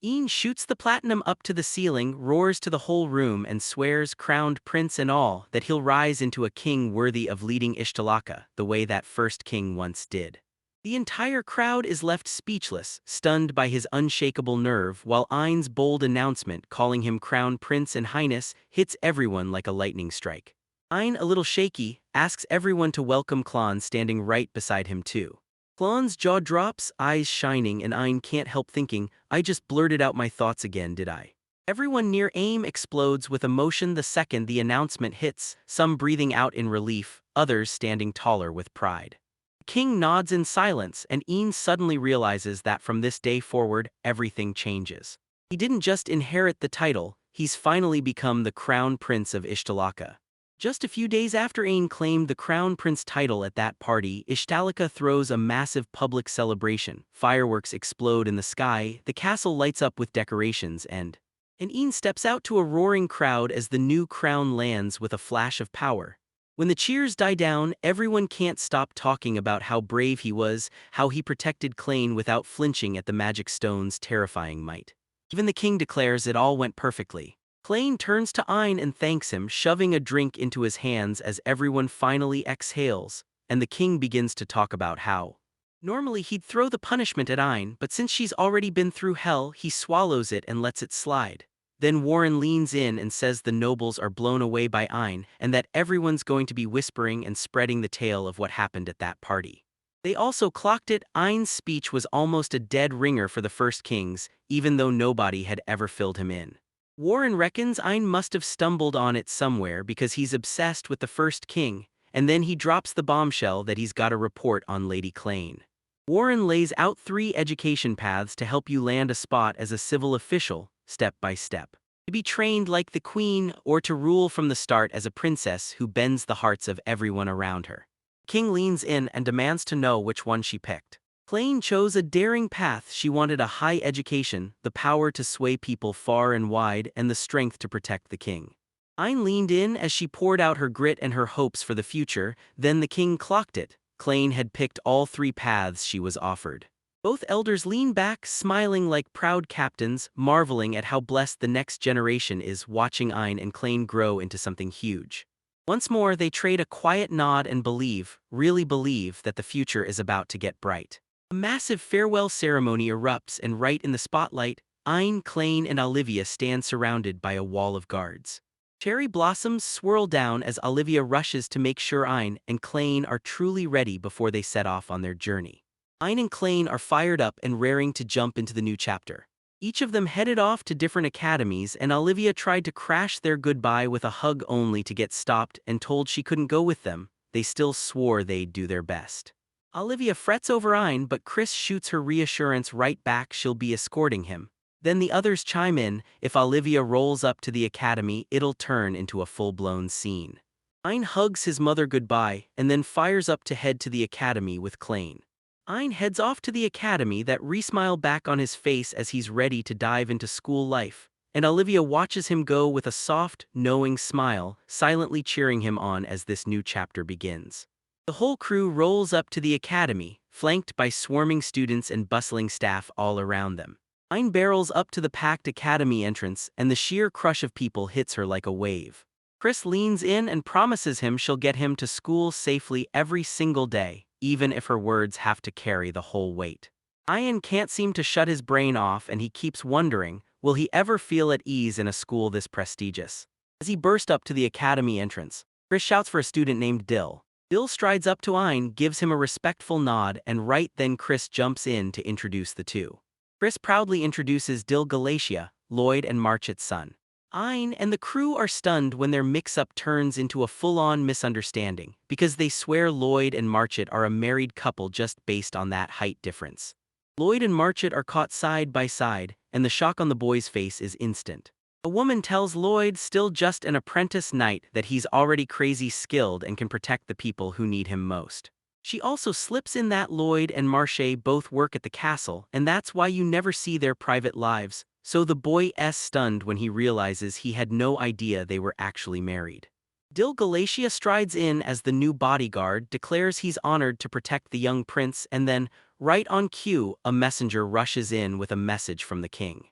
Ein shoots the platinum up to the ceiling, roars to the whole room, and swears, crowned prince and all, that he'll rise into a king worthy of leading Ishtalaka, the way that first king once did. The entire crowd is left speechless, stunned by his unshakable nerve, while Ein's bold announcement, calling him crown prince and highness, hits everyone like a lightning strike. Ein, a little shaky, asks everyone to welcome Klon, standing right beside him too. Klon's jaw drops, eyes shining, and Ein can't help thinking, I just blurted out my thoughts again, did I? Everyone near Aim explodes with emotion the second the announcement hits, some breathing out in relief, others standing taller with pride. The king nods in silence, and Ein suddenly realizes that from this day forward, everything changes. He didn't just inherit the title, he's finally become the crown prince of Ishtalaka. Just a few days after Ain claimed the crown prince title at that party, Ishtalaka throws a massive public celebration. Fireworks explode in the sky, the castle lights up with decorations, and Ain steps out to a roaring crowd as the new crown lands with a flash of power. When the cheers die down, everyone can't stop talking about how brave he was, how he protected Klain without flinching at the magic stone's terrifying might. Even the king declares it all went perfectly. Klain turns to Ein and thanks him, shoving a drink into his hands as everyone finally exhales, and the king begins to talk about how normally he'd throw the punishment at Ein, but since she's already been through hell, he swallows it and lets it slide. Then Warren leans in and says the nobles are blown away by Ein, and that everyone's going to be whispering and spreading the tale of what happened at that party. They also clocked it, Ein's speech was almost a dead ringer for the first kings, even though nobody had ever filled him in. Warren reckons Ein must have stumbled on it somewhere because he's obsessed with the first king, and then he drops the bombshell that he's got a report on Lady Klain. Warren lays out 3 education paths to help you land a spot as a civil official, step by step. To be trained like the queen, or to rule from the start as a princess who bends the hearts of everyone around her. King leans in and demands to know which one she picked. Klain chose a daring path. She wanted a high education, the power to sway people far and wide, and the strength to protect the king. Ein leaned in as she poured out her grit and her hopes for the future, then the king clocked it. Klain had picked all 3 paths she was offered. Both elders lean back, smiling like proud captains, marveling at how blessed the next generation is watching Ein and Klain grow into something huge. Once more, they trade a quiet nod and believe, really believe, that the future is about to get bright. A massive farewell ceremony erupts, and right in the spotlight, Ein, Klain, and Olivia stand surrounded by a wall of guards. Cherry blossoms swirl down as Olivia rushes to make sure Ein and Klain are truly ready before they set off on their journey. Ein and Klain are fired up and raring to jump into the new chapter. Each of them headed off to different academies, and Olivia tried to crash their goodbye with a hug only to get stopped and told she couldn't go with them. They still swore they'd do their best. Olivia frets over Ein, but Chris shoots her reassurance right back she'll be escorting him. Then the others chime in, if Olivia rolls up to the academy, it'll turn into a full-blown scene. Ein hugs his mother goodbye and then fires up to head to the academy with Klain. Ein heads off to the academy, that re-smile back on his face as he's ready to dive into school life, and Olivia watches him go with a soft, knowing smile, silently cheering him on as this new chapter begins. The whole crew rolls up to the academy, flanked by swarming students and bustling staff all around them. Ein barrels up to the packed academy entrance, and the sheer crush of people hits her like a wave. Chris leans in and promises him she'll get him to school safely every single day, even if her words have to carry the whole weight. Ein can't seem to shut his brain off, and he keeps wondering, will he ever feel at ease in a school this prestigious? As he bursts up to the academy entrance, Chris shouts for a student named Dill. Dill strides up to Ein, gives him a respectful nod, and right then Chris jumps in to introduce the two. Chris proudly introduces Dill Galatia, Lloyd and Marchit's son. Ein and the crew are stunned when their mix-up turns into a full-on misunderstanding, because they swear Lloyd and Marchit are a married couple just based on that height difference. Lloyd and Marchit are caught side by side, and the shock on the boy's face is instant. A woman tells Lloyd, still just an apprentice knight, that he's already crazy skilled and can protect the people who need him most. She also slips in that Lloyd and Marche both work at the castle, and that's why you never see their private lives. So the boy is stunned when he realizes he had no idea they were actually married. Dill Galatia strides in as the new bodyguard, declares he's honored to protect the young prince, and then, right on cue, a messenger rushes in with a message from the king.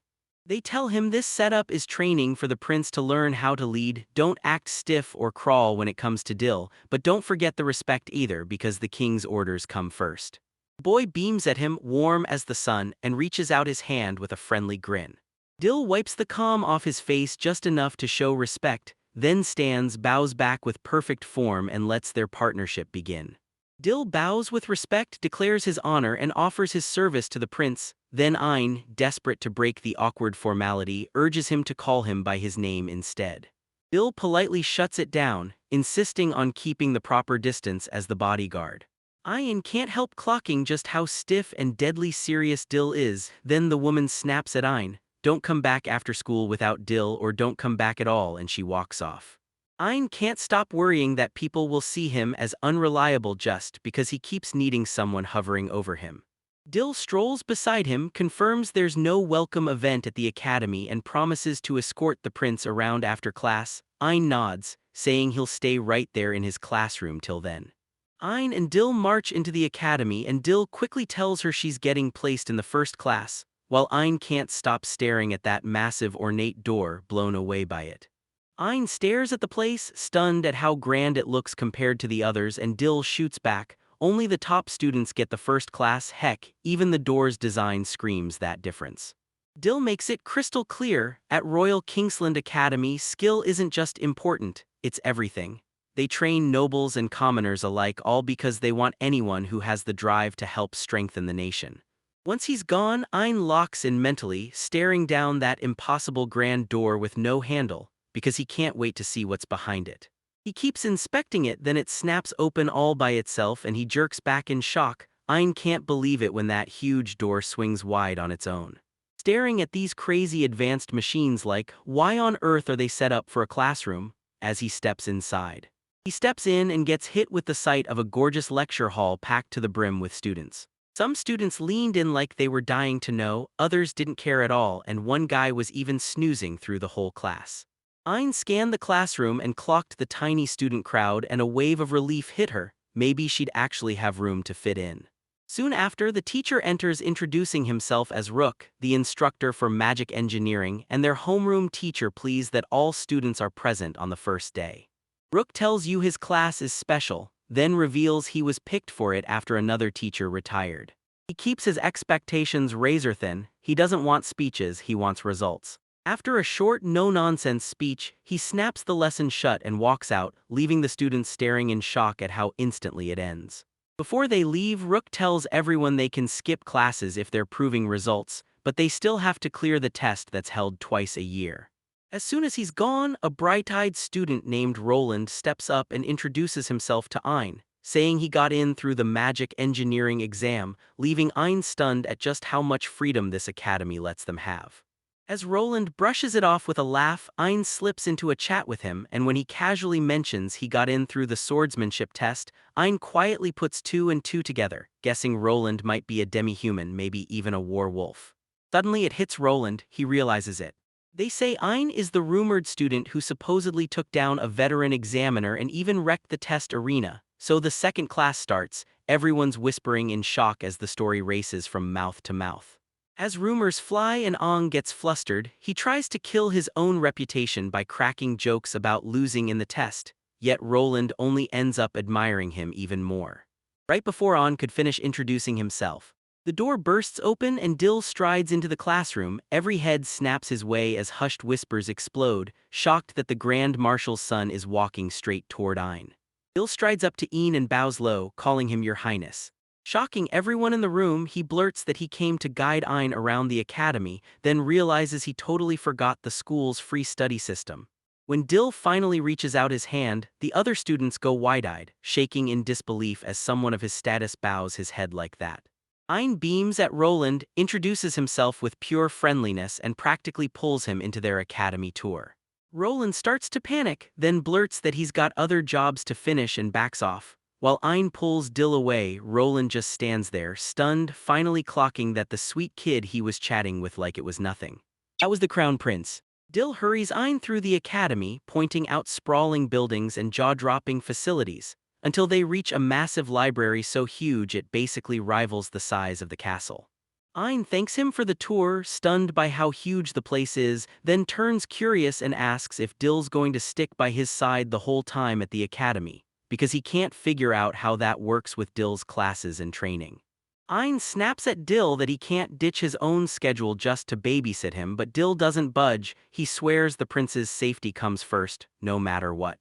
They tell him this setup is training for the prince to learn how to lead. Don't act stiff or crawl when it comes to Dill, but don't forget the respect either, because the king's orders come first. The boy beams at him, warm as the sun, and reaches out his hand with a friendly grin. Dill wipes the calm off his face just enough to show respect, then stands, bows back with perfect form, and lets their partnership begin. Dill bows with respect, declares his honor, and offers his service to the prince. Then Ein, desperate to break the awkward formality, urges him to call him by his name instead. Dill politely shuts it down, insisting on keeping the proper distance as the bodyguard. Ein can't help clocking just how stiff and deadly serious Dill is. Then the woman snaps at Ein, don't come back after school without Dill, or don't come back at all, and she walks off. Ein can't stop worrying that people will see him as unreliable just because he keeps needing someone hovering over him. Dill strolls beside him, confirms there's no welcome event at the academy, and promises to escort the prince around after class. Ein nods, saying he'll stay right there in his classroom till then. Ein and Dill march into the academy, and Dill quickly tells her she's getting placed in the first class, while Ein can't stop staring at that massive ornate door, blown away by it. Ein stares at the place, stunned at how grand it looks compared to the others, and Dill shoots back, only the top students get the first class. Heck, even the door's design screams that difference. Dill makes it crystal clear, at Royal Kingsland Academy, skill isn't just important, it's everything. They train nobles and commoners alike, all because they want anyone who has the drive to help strengthen the nation. Once he's gone, Ein locks in mentally, staring down that impossible grand door with no handle, because he can't wait to see what's behind it. He keeps inspecting it, then it snaps open all by itself and he jerks back in shock. Ein can't believe it when that huge door swings wide on its own. Staring at these crazy advanced machines like, why on earth are they set up for a classroom, as he steps inside. He steps in and gets hit with the sight of a gorgeous lecture hall packed to the brim with students. Some students leaned in like they were dying to know, others didn't care at all, and one guy was even snoozing through the whole class. Ein scanned the classroom and clocked the tiny student crowd, and a wave of relief hit her. Maybe she'd actually have room to fit in. Soon after, the teacher enters introducing himself as Rook, the instructor for magic engineering, and their homeroom teacher pleased that all students are present on the first day. Rook tells you his class is special, then reveals he was picked for it after another teacher retired. He keeps his expectations razor thin. He doesn't want speeches, he wants results. After a short, no-nonsense speech, he snaps the lesson shut and walks out, leaving the students staring in shock at how instantly it ends. Before they leave, Rook tells everyone they can skip classes if they're proving results, but they still have to clear the test that's held twice a year. As soon as he's gone, a bright-eyed student named Roland steps up and introduces himself to Ein, saying he got in through the magic engineering exam, leaving Ein stunned at just how much freedom this academy lets them have. As Roland brushes it off with a laugh, Ein slips into a chat with him, and when he casually mentions he got in through the swordsmanship test, Ein quietly puts two and two together, guessing Roland might be a demi-human, maybe even a war wolf. Suddenly it hits Roland, he realizes it. They say Ein is the rumored student who supposedly took down a veteran examiner and even wrecked the test arena. So the second class starts, everyone's whispering in shock as the story races from mouth to mouth. As rumors fly and Ong gets flustered, he tries to kill his own reputation by cracking jokes about losing in the test, yet Roland only ends up admiring him even more. Right before Ong could finish introducing himself, the door bursts open and Dill strides into the classroom. Every head snaps his way as hushed whispers explode, shocked that the Grand Marshal's son is walking straight toward Ein. Dill strides up to Een and bows low, calling him Your Highness. Shocking everyone in the room, he blurts that he came to guide Ein around the academy, then realizes he totally forgot the school's free study system. When Dill finally reaches out his hand, the other students go wide-eyed, shaking in disbelief as someone of his status bows his head like that. Ein beams at Roland, introduces himself with pure friendliness and practically pulls him into their academy tour. Roland starts to panic, then blurts that he's got other jobs to finish and backs off. While Ein pulls Dill away, Roland just stands there, stunned, finally clocking that the sweet kid he was chatting with like it was nothing. That was the Crown Prince. Dill hurries Ein through the academy, pointing out sprawling buildings and jaw-dropping facilities, until they reach a massive library so huge it basically rivals the size of the castle. Ein thanks him for the tour, stunned by how huge the place is, then turns curious and asks if Dill's going to stick by his side the whole time at the academy, because he can't figure out how that works with Dill's classes and training. Ein snaps at Dill that he can't ditch his own schedule just to babysit him, but Dill doesn't budge. He swears the prince's safety comes first, no matter what.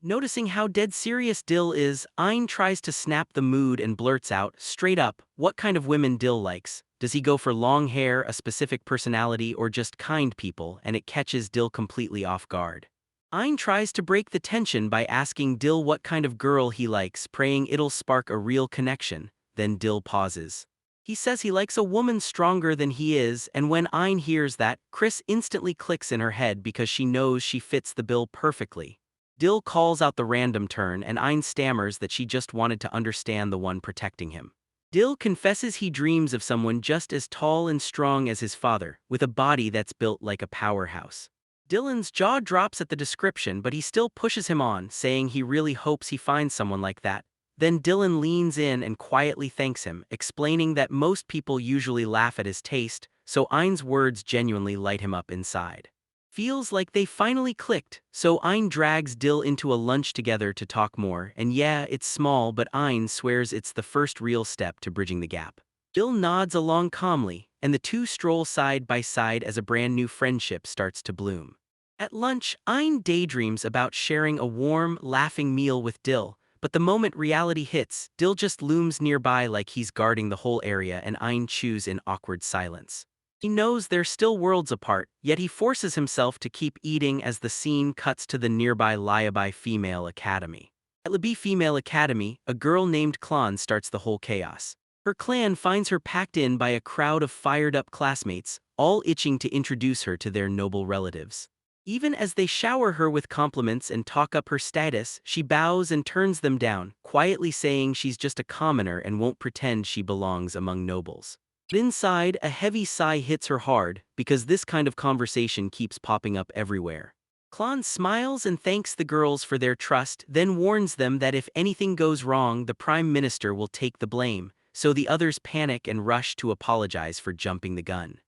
Noticing how dead serious Dill is, Ein tries to snap the mood and blurts out, straight up, what kind of women Dill likes. Does he go for long hair, a specific personality, or just kind people, and it catches Dill completely off guard. Ein tries to break the tension by asking Dill what kind of girl he likes, praying it'll spark a real connection. Then Dill pauses. He says he likes a woman stronger than he is, and when Ein hears that, Chris instantly clicks in her head because she knows she fits the bill perfectly. Dill calls out the random turn and Ein stammers that she just wanted to understand the one protecting him. Dill confesses he dreams of someone just as tall and strong as his father, with a body that's built like a powerhouse. Dylan's jaw drops at the description, but he still pushes him on, saying he really hopes he finds someone like that. Then Dylan leans in and quietly thanks him, explaining that most people usually laugh at his taste, so Ein's words genuinely light him up inside. Feels like they finally clicked, so Ein drags Dill into a lunch together to talk more, and yeah, it's small, but Ein swears it's the first real step to bridging the gap. Dill nods along calmly, and the two stroll side by side as a brand new friendship starts to bloom. At lunch, Ein daydreams about sharing a warm, laughing meal with Dill, but the moment reality hits, Dill just looms nearby like he's guarding the whole area and Ein chews in awkward silence. He knows they're still worlds apart, yet he forces himself to keep eating as the scene cuts to the nearby Liabai Female Academy. At Liabai Female Academy, a girl named Klon starts the whole chaos. Her clan finds her packed in by a crowd of fired-up classmates, all itching to introduce her to their noble relatives. Even as they shower her with compliments and talk up her status, she bows and turns them down, quietly saying she's just a commoner and won't pretend she belongs among nobles. But inside, a heavy sigh hits her hard, because this kind of conversation keeps popping up everywhere. Klon smiles and thanks the girls for their trust, then warns them that if anything goes wrong, the Prime Minister will take the blame, so the others panic and rush to apologize for jumping the gun.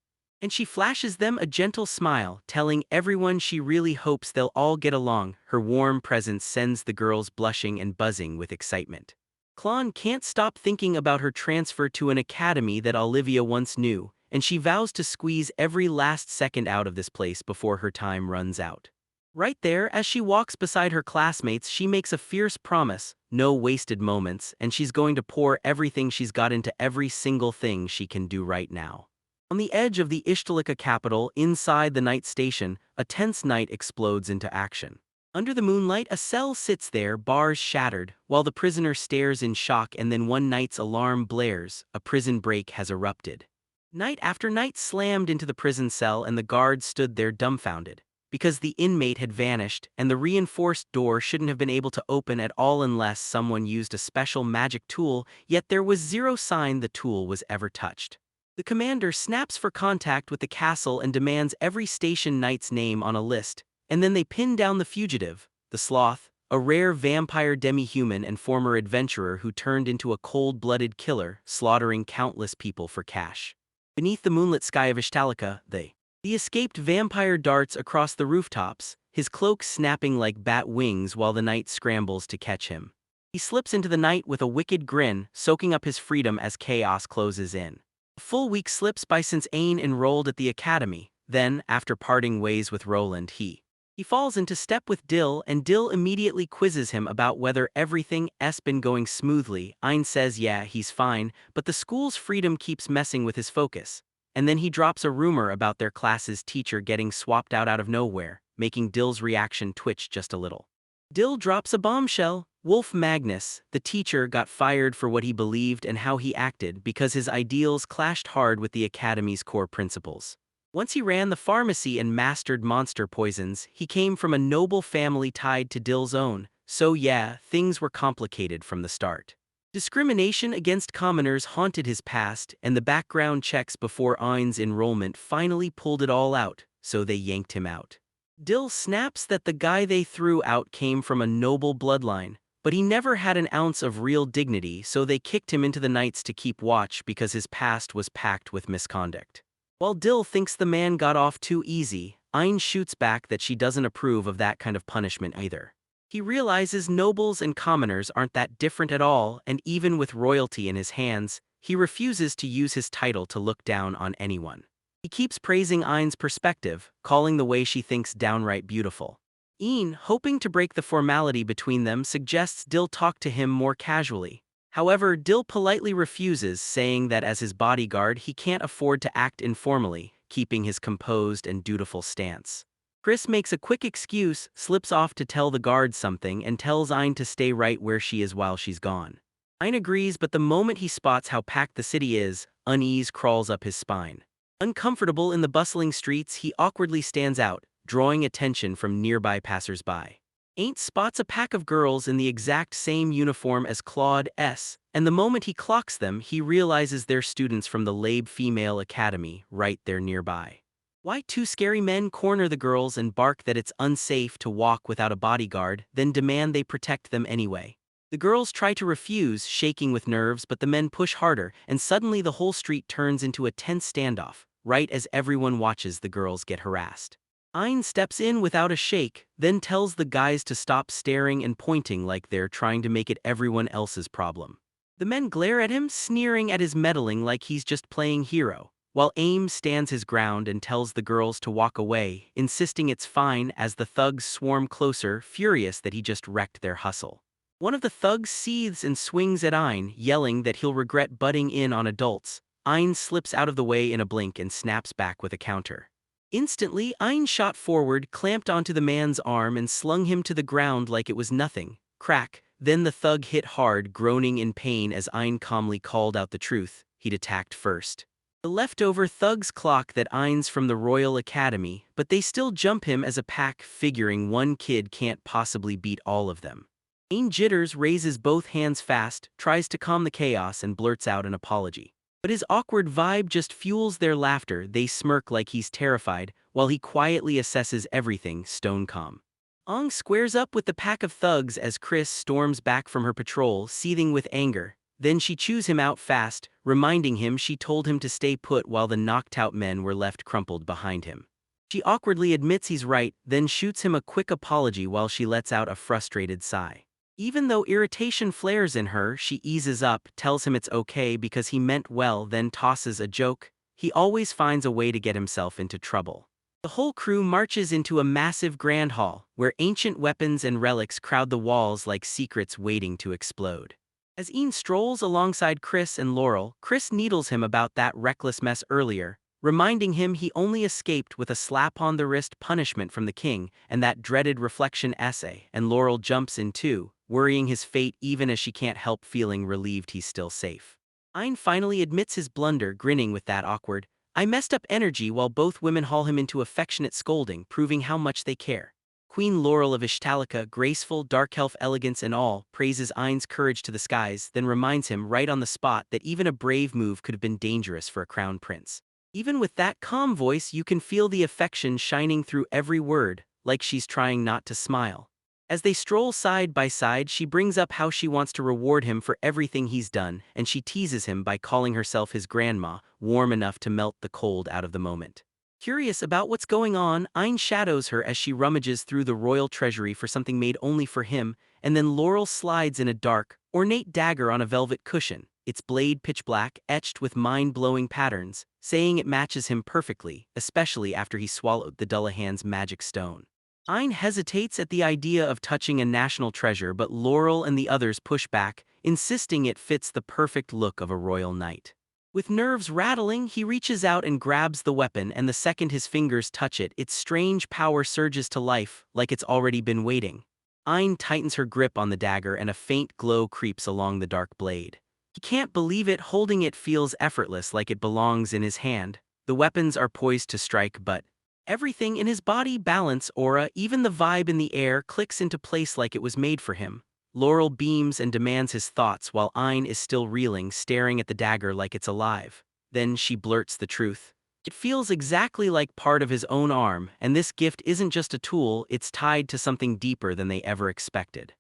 And she flashes them a gentle smile, telling everyone she really hopes they'll all get along. Her warm presence sends the girls blushing and buzzing with excitement. Klon can't stop thinking about her transfer to an academy that Olivia once knew, and she vows to squeeze every last second out of this place before her time runs out. Right there, as she walks beside her classmates, she makes a fierce promise: no wasted moments, and she's going to pour everything she's got into every single thing she can do right now. On the edge of the Ishtalika capital, inside the night station, a tense night explodes into action. Under the moonlight, a cell sits there, bars shattered, while the prisoner stares in shock, and then one night's alarm blares. A prison break has erupted. Night after night slammed into the prison cell, and the guards stood there dumbfounded, because the inmate had vanished, and the reinforced door shouldn't have been able to open at all unless someone used a special magic tool, yet there was zero sign the tool was ever touched. The commander snaps for contact with the castle and demands every station knight's name on a list, and then they pin down the fugitive, the Sloth, a rare vampire demi-human and former adventurer who turned into a cold-blooded killer, slaughtering countless people for cash. Beneath the moonlit sky of Ishtalika, the escaped vampire darts across the rooftops, his cloak snapping like bat wings while the knight scrambles to catch him. He slips into the night with a wicked grin, soaking up his freedom as chaos closes in. A full week slips by since Ain enrolled at the academy. Then, after parting ways with Roland, he falls into step with Dill, and Dill immediately quizzes him about whether everything's been going smoothly. Ain says yeah, he's fine, but the school's freedom keeps messing with his focus. And then he drops a rumor about their class's teacher getting swapped out of nowhere, making Dill's reaction twitch just a little. Dill drops a bombshell. Wolf Magnus, the teacher, got fired for what he believed and how he acted because his ideals clashed hard with the academy's core principles. Once he ran the pharmacy and mastered monster poisons, he came from a noble family tied to Dill's own, so yeah, things were complicated from the start. Discrimination against commoners haunted his past, and the background checks before Ain's enrollment finally pulled it all out, so they yanked him out. Dill snaps that the guy they threw out came from a noble bloodline, but he never had an ounce of real dignity, so they kicked him into the Knights to keep watch because his past was packed with misconduct. While Dill thinks the man got off too easy, Ain shoots back that she doesn't approve of that kind of punishment either. He realizes nobles and commoners aren't that different at all, and even with royalty in his hands, he refuses to use his title to look down on anyone. He keeps praising Ain's perspective, calling the way she thinks downright beautiful. Ain, hoping to break the formality between them, suggests Dill talk to him more casually. However, Dill politely refuses, saying that as his bodyguard he can't afford to act informally, keeping his composed and dutiful stance. Chris makes a quick excuse, slips off to tell the guards something, and tells Ain to stay right where she is while she's gone. Ain agrees, but the moment he spots how packed the city is, unease crawls up his spine. Uncomfortable in the bustling streets, he awkwardly stands out, drawing attention from nearby passers-by. Ain spots a pack of girls in the exact same uniform as Claude's, and the moment he clocks them, he realizes they're students from the Labe Female Academy, right there nearby. Why two scary men corner the girls and bark that it's unsafe to walk without a bodyguard, then demand they protect them anyway. The girls try to refuse, shaking with nerves, but the men push harder, and suddenly the whole street turns into a tense standoff, right as everyone watches the girls get harassed. Ain steps in without a shake, then tells the guys to stop staring and pointing like they're trying to make it everyone else's problem. The men glare at him, sneering at his meddling like he's just playing hero, while Aim stands his ground and tells the girls to walk away, insisting it's fine as the thugs swarm closer, furious that he just wrecked their hustle. One of the thugs seethes and swings at Ain, yelling that he'll regret butting in on adults. Ain slips out of the way in a blink and snaps back with a counter. Instantly, Ain shot forward, clamped onto the man's arm and slung him to the ground like it was nothing. Crack. Then the thug hit hard, groaning in pain as Ain calmly called out the truth: he'd attacked first. The leftover thugs clock that Ain's from the Royal Academy, but they still jump him as a pack, figuring one kid can't possibly beat all of them. Ain jitters, raises both hands fast, tries to calm the chaos, and blurts out an apology. But his awkward vibe just fuels their laughter. They smirk like he's terrified, while he quietly assesses everything, stone calm. Ong squares up with the pack of thugs as Chris storms back from her patrol, seething with anger. Then she chews him out fast, reminding him she told him to stay put while the knocked-out men were left crumpled behind him. She awkwardly admits he's right, then shoots him a quick apology while she lets out a frustrated sigh. Even though irritation flares in her, she eases up, tells him it's okay because he meant well, then tosses a joke. He always finds a way to get himself into trouble. The whole crew marches into a massive grand hall, where ancient weapons and relics crowd the walls like secrets waiting to explode. As Ian strolls alongside Chris and Laurel, Chris needles him about that reckless mess earlier, reminding him he only escaped with a slap-on-the-wrist punishment from the king and that dreaded reflection essay, and Laurel jumps in too, worrying his fate even as she can't help feeling relieved he's still safe. Ian finally admits his blunder, grinning with that awkward, "I messed up" energy while both women haul him into affectionate scolding, proving how much they care. Queen Laurel of Ishtalica, graceful, dark elf elegance and all, praises Ain's courage to the skies, then reminds him right on the spot that even a brave move could have been dangerous for a crown prince. Even with that calm voice, you can feel the affection shining through every word, like she's trying not to smile. As they stroll side by side, she brings up how she wants to reward him for everything he's done, and she teases him by calling herself his grandma, warm enough to melt the cold out of the moment. Curious about what's going on, Ain shadows her as she rummages through the royal treasury for something made only for him, and then Laurel slides in a dark, ornate dagger on a velvet cushion, its blade pitch black, etched with mind-blowing patterns, saying it matches him perfectly, especially after he swallowed the Dullahan's magic stone. Ain hesitates at the idea of touching a national treasure, but Laurel and the others push back, insisting it fits the perfect look of a royal knight. With nerves rattling, he reaches out and grabs the weapon, and the second his fingers touch it, its strange power surges to life, like it's already been waiting. Ain tightens her grip on the dagger and a faint glow creeps along the dark blade. He can't believe it, holding it feels effortless, like it belongs in his hand. The weapons are poised to strike, but everything in his body, balance, aura, even the vibe in the air clicks into place like it was made for him. Laurel beams and demands his thoughts while Ain is still reeling, staring at the dagger like it's alive. Then she blurts the truth. It feels exactly like part of his own arm, and this gift isn't just a tool, it's tied to something deeper than they ever expected.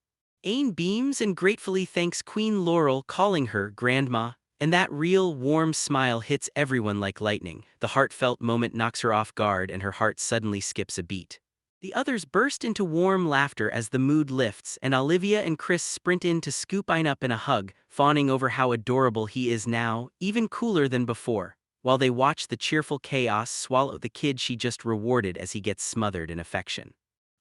Ain beams and gratefully thanks Queen Laurel, calling her Grandma, and that real, warm smile hits everyone like lightning. The heartfelt moment knocks her off guard and her heart suddenly skips a beat. The others burst into warm laughter as the mood lifts, and Olivia and Chris sprint in to scoop Ain up in a hug, fawning over how adorable he is now, even cooler than before, while they watch the cheerful chaos swallow the kid she just rewarded as he gets smothered in affection.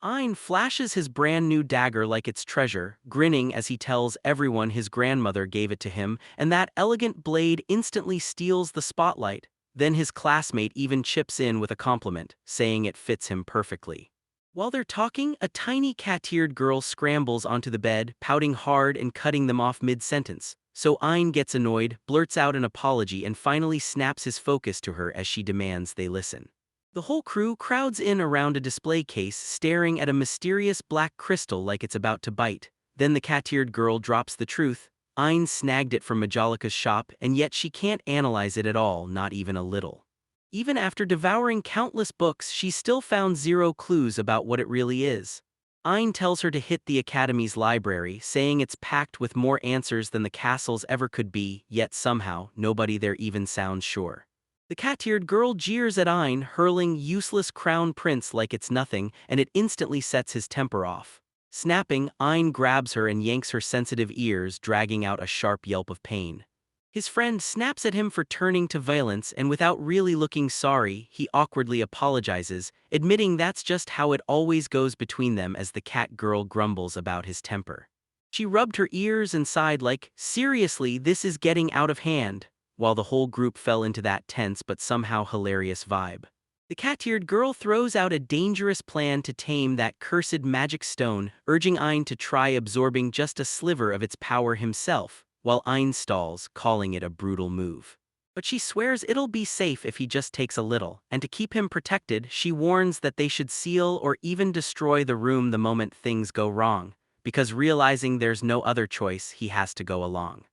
Ain flashes his brand new dagger like it's treasure, grinning as he tells everyone his grandmother gave it to him, and that elegant blade instantly steals the spotlight. Then his classmate even chips in with a compliment, saying it fits him perfectly. While they're talking, a tiny cat-eared girl scrambles onto the bed, pouting hard and cutting them off mid-sentence. So Ain gets annoyed, blurts out an apology, and finally snaps his focus to her as she demands they listen. The whole crew crowds in around a display case, staring at a mysterious black crystal like it's about to bite. Then the cat-eared girl drops the truth. Ain snagged it from Majolica's shop, and yet she can't analyze it at all, not even a little. Even after devouring countless books, she still found zero clues about what it really is. Ain tells her to hit the Academy's library, saying it's packed with more answers than the castles ever could be, yet somehow, nobody there even sounds sure. The cat-eared girl jeers at Ain, hurling useless crown prince like it's nothing, and it instantly sets his temper off. Snapping, Ain grabs her and yanks her sensitive ears, dragging out a sharp yelp of pain. His friend snaps at him for turning to violence, and without really looking sorry, he awkwardly apologizes, admitting that's just how it always goes between them as the cat girl grumbles about his temper. She rubbed her ears and sighed like, "Seriously, this is getting out of hand," while the whole group fell into that tense but somehow hilarious vibe. The cat-eared girl throws out a dangerous plan to tame that cursed magic stone, urging Ain to try absorbing just a sliver of its power himself, while Ain stalls, calling it a brutal move. But she swears it'll be safe if he just takes a little, and to keep him protected, she warns that they should seal or even destroy the room the moment things go wrong, because realizing there's no other choice, he has to go along.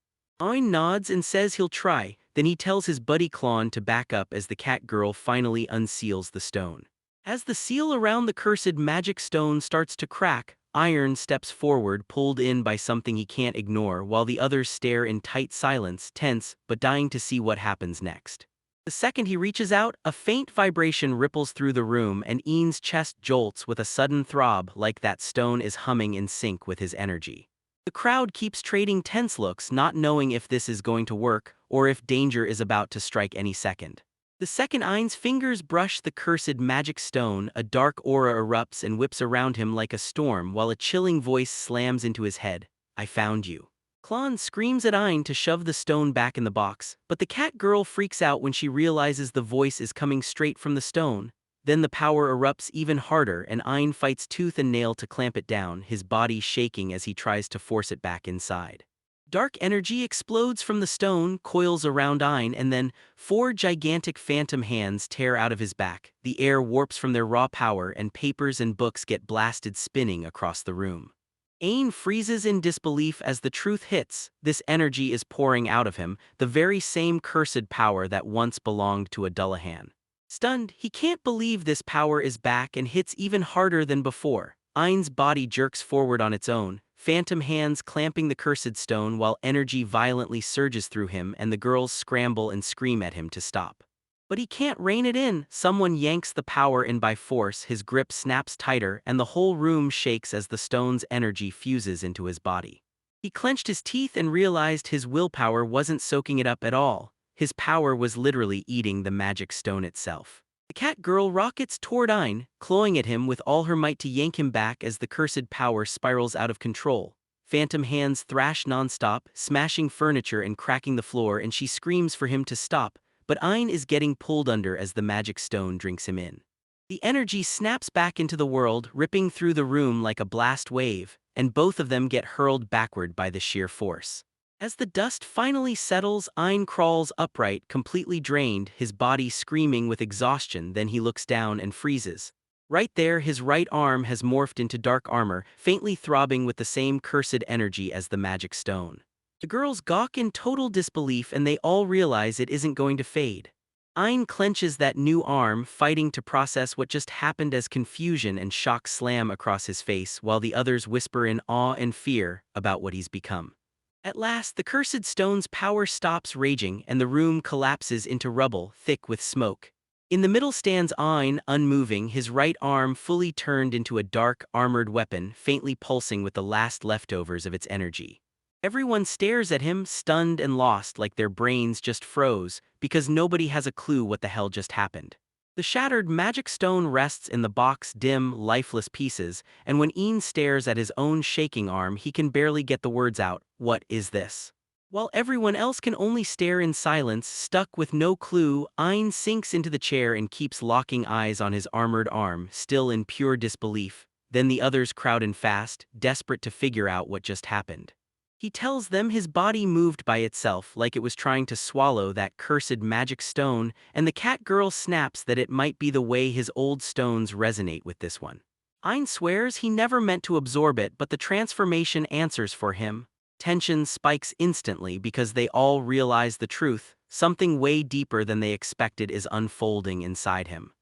Ain nods and says he'll try, then he tells his buddy Klon to back up as the cat girl finally unseals the stone. As the seal around the cursed magic stone starts to crack, Iron steps forward, pulled in by something he can't ignore, while the others stare in tight silence, tense but dying to see what happens next. The second he reaches out, a faint vibration ripples through the room and Ian's chest jolts with a sudden throb, like that stone is humming in sync with his energy. The crowd keeps trading tense looks, not knowing if this is going to work or if danger is about to strike any second. The second Ain's fingers brush the cursed magic stone, a dark aura erupts and whips around him like a storm while a chilling voice slams into his head. "I found you." Klon screams at Ain to shove the stone back in the box, but the cat girl freaks out when she realizes the voice is coming straight from the stone. Then the power erupts even harder and Ain fights tooth and nail to clamp it down, his body shaking as he tries to force it back inside. Dark energy explodes from the stone, coils around Ain, and then 4 gigantic phantom hands tear out of his back. The air warps from their raw power and papers and books get blasted spinning across the room. Ain freezes in disbelief as the truth hits. This energy is pouring out of him, the very same cursed power that once belonged to a Dullahan. Stunned, he can't believe this power is back and hits even harder than before. Ain's body jerks forward on its own, phantom hands clamping the cursed stone while energy violently surges through him and the girls scramble and scream at him to stop. But he can't rein it in. Someone yanks the power in by force, his grip snaps tighter and the whole room shakes as the stone's energy fuses into his body. He clenched his teeth and realized his willpower wasn't soaking it up at all. His power was literally eating the magic stone itself. The cat girl rockets toward Ain, clawing at him with all her might to yank him back as the cursed power spirals out of control. Phantom hands thrash nonstop, smashing furniture and cracking the floor, and she screams for him to stop, but Ain is getting pulled under as the magic stone drinks him in. The energy snaps back into the world, ripping through the room like a blast wave, and both of them get hurled backward by the sheer force. As the dust finally settles, Ain crawls upright, completely drained, his body screaming with exhaustion. Then he looks down and freezes. Right there, his right arm has morphed into dark armor, faintly throbbing with the same cursed energy as the magic stone. The girls gawk in total disbelief and they all realize it isn't going to fade. Ain clenches that new arm, fighting to process what just happened as confusion and shock slam across his face while the others whisper in awe and fear about what he's become. At last, the cursed stone's power stops raging and the room collapses into rubble, thick with smoke. In the middle stands Ain, unmoving, his right arm fully turned into a dark, armored weapon, faintly pulsing with the last leftovers of its energy. Everyone stares at him, stunned and lost, like their brains just froze, because nobody has a clue what the hell just happened. The shattered magic stone rests in the box, dim, lifeless pieces, and when Ian stares at his own shaking arm, he can barely get the words out, "What is this?" While everyone else can only stare in silence, stuck with no clue, Ian sinks into the chair and keeps locking eyes on his armored arm, still in pure disbelief. Then the others crowd in fast, desperate to figure out what just happened. He tells them his body moved by itself like it was trying to swallow that cursed magic stone, and the cat girl snaps that it might be the way his old stones resonate with this one. Ain swears he never meant to absorb it, but the transformation answers for him. Tension spikes instantly because they all realize the truth. Something way deeper than they expected is unfolding inside him.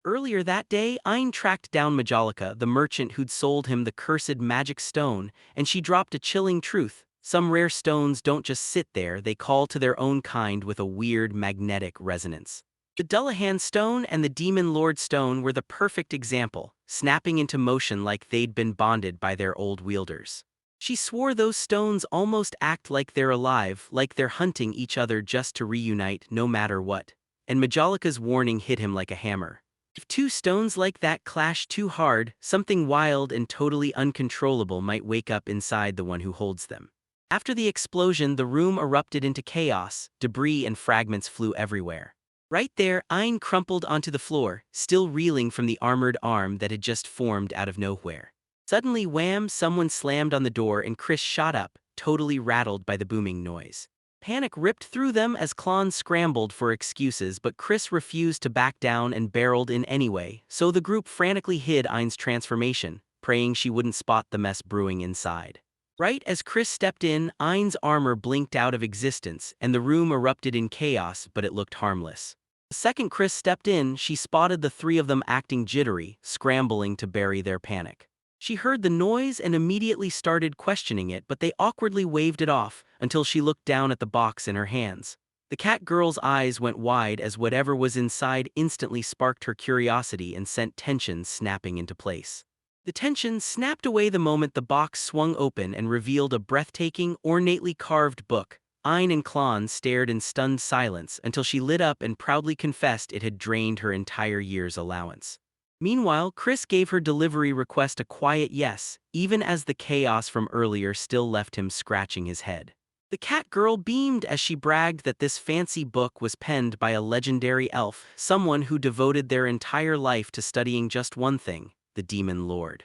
Earlier that day, Ain tracked down Majolica, the merchant who'd sold him the cursed magic stone, and she dropped a chilling truth. Some rare stones don't just sit there, they call to their own kind with a weird magnetic resonance. The Dullahan stone and the Demon Lord stone were the perfect example, snapping into motion like they'd been bonded by their old wielders. She swore those stones almost act like they're alive, like they're hunting each other just to reunite no matter what. And Majolica's warning hit him like a hammer. If 2 stones like that clash too hard, something wild and totally uncontrollable might wake up inside the one who holds them. After the explosion, the room erupted into chaos, debris and fragments flew everywhere. Right there, Ain crumpled onto the floor, still reeling from the armored arm that had just formed out of nowhere. Suddenly, wham, someone slammed on the door and Chris shot up, totally rattled by the booming noise. Panic ripped through them as Klon scrambled for excuses, but Chris refused to back down and barreled in anyway, so the group frantically hid Ain's transformation, praying she wouldn't spot the mess brewing inside. Right as Chris stepped in, Ain's armor blinked out of existence, and the room erupted in chaos, but it looked harmless. The second Chris stepped in, she spotted the 3 of them acting jittery, scrambling to bury their panic. She heard the noise and immediately started questioning it, but they awkwardly waved it off until she looked down at the box in her hands. The cat girl's eyes went wide as whatever was inside instantly sparked her curiosity and sent tension snapping into place. The tension snapped away the moment the box swung open and revealed a breathtaking, ornately carved book. Ayn and Klon stared in stunned silence until she lit up and proudly confessed it had drained her entire year's allowance. Meanwhile, Chris gave her delivery request a quiet yes, even as the chaos from earlier still left him scratching his head. The cat girl beamed as she bragged that this fancy book was penned by a legendary elf, someone who devoted their entire life to studying just one thing: the Demon Lord.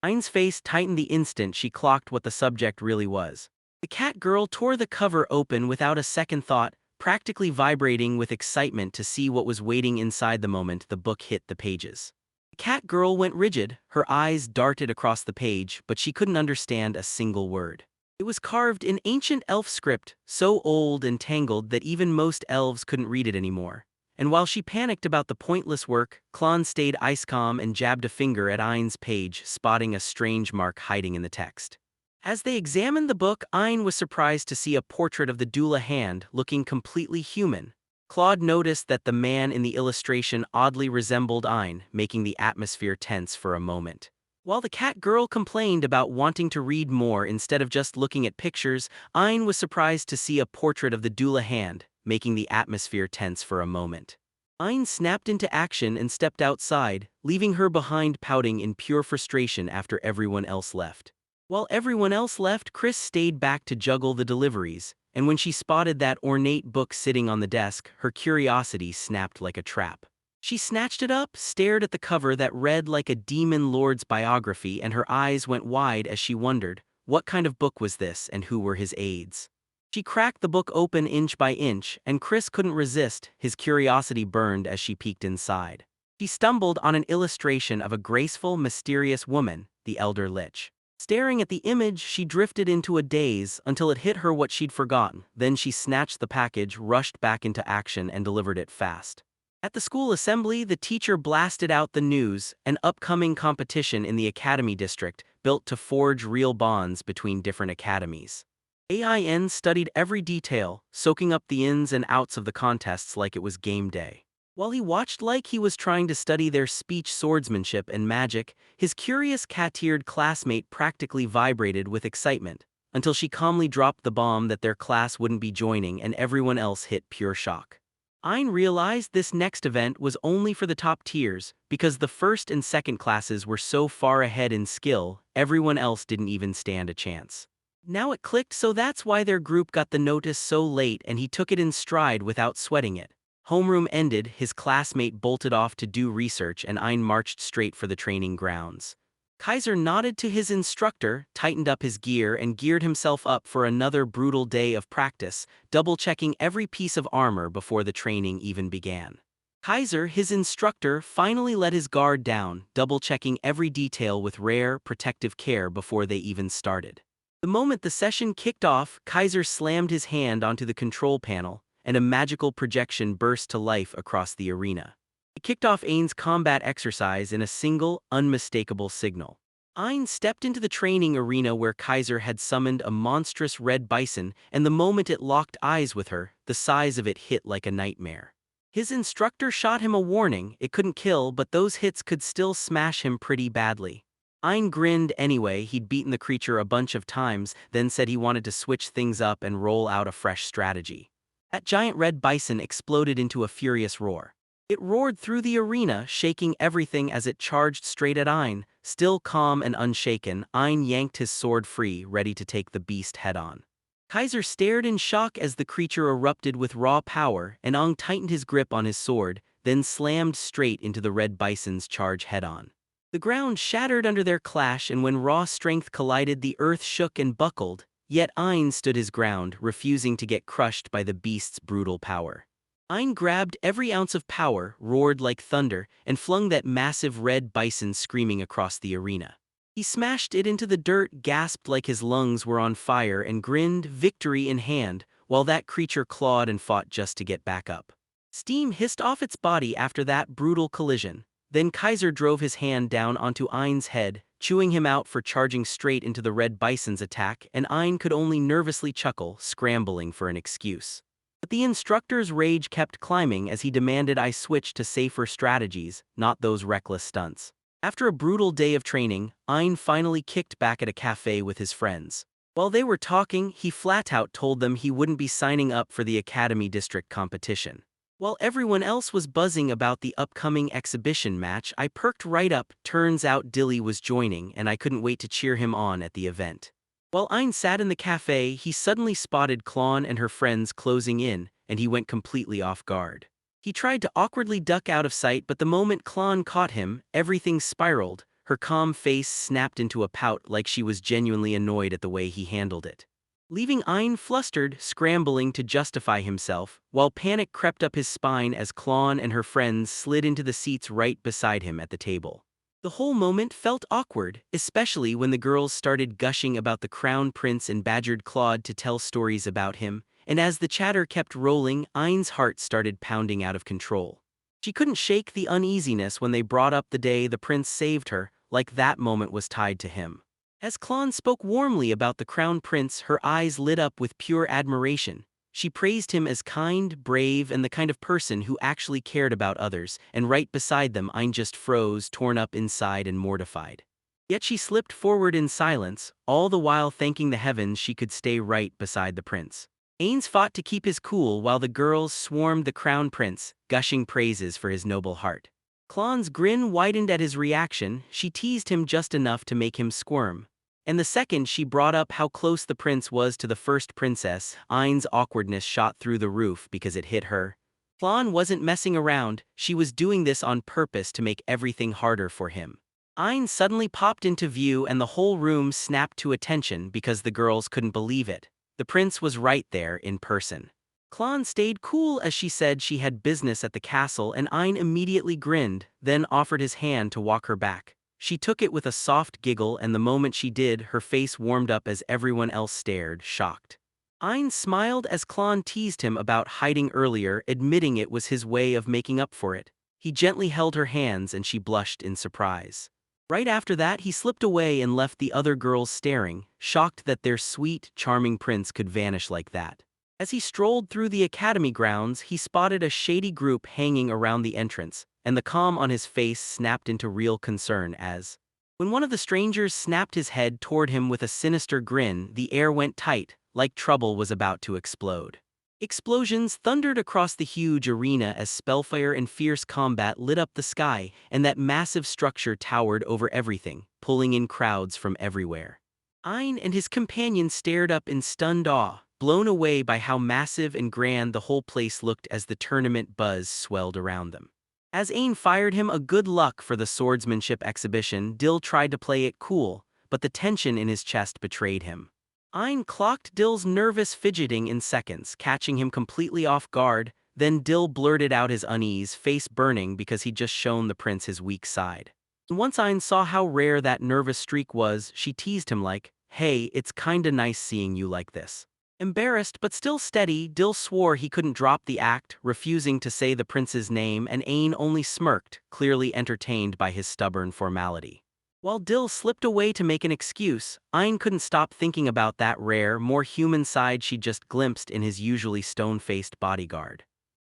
Ayn's face tightened the instant she clocked what the subject really was. The cat girl tore the cover open without a second thought, practically vibrating with excitement to see what was waiting inside the moment the book hit the pages. The cat girl went rigid, her eyes darted across the page, but she couldn't understand a single word. It was carved in ancient elf script, so old and tangled that even most elves couldn't read it anymore. And while she panicked about the pointless work, Klon stayed ice calm and jabbed a finger at Ayn's page, spotting a strange mark hiding in the text. As they examined the book, Ayn was surprised to see a portrait of the doula hand looking completely human. Claude noticed that the man in the illustration oddly resembled Ayn, making the atmosphere tense for a moment. While the cat girl complained about wanting to read more instead of just looking at pictures, Ayn was surprised to see a portrait of the doula hand, making the atmosphere tense for a moment. Ayn snapped into action and stepped outside, leaving her behind pouting in pure frustration after everyone else left. While everyone else left, Chris stayed back to juggle the deliveries, and when she spotted that ornate book sitting on the desk, her curiosity snapped like a trap. She snatched it up, stared at the cover that read like a demon lord's biography, and her eyes went wide as she wondered, what kind of book was this and who were his aides? She cracked the book open inch by inch, and Chris couldn't resist, his curiosity burned as she peeked inside. She stumbled on an illustration of a graceful, mysterious woman, the Elder Lich. Staring at the image, she drifted into a daze until it hit her what she'd forgotten. Then she snatched the package, rushed back into action, and delivered it fast. At the school assembly, the teacher blasted out the news: an upcoming competition in the academy district, built to forge real bonds between different academies. Ayn studied every detail, soaking up the ins and outs of the contests like it was game day. While he watched like he was trying to study their speech, swordsmanship, and magic, his curious cat-eared classmate practically vibrated with excitement, until she calmly dropped the bomb that their class wouldn't be joining, and everyone else hit pure shock. Ayn realized this next event was only for the top tiers, because the first and second classes were so far ahead in skill, everyone else didn't even stand a chance. Now it clicked, so that's why their group got the notice so late, and he took it in stride without sweating it. Homeroom ended, his classmate bolted off to do research, and Ayn marched straight for the training grounds. Kaiser nodded to his instructor, tightened up his gear, and geared himself up for another brutal day of practice, double-checking every piece of armor before the training even began. Kaiser, his instructor, finally let his guard down, double-checking every detail with rare, protective care before they even started. The moment the session kicked off, Kaiser slammed his hand onto the control panel, and a magical projection burst to life across the arena. It kicked off Ayn's combat exercise in a single, unmistakable signal. Ayn stepped into the training arena where Kaiser had summoned a monstrous red bison, and the moment it locked eyes with her, the size of it hit like a nightmare. His instructor shot him a warning: it couldn't kill, but those hits could still smash him pretty badly. Ayn grinned anyway. He'd beaten the creature a bunch of times, then said he wanted to switch things up and roll out a fresh strategy. That giant red bison exploded into a furious roar. It roared through the arena, shaking everything as it charged straight at Ayn. Still calm and unshaken, Ayn yanked his sword free, ready to take the beast head-on. Kaiser stared in shock as the creature erupted with raw power, and Ayn tightened his grip on his sword, then slammed straight into the red bison's charge head-on. The ground shattered under their clash, and when raw strength collided, the earth shook and buckled. Yet Ayn stood his ground, refusing to get crushed by the beast's brutal power. Ayn grabbed every ounce of power, roared like thunder, and flung that massive red bison screaming across the arena. He smashed it into the dirt, gasped like his lungs were on fire, and grinned, victory in hand, while that creature clawed and fought just to get back up. Steam hissed off its body after that brutal collision. Then Kaiser drove his hand down onto Ayn's head, chewing him out for charging straight into the Red Bison's attack, and Ein could only nervously chuckle, scrambling for an excuse. But the instructor's rage kept climbing as he demanded I switch to safer strategies, not those reckless stunts. After a brutal day of training, Ein finally kicked back at a cafe with his friends. While they were talking, he flat-out told them he wouldn't be signing up for the Academy District competition. While everyone else was buzzing about the upcoming exhibition match, I perked right up. Turns out Dilly was joining, and I couldn't wait to cheer him on at the event. While Ein sat in the cafe, he suddenly spotted Klon and her friends closing in, and he went completely off guard. He tried to awkwardly duck out of sight, but the moment Klon caught him, everything spiraled. Her calm face snapped into a pout like she was genuinely annoyed at the way he handled it. Leaving Ein flustered, scrambling to justify himself, while panic crept up his spine as Klon and her friends slid into the seats right beside him at the table. The whole moment felt awkward, especially when the girls started gushing about the Crown Prince and badgered Claude to tell stories about him, and as the chatter kept rolling, Ein's heart started pounding out of control. She couldn't shake the uneasiness when they brought up the day the prince saved her, like that moment was tied to him. As Klon spoke warmly about the Crown Prince, her eyes lit up with pure admiration. She praised him as kind, brave, and the kind of person who actually cared about others, and right beside them Ein just froze, torn up inside and mortified. Yet she slipped forward in silence, all the while thanking the heavens she could stay right beside the prince. Ains fought to keep his cool while the girls swarmed the Crown Prince, gushing praises for his noble heart. Klon's grin widened at his reaction. She teased him just enough to make him squirm. And the second she brought up how close the prince was to the first princess, Ein's awkwardness shot through the roof because it hit her. Klon wasn't messing around, she was doing this on purpose to make everything harder for him. Ein suddenly popped into view and the whole room snapped to attention because the girls couldn't believe it. The prince was right there in person. Klon stayed cool as she said she had business at the castle, and Ein immediately grinned, then offered his hand to walk her back. She took it with a soft giggle, and the moment she did, her face warmed up as everyone else stared, shocked. Ein smiled as Klon teased him about hiding earlier, admitting it was his way of making up for it. He gently held her hands and she blushed in surprise. Right after that, he slipped away and left the other girls staring, shocked that their sweet, charming prince could vanish like that. As he strolled through the academy grounds, he spotted a shady group hanging around the entrance, and the calm on his face snapped into real concern as, when one of the strangers snapped his head toward him with a sinister grin, the air went tight, like trouble was about to explode. Explosions thundered across the huge arena as spellfire and fierce combat lit up the sky, and that massive structure towered over everything, pulling in crowds from everywhere. Ein and his companion stared up in stunned awe, blown away by how massive and grand the whole place looked as the tournament buzz swelled around them. As Ein fired him a good luck for the swordsmanship exhibition, Dill tried to play it cool, but the tension in his chest betrayed him. Ein clocked Dill's nervous fidgeting in seconds, catching him completely off guard. Then Dill blurted out his unease, face burning because he'd just shown the prince his weak side. Once Ein saw how rare that nervous streak was, she teased him like, "Hey, it's kinda nice seeing you like this." Embarrassed but still steady, Dill swore he couldn't drop the act, refusing to say the prince's name, and Ein only smirked, clearly entertained by his stubborn formality. While Dill slipped away to make an excuse, Ein couldn't stop thinking about that rare, more human side she'd just glimpsed in his usually stone-faced bodyguard.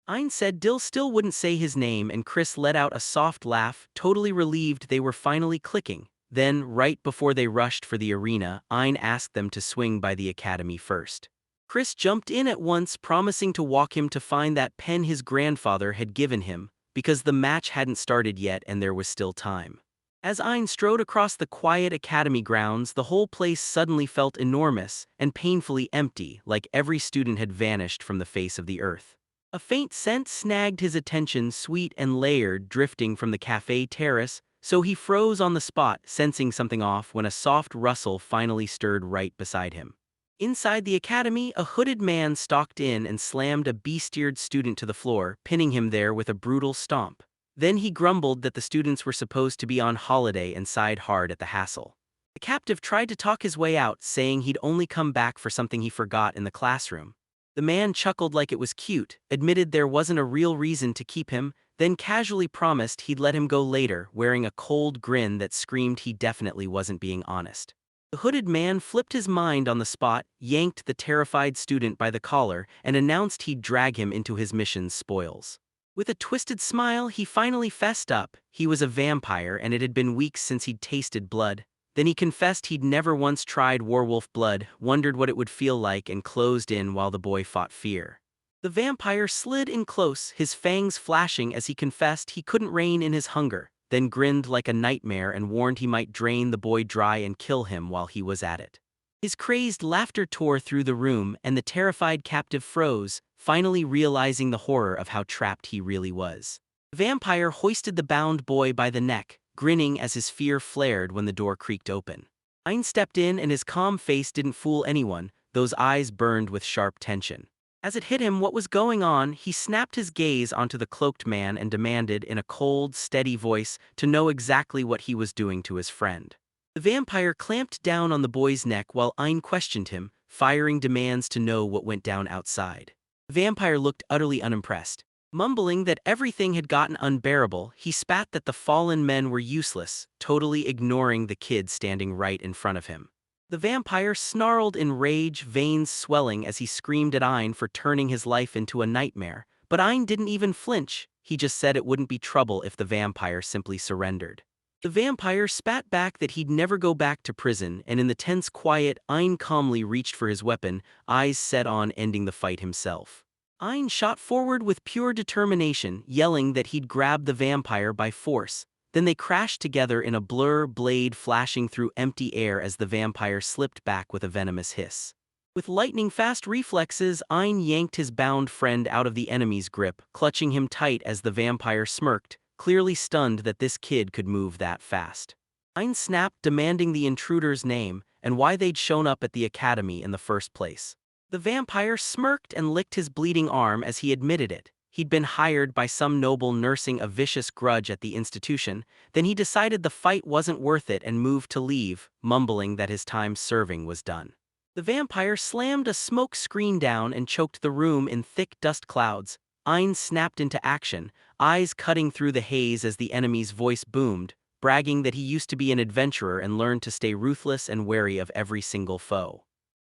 Ein said Dill still wouldn't say his name, and Chris let out a soft laugh, totally relieved they were finally clicking. Then, right before they rushed for the arena, Ein asked them to swing by the academy first. Chris jumped in at once, promising to walk him to find that pen his grandfather had given him, because the match hadn't started yet and there was still time. As Ein strode across the quiet academy grounds, the whole place suddenly felt enormous and painfully empty, like every student had vanished from the face of the earth. A faint scent snagged his attention, sweet and layered, drifting from the cafe terrace, so he froze on the spot, sensing something off when a soft rustle finally stirred right beside him. Inside the academy, a hooded man stalked in and slammed a bestiared student to the floor, pinning him there with a brutal stomp. Then he grumbled that the students were supposed to be on holiday and sighed hard at the hassle. The captive tried to talk his way out, saying he'd only come back for something he forgot in the classroom. The man chuckled like it was cute, admitted there wasn't a real reason to keep him, then casually promised he'd let him go later, wearing a cold grin that screamed he definitely wasn't being honest. The hooded man flipped his mind on the spot, yanked the terrified student by the collar, and announced he'd drag him into his mission's spoils. With a twisted smile, he finally fessed up. He was a vampire and it had been weeks since he'd tasted blood. Then he confessed he'd never once tried werewolf blood, wondered what it would feel like, and closed in while the boy fought fear. The vampire slid in close, his fangs flashing as he confessed he couldn't rein in his hunger, then grinned like a nightmare and warned he might drain the boy dry and kill him while he was at it. His crazed laughter tore through the room, and the terrified captive froze, finally realizing the horror of how trapped he really was. The vampire hoisted the bound boy by the neck, grinning as his fear flared when the door creaked open. Ein stepped in and his calm face didn't fool anyone, those eyes burned with sharp tension. As it hit him what was going on, he snapped his gaze onto the cloaked man and demanded in a cold, steady voice to know exactly what he was doing to his friend. The vampire clamped down on the boy's neck while Ein questioned him, firing demands to know what went down outside. The vampire looked utterly unimpressed. Mumbling that everything had gotten unbearable, he spat that the fallen men were useless, totally ignoring the kid standing right in front of him. The vampire snarled in rage, veins swelling as he screamed at Ein for turning his life into a nightmare, but Ein didn't even flinch. He just said it wouldn't be trouble if the vampire simply surrendered. The vampire spat back that he'd never go back to prison, and in the tense quiet, Ein calmly reached for his weapon, eyes set on ending the fight himself. Ein shot forward with pure determination, yelling that he'd grab the vampire by force. Then they crashed together in a blur, blade flashing through empty air as the vampire slipped back with a venomous hiss. With lightning-fast reflexes, Ein yanked his bound friend out of the enemy's grip, clutching him tight as the vampire smirked, clearly stunned that this kid could move that fast. Ein snapped, demanding the intruder's name and why they'd shown up at the academy in the first place. The vampire smirked and licked his bleeding arm as he admitted it. He'd been hired by some noble nursing a vicious grudge at the institution, then he decided the fight wasn't worth it and moved to leave, mumbling that his time serving was done. The vampire slammed a smoke screen down and choked the room in thick dust clouds. Ein snapped into action, eyes cutting through the haze as the enemy's voice boomed, bragging that he used to be an adventurer and learned to stay ruthless and wary of every single foe.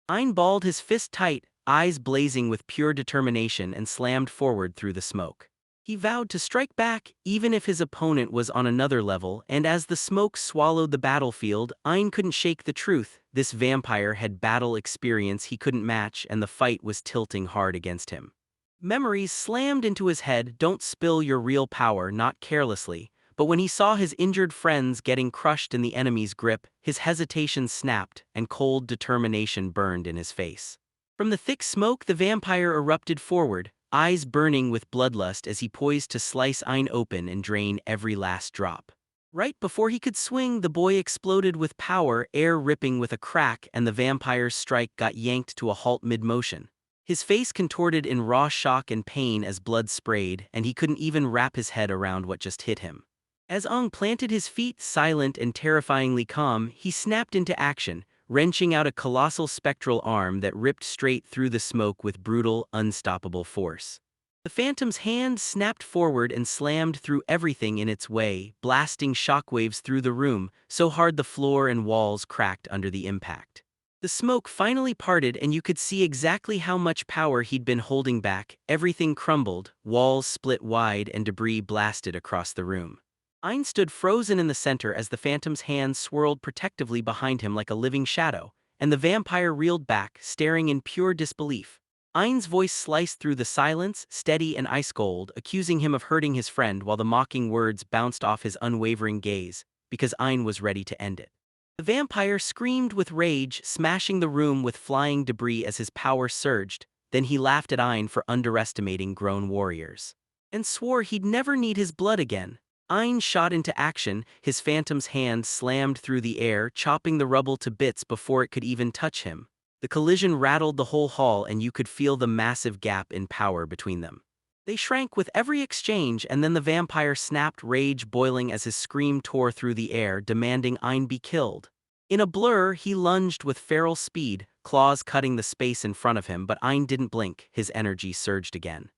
Ein balled his fist tight, eyes blazing with pure determination, and slammed forward through the smoke. He vowed to strike back, even if his opponent was on another level, and as the smoke swallowed the battlefield, Ein couldn't shake the truth. This vampire had battle experience he couldn't match, and the fight was tilting hard against him. Memories slammed into his head, don't spill your real power, not carelessly. But when he saw his injured friends getting crushed in the enemy's grip, his hesitation snapped, and cold determination burned in his face. From the thick smoke the vampire erupted forward, eyes burning with bloodlust as he poised to slice Ein open and drain every last drop. Right before he could swing, the boy exploded with power, air ripping with a crack, and the vampire's strike got yanked to a halt mid-motion. His face contorted in raw shock and pain as blood sprayed, and he couldn't even wrap his head around what just hit him. As Ung planted his feet, silent and terrifyingly calm, he snapped into action, wrenching out a colossal spectral arm that ripped straight through the smoke with brutal, unstoppable force. The phantom's hand snapped forward and slammed through everything in its way, blasting shockwaves through the room, so hard the floor and walls cracked under the impact. The smoke finally parted and you could see exactly how much power he'd been holding back. Everything crumbled, walls split wide and debris blasted across the room. Ein stood frozen in the center as the phantom's hand swirled protectively behind him like a living shadow, and the vampire reeled back, staring in pure disbelief. Ein's voice sliced through the silence, steady and ice-cold, accusing him of hurting his friend while the mocking words bounced off his unwavering gaze, because Ein was ready to end it. The vampire screamed with rage, smashing the room with flying debris as his power surged, then he laughed at Ein for underestimating grown warriors, and swore he'd never need his blood again. Ein shot into action, his phantom's hand slammed through the air, chopping the rubble to bits before it could even touch him. The collision rattled the whole hall and you could feel the massive gap in power between them. They shrank with every exchange, and then the vampire snapped, rage boiling as his scream tore through the air, demanding Ein be killed. In a blur, he lunged with feral speed, claws cutting the space in front of him, but Ein didn't blink, his energy surged again.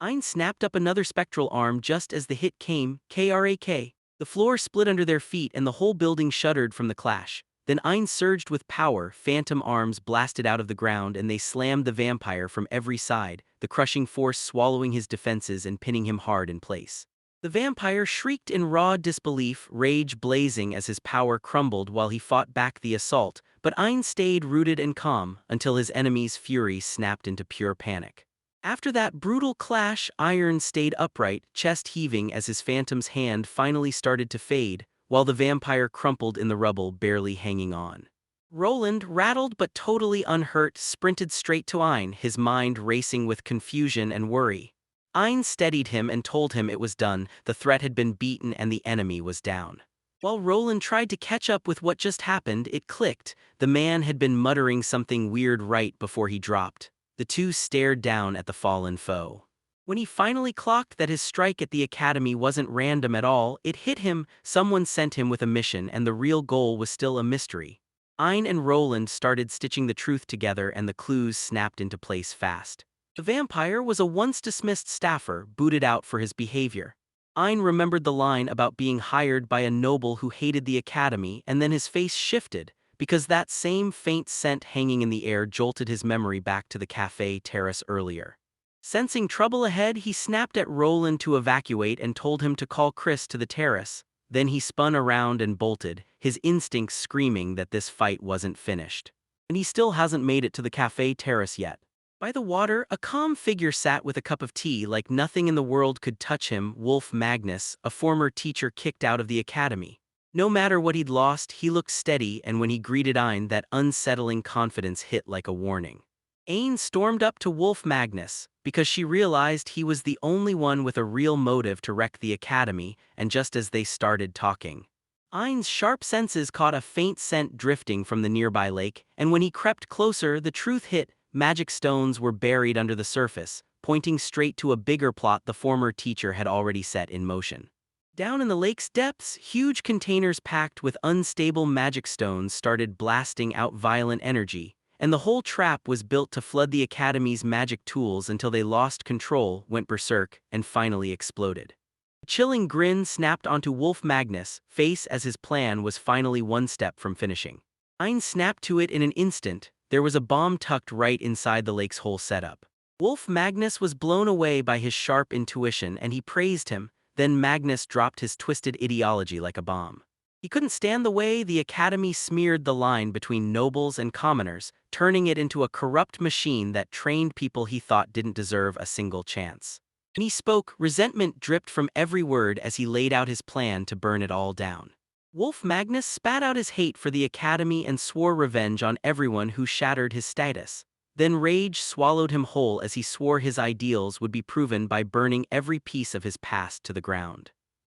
Ein snapped up another spectral arm just as the hit came, KRAK. The floor split under their feet and the whole building shuddered from the clash. Then Ein surged with power, phantom arms blasted out of the ground and they slammed the vampire from every side, the crushing force swallowing his defenses and pinning him hard in place. The vampire shrieked in raw disbelief, rage blazing as his power crumbled while he fought back the assault, but Ein stayed rooted and calm until his enemy's fury snapped into pure panic. After that brutal clash, Iron stayed upright, chest heaving as his phantom's hand finally started to fade, while the vampire crumpled in the rubble, barely hanging on. Roland, rattled but totally unhurt, sprinted straight to Ein, his mind racing with confusion and worry. Ein steadied him and told him it was done, the threat had been beaten and the enemy was down. While Roland tried to catch up with what just happened, it clicked. The man had been muttering something weird right before he dropped. The two stared down at the fallen foe. When he finally clocked that his strike at the academy wasn't random at all, it hit him. Someone sent him with a mission and the real goal was still a mystery. Ein and Roland started stitching the truth together and the clues snapped into place fast. The vampire was a once-dismissed staffer, booted out for his behavior. Ein remembered the line about being hired by a noble who hated the academy, and then his face shifted, because that same faint scent hanging in the air jolted his memory back to the cafe terrace earlier. Sensing trouble ahead, he snapped at Roland to evacuate and told him to call Chris to the terrace. Then he spun around and bolted, his instincts screaming that this fight wasn't finished. And he still hasn't made it to the cafe terrace yet. By the water, a calm figure sat with a cup of tea like nothing in the world could touch him. Wolf Magnus, a former teacher kicked out of the academy. No matter what he'd lost, he looked steady, and when he greeted Ein, that unsettling confidence hit like a warning. Ein stormed up to Wolf Magnus, because she realized he was the only one with a real motive to wreck the academy, and just as they started talking, Ein's sharp senses caught a faint scent drifting from the nearby lake, and when he crept closer, the truth hit. Magic stones were buried under the surface, pointing straight to a bigger plot the former teacher had already set in motion. Down in the lake's depths, huge containers packed with unstable magic stones started blasting out violent energy, and the whole trap was built to flood the academy's magic tools until they lost control, went berserk, and finally exploded. A chilling grin snapped onto Wolf Magnus' face as his plan was finally one step from finishing. Ein snapped to it in an instant. There was a bomb tucked right inside the lake's whole setup. Wolf Magnus was blown away by his sharp intuition and he praised him. Then Magnus dropped his twisted ideology like a bomb. He couldn't stand the way the academy smeared the line between nobles and commoners, turning it into a corrupt machine that trained people he thought didn't deserve a single chance. When he spoke, resentment dripped from every word as he laid out his plan to burn it all down. Wolf Magnus spat out his hate for the academy and swore revenge on everyone who shattered his status. Then rage swallowed him whole as he swore his ideals would be proven by burning every piece of his past to the ground.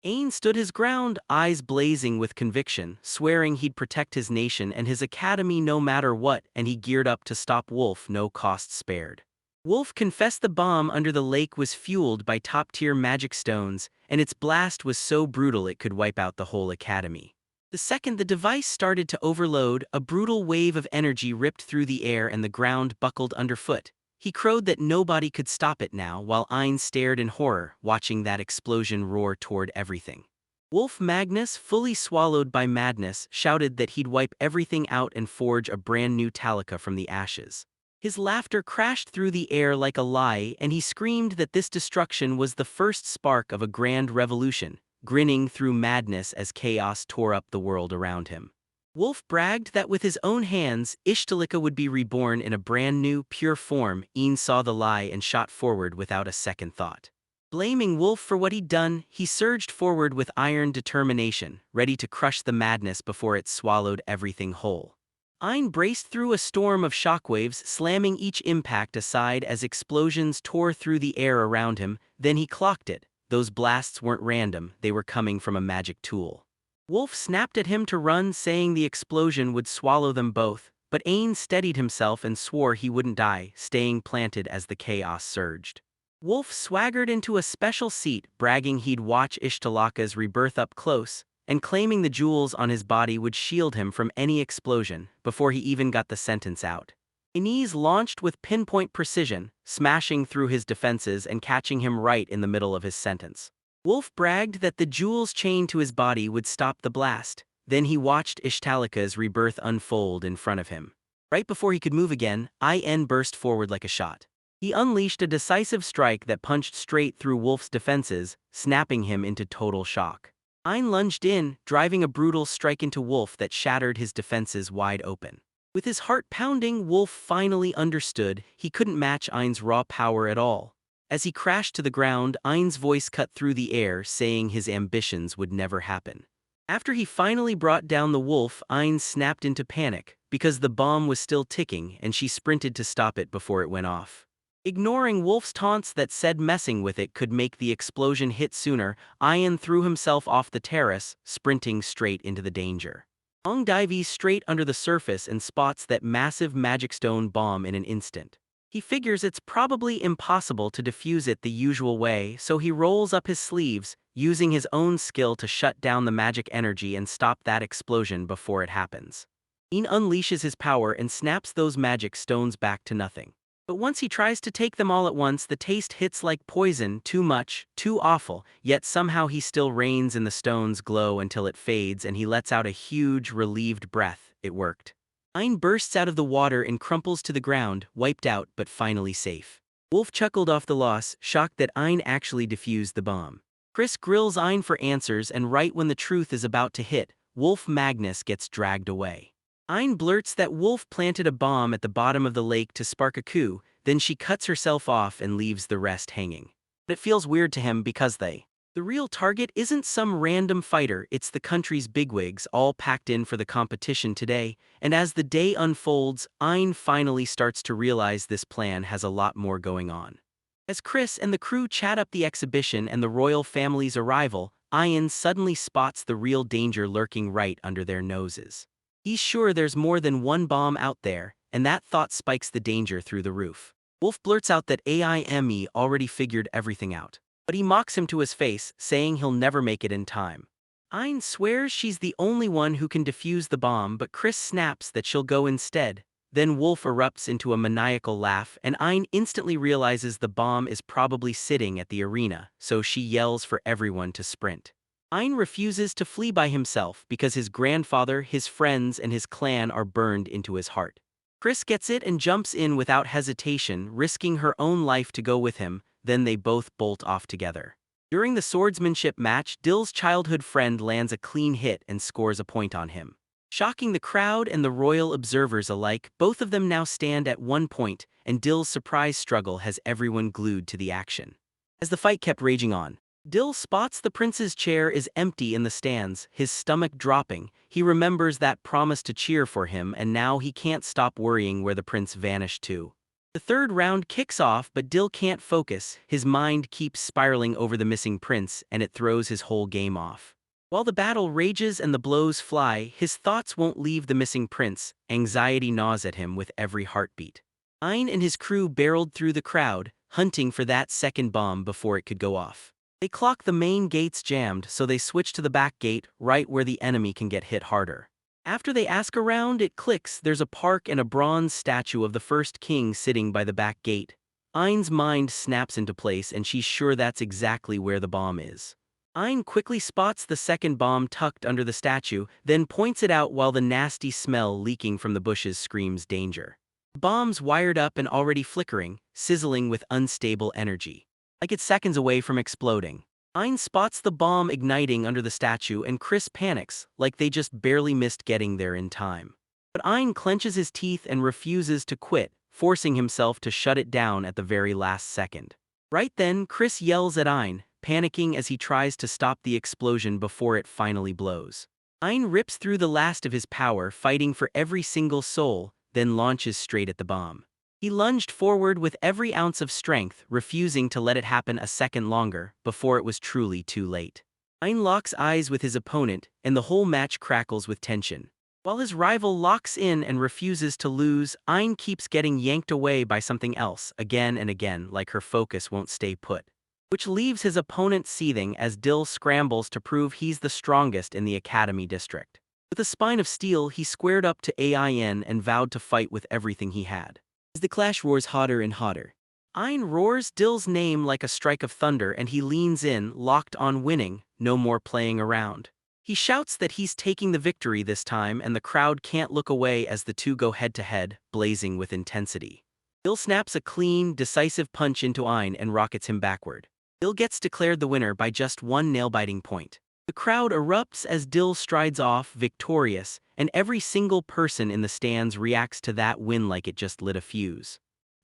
Ein stood his ground, eyes blazing with conviction, swearing he'd protect his nation and his academy no matter what, and he geared up to stop Wolf, no cost spared. Wolf confessed the bomb under the lake was fueled by top-tier magic stones, and its blast was so brutal it could wipe out the whole academy. The second the device started to overload, a brutal wave of energy ripped through the air and the ground buckled underfoot. He crowed that nobody could stop it now, while Ein stared in horror, watching that explosion roar toward everything. Wolf Magnus, fully swallowed by madness, shouted that he'd wipe everything out and forge a brand new Talika from the ashes. His laughter crashed through the air like a lie, and he screamed that this destruction was the first spark of a grand revolution, grinning through madness as chaos tore up the world around him. Wolf bragged that with his own hands, Ishtalika would be reborn in a brand new, pure form. Ein saw the lie and shot forward without a second thought. Blaming Wolf for what he'd done, he surged forward with iron determination, ready to crush the madness before it swallowed everything whole. Ein braced through a storm of shockwaves, slamming each impact aside as explosions tore through the air around him. Then he clocked it. Those blasts weren't random, they were coming from a magic tool. Wolf snapped at him to run, saying the explosion would swallow them both, but Ein steadied himself and swore he wouldn't die, staying planted as the chaos surged. Wolf swaggered into a special seat, bragging he'd watch Ishtalaka's rebirth up close, and claiming the jewels on his body would shield him from any explosion, before he even got the sentence out. Inez launched with pinpoint precision, smashing through his defenses and catching him right in the middle of his sentence. Wolf bragged that the jewels chained to his body would stop the blast. Then he watched Ishtalika's rebirth unfold in front of him. Right before he could move again, In burst forward like a shot. He unleashed a decisive strike that punched straight through Wolf's defenses, snapping him into total shock. Ein lunged in, driving a brutal strike into Wolf that shattered his defenses wide open. With his heart pounding, Wolf finally understood he couldn't match Ein's raw power at all. As he crashed to the ground, Ein's voice cut through the air, saying his ambitions would never happen. After he finally brought down the wolf, Ein snapped into panic, because the bomb was still ticking and she sprinted to stop it before it went off. Ignoring Wolf's taunts that said messing with it could make the explosion hit sooner, Ein threw himself off the terrace, sprinting straight into the danger. Ong dives straight under the surface and spots that massive magic stone bomb in an instant. He figures it's probably impossible to defuse it the usual way, so he rolls up his sleeves, using his own skill to shut down the magic energy and stop that explosion before it happens. Ein unleashes his power and snaps those magic stones back to nothing. But once he tries to take them all at once, the taste hits like poison, too much, too awful, yet somehow he still reigns in the stone's glow until it fades and he lets out a huge, relieved breath. It worked. Ein bursts out of the water and crumples to the ground, wiped out but finally safe. Wolf chuckled off the loss, shocked that Ein actually defused the bomb. Chris grills Ein for answers, and right when the truth is about to hit, Wolf Magnus gets dragged away. Ein blurts that Wolf planted a bomb at the bottom of the lake to spark a coup, then she cuts herself off and leaves the rest hanging. But it feels weird to him because the real target isn't some random fighter, it's the country's bigwigs all packed in for the competition today, and as the day unfolds, Ein finally starts to realize this plan has a lot more going on. As Chris and the crew chat up the exhibition and the royal family's arrival, Ein suddenly spots the real danger lurking right under their noses. He's sure there's more than one bomb out there, and that thought spikes the danger through the roof. Wolf blurts out that AIME already figured everything out, but he mocks him to his face, saying he'll never make it in time. Ein swears she's the only one who can defuse the bomb, but Chris snaps that she'll go instead. Then Wolf erupts into a maniacal laugh, and Ein instantly realizes the bomb is probably sitting at the arena, so she yells for everyone to sprint. Ein refuses to flee by himself because his grandfather, his friends, and his clan are burned into his heart. Chris gets it and jumps in without hesitation, risking her own life to go with him, then they both bolt off together. During the swordsmanship match, Dill's childhood friend lands a clean hit and scores a point on him. Shocking the crowd and the royal observers alike, both of them now stand at 1 point, and Dill's surprise struggle has everyone glued to the action. As the fight kept raging on, Dill spots the prince's chair is empty in the stands, his stomach dropping. He remembers that promise to cheer for him, and now he can't stop worrying where the prince vanished to. The third round kicks off, but Dill can't focus. His mind keeps spiraling over the missing prince, and it throws his whole game off. While the battle rages and the blows fly, his thoughts won't leave the missing prince. Anxiety gnaws at him with every heartbeat. Ein and his crew barreled through the crowd, hunting for that second bomb before it could go off. They clock the main gates jammed, so they switch to the back gate, right where the enemy can get hit harder. After they ask around, it clicks. There's a park and a bronze statue of the first king sitting by the back gate. Ein's mind snaps into place, and she's sure that's exactly where the bomb is. Ein quickly spots the second bomb tucked under the statue, then points it out while the nasty smell leaking from the bushes screams danger. The bomb's wired up and already flickering, sizzling with unstable energy. Like it's seconds away from exploding. Ein spots the bomb igniting under the statue, and Chris panics, like they just barely missed getting there in time. But Ein clenches his teeth and refuses to quit, forcing himself to shut it down at the very last second. Right then, Chris yells at Ein, panicking as he tries to stop the explosion before it finally blows. Ein rips through the last of his power, fighting for every single soul, then launches straight at the bomb. He lunged forward with every ounce of strength, refusing to let it happen a second longer, before it was truly too late. Ein locks eyes with his opponent, and the whole match crackles with tension. While his rival locks in and refuses to lose, Ein keeps getting yanked away by something else, again and again, like her focus won't stay put. Which leaves his opponent seething as Dill scrambles to prove he's the strongest in the Academy District. With a spine of steel, he squared up to Ain and vowed to fight with everything he had. As the clash roars hotter and hotter, Ain roars Dill's name like a strike of thunder and he leans in, locked on winning, no more playing around. He shouts that he's taking the victory this time and the crowd can't look away as the two go head-to-head, blazing with intensity. Dill snaps a clean, decisive punch into Ain and rockets him backward. Dill gets declared the winner by just one nail-biting point. The crowd erupts as Dill strides off, victorious, and every single person in the stands reacts to that win like it just lit a fuse.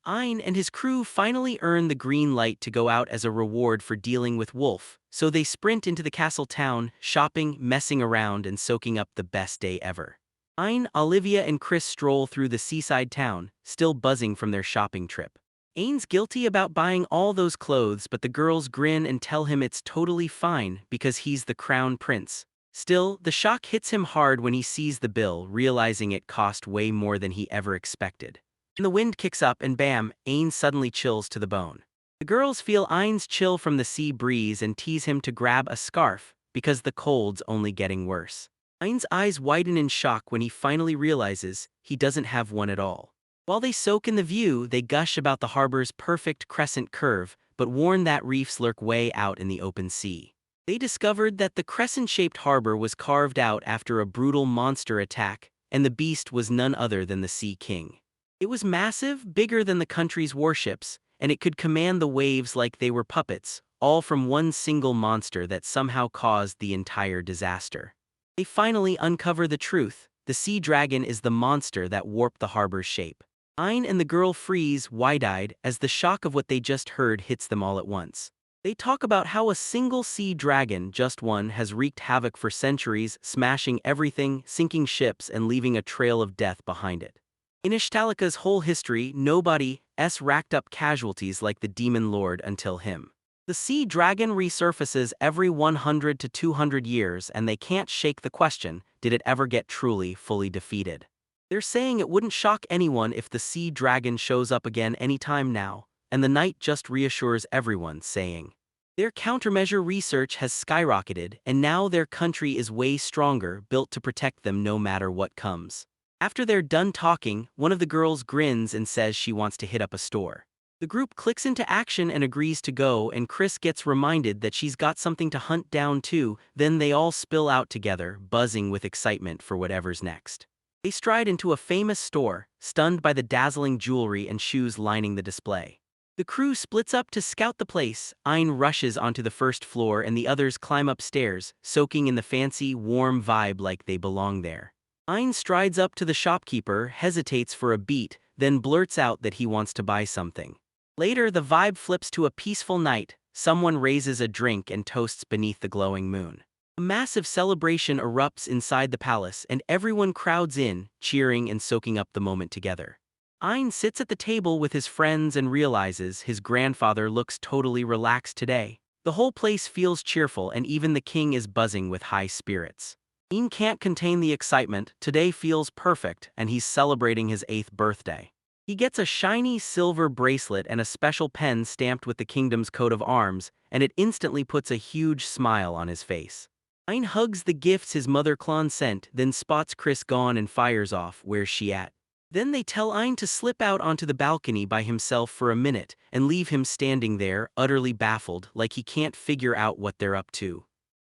Ain and his crew finally earn the green light to go out as a reward for dealing with Wolf, so they sprint into the castle town, shopping, messing around, and soaking up the best day ever. Ain, Olivia, and Chris stroll through the seaside town, still buzzing from their shopping trip. Ain's guilty about buying all those clothes, but the girls grin and tell him it's totally fine because he's the crown prince. Still, the shock hits him hard when he sees the bill, realizing it cost way more than he ever expected. And the wind kicks up and bam, Ain suddenly chills to the bone. The girls feel Ain's chill from the sea breeze and tease him to grab a scarf, because the cold's only getting worse. Ain's eyes widen in shock when he finally realizes he doesn't have one at all. While they soak in the view, they gush about the harbor's perfect crescent curve, but warn that reefs lurk way out in the open sea. They discovered that the crescent-shaped harbor was carved out after a brutal monster attack, and the beast was none other than the Sea King. It was massive, bigger than the country's warships, and it could command the waves like they were puppets, all from one single monster that somehow caused the entire disaster. They finally uncover the truth. The sea dragon is the monster that warped the harbor's shape. Ain and the girl freeze, wide-eyed, as the shock of what they just heard hits them all at once. They talk about how a single sea dragon, just one, has wreaked havoc for centuries, smashing everything, sinking ships, and leaving a trail of death behind it. In Ishtalika's whole history, nobody's racked up casualties like the demon lord until him. The sea dragon resurfaces every 100 to 200 years and they can't shake the question, did it ever get truly, fully defeated? They're saying it wouldn't shock anyone if the sea dragon shows up again anytime now, and the knight just reassures everyone, saying, their countermeasure research has skyrocketed and now their country is way stronger, built to protect them no matter what comes. After they're done talking, one of the girls grins and says she wants to hit up a store. The group clicks into action and agrees to go, and Chris gets reminded that she's got something to hunt down too. Then they all spill out together, buzzing with excitement for whatever's next. They stride into a famous store, stunned by the dazzling jewelry and shoes lining the display. The crew splits up to scout the place. Ain rushes onto the first floor and the others climb upstairs, soaking in the fancy, warm vibe like they belong there. Ain strides up to the shopkeeper, hesitates for a beat, then blurts out that he wants to buy something. Later, the vibe flips to a peaceful night. Someone raises a drink and toasts beneath the glowing moon. A massive celebration erupts inside the palace and everyone crowds in, cheering and soaking up the moment together. Ain sits at the table with his friends and realizes his grandfather looks totally relaxed today. The whole place feels cheerful and even the king is buzzing with high spirits. Ain can't contain the excitement. Today feels perfect and he's celebrating his 8th birthday. He gets a shiny silver bracelet and a special pen stamped with the kingdom's coat of arms, and it instantly puts a huge smile on his face. Ain hugs the gifts his mother Klon sent, then spots Chris gone and fires off, where's she at? Then they tell Ain to slip out onto the balcony by himself for a minute and leave him standing there, utterly baffled, like he can't figure out what they're up to.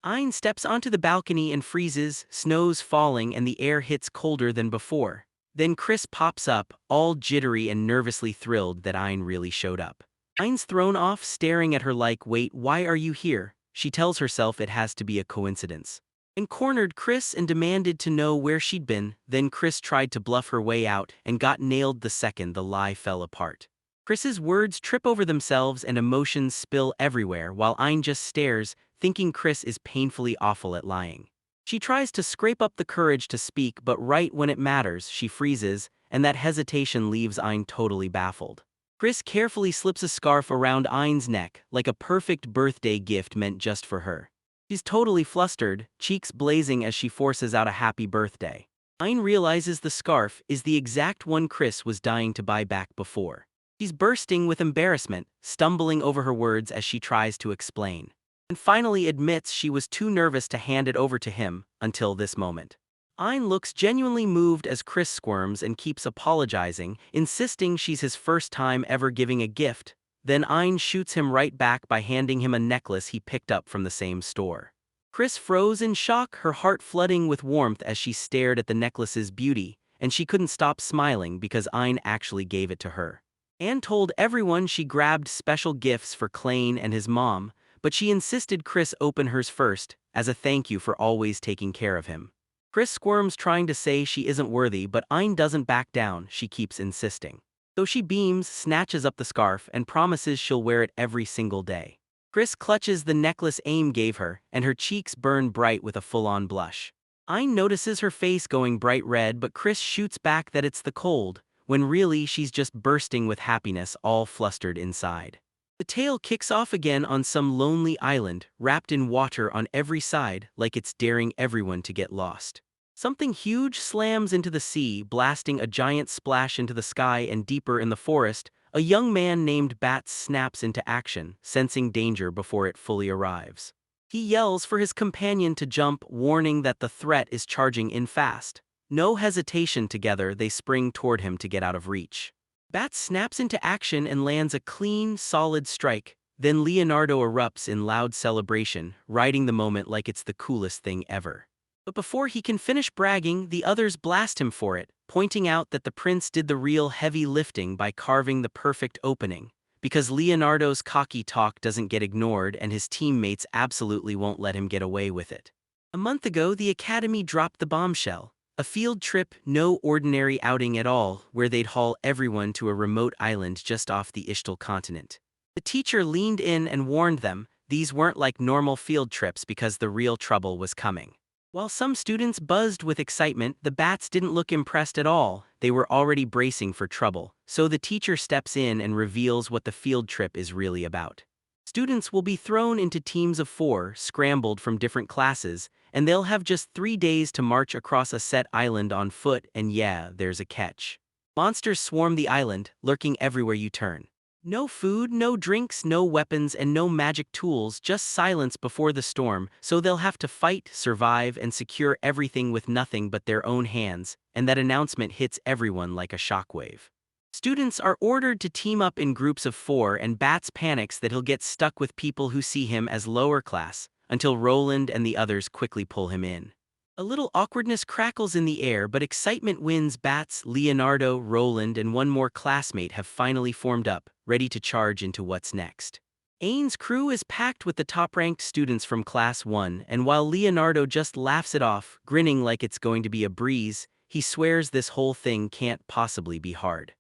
Ain steps onto the balcony and freezes, snow's falling and the air hits colder than before. Then Chris pops up, all jittery and nervously thrilled that Ain really showed up. Ain's thrown off, staring at her like, wait, why are you here? She tells herself it has to be a coincidence. And cornered Chris and demanded to know where she'd been. Then Chris tried to bluff her way out and got nailed the second the lie fell apart. Chris's words trip over themselves and emotions spill everywhere while Ain just stares, thinking Chris is painfully awful at lying. She tries to scrape up the courage to speak, but right when it matters, she freezes, and that hesitation leaves Ain totally baffled. Chris carefully slips a scarf around Ain's neck, like a perfect birthday gift meant just for her. She's totally flustered, cheeks blazing as she forces out a happy birthday. Ain realizes the scarf is the exact one Chris was dying to buy back before. She's bursting with embarrassment, stumbling over her words as she tries to explain. And finally admits she was too nervous to hand it over to him until this moment. Ein looks genuinely moved as Chris squirms and keeps apologizing, insisting she's his first time ever giving a gift. Then Ein shoots him right back by handing him a necklace he picked up from the same store. Chris froze in shock, her heart flooding with warmth as she stared at the necklace's beauty, and she couldn't stop smiling because Ein actually gave it to her. Anne told everyone she grabbed special gifts for Klain and his mom, but she insisted Chris open hers first, as a thank you for always taking care of him. Chris squirms, trying to say she isn't worthy, but Ein doesn't back down. She keeps insisting. So she beams, snatches up the scarf, and promises she'll wear it every single day. Chris clutches the necklace Aim gave her, and her cheeks burn bright with a full-on blush. Ein notices her face going bright red, but Chris shoots back that it's the cold, when really she's just bursting with happiness, all flustered inside. The tale kicks off again on some lonely island, wrapped in water on every side, like it's daring everyone to get lost. Something huge slams into the sea, blasting a giant splash into the sky, and deeper in the forest, a young man named Bats snaps into action, sensing danger before it fully arrives. He yells for his companion to jump, warning that the threat is charging in fast. No hesitation, together they spring toward him to get out of reach. Bats snaps into action and lands a clean, solid strike. Then Leonardo erupts in loud celebration, riding the moment like it's the coolest thing ever. But before he can finish bragging, the others blast him for it, pointing out that the prince did the real heavy lifting by carving the perfect opening. Because Leonardo's cocky talk doesn't get ignored and his teammates absolutely won't let him get away with it. A month ago, the Academy dropped the bombshell. A field trip, no ordinary outing at all, where they'd haul everyone to a remote island just off the Ishtal continent. The teacher leaned in and warned them these weren't like normal field trips because the real trouble was coming. While some students buzzed with excitement, the Bats didn't look impressed at all. They were already bracing for trouble, so the teacher steps in and reveals what the field trip is really about. Students will be thrown into teams of 4, scrambled from different classes, and they'll have just 3 days to march across a set island on foot, and yeah, there's a catch. Monsters swarm the island, lurking everywhere you turn. No food, no drinks, no weapons, and no magic tools, just silence before the storm, so they'll have to fight, survive, and secure everything with nothing but their own hands, and that announcement hits everyone like a shockwave. Students are ordered to team up in groups of 4, and Bats panics that he'll get stuck with people who see him as lower class, until Roland and the others quickly pull him in. A little awkwardness crackles in the air, but excitement wins. Bats, Leonardo, Roland, and one more classmate have finally formed up, ready to charge into what's next. Ain's crew is packed with the top-ranked students from Class 1, and while Leonardo just laughs it off, grinning like it's going to be a breeze, he swears this whole thing can't possibly be hard.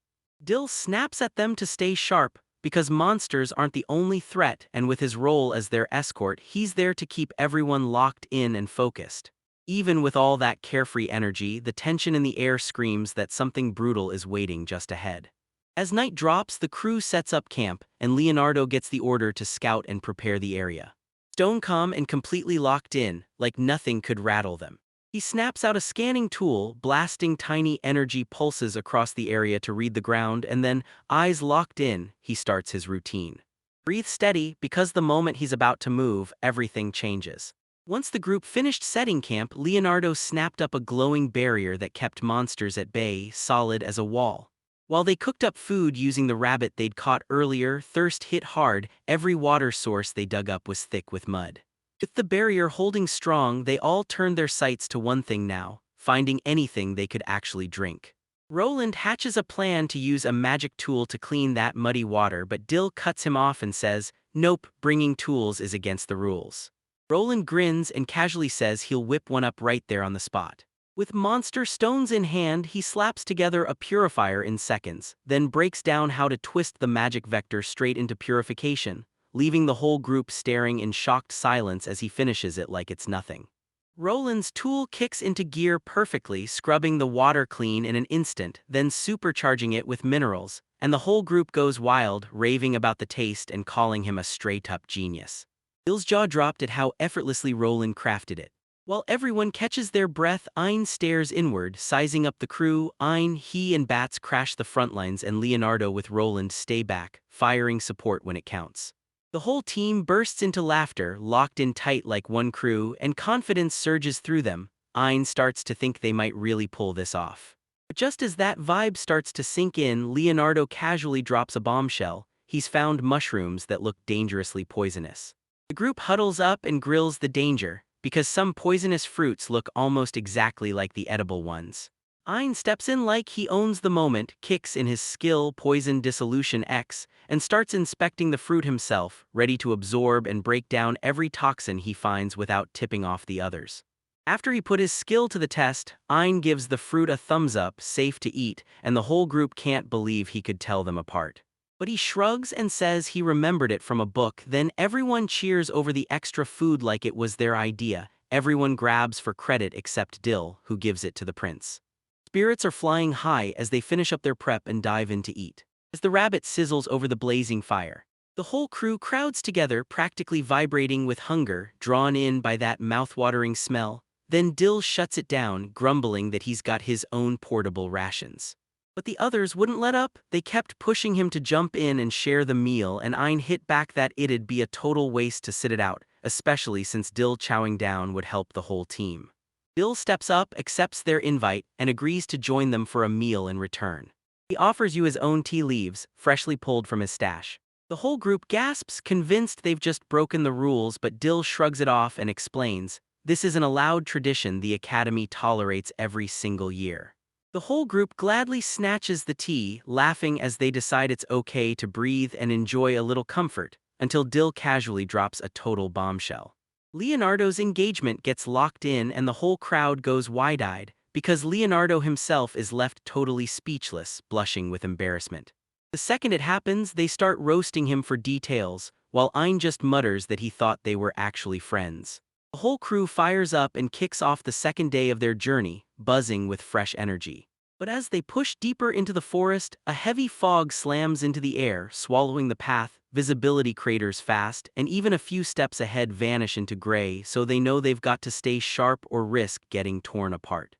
Dill snaps at them to stay sharp, because monsters aren't the only threat, and with his role as their escort, he's there to keep everyone locked in and focused. Even with all that carefree energy, the tension in the air screams that something brutal is waiting just ahead. As night drops, the crew sets up camp, and Leonardo gets the order to scout and prepare the area. Stone calm and completely locked in, like nothing could rattle them. He snaps out a scanning tool, blasting tiny energy pulses across the area to read the ground, and then, eyes locked in, he starts his routine. Breathe steady, because the moment he's about to move, everything changes. Once the group finished setting camp, Leonardo snapped up a glowing barrier that kept monsters at bay, solid as a wall. While they cooked up food using the rabbit they'd caught earlier, thirst hit hard. Every water source they dug up was thick with mud. With the barrier holding strong, they all turned their sights to one thing now: finding anything they could actually drink. Roland hatches a plan to use a magic tool to clean that muddy water, but Dill cuts him off and says, "Nope, bringing tools is against the rules." Roland grins and casually says he'll whip one up right there on the spot. With monster stones in hand, he slaps together a purifier in seconds, then breaks down how to twist the magic vector straight into purification, leaving the whole group staring in shocked silence as he finishes it like it's nothing. Roland's tool kicks into gear perfectly, scrubbing the water clean in an instant, then supercharging it with minerals, and the whole group goes wild, raving about the taste and calling him a straight-up genius. Bill's jaw dropped at how effortlessly Roland crafted it. While everyone catches their breath, Ein stares inward, sizing up the crew. He and Bats crash the front lines, and Leonardo with Roland stay back, firing support when it counts. The whole team bursts into laughter, locked in tight like one crew, and confidence surges through them. Ein starts to think they might really pull this off. But just as that vibe starts to sink in, Leonardo casually drops a bombshell. He's found mushrooms that look dangerously poisonous. The group huddles up and grills the danger, because some poisonous fruits look almost exactly like the edible ones. Ein steps in like he owns the moment, kicks in his skill Poison Dissolution X, and starts inspecting the fruit himself, ready to absorb and break down every toxin he finds without tipping off the others. After he put his skill to the test, Ein gives the fruit a thumbs up, safe to eat, and the whole group can't believe he could tell them apart. But he shrugs and says he remembered it from a book. Then everyone cheers over the extra food like it was their idea. Everyone grabs for credit except Dill, who gives it to the prince. Spirits are flying high as they finish up their prep and dive in to eat. As the rabbit sizzles over the blazing fire, the whole crew crowds together, practically vibrating with hunger, drawn in by that mouth-watering smell. Then Dill shuts it down, grumbling that he's got his own portable rations. But the others wouldn't let up. They kept pushing him to jump in and share the meal, and Ein hit back that it'd be a total waste to sit it out, especially since Dill chowing down would help the whole team. Dill steps up, accepts their invite, and agrees to join them for a meal in return. He offers you his own tea leaves, freshly pulled from his stash. The whole group gasps, convinced they've just broken the rules, but Dill shrugs it off and explains, this is an allowed tradition the Academy tolerates every single year. The whole group gladly snatches the tea, laughing as they decide it's okay to breathe and enjoy a little comfort, until Dill casually drops a total bombshell. Leonardo's engagement gets locked in and the whole crowd goes wide-eyed, because Leonardo himself is left totally speechless, blushing with embarrassment. The second it happens, they start roasting him for details, while Ein just mutters that he thought they were actually friends. The whole crew fires up and kicks off the second day of their journey, buzzing with fresh energy. But as they push deeper into the forest, a heavy fog slams into the air, swallowing the path, visibility craters fast, and even a few steps ahead vanish into gray, so they know they've got to stay sharp or risk getting torn apart.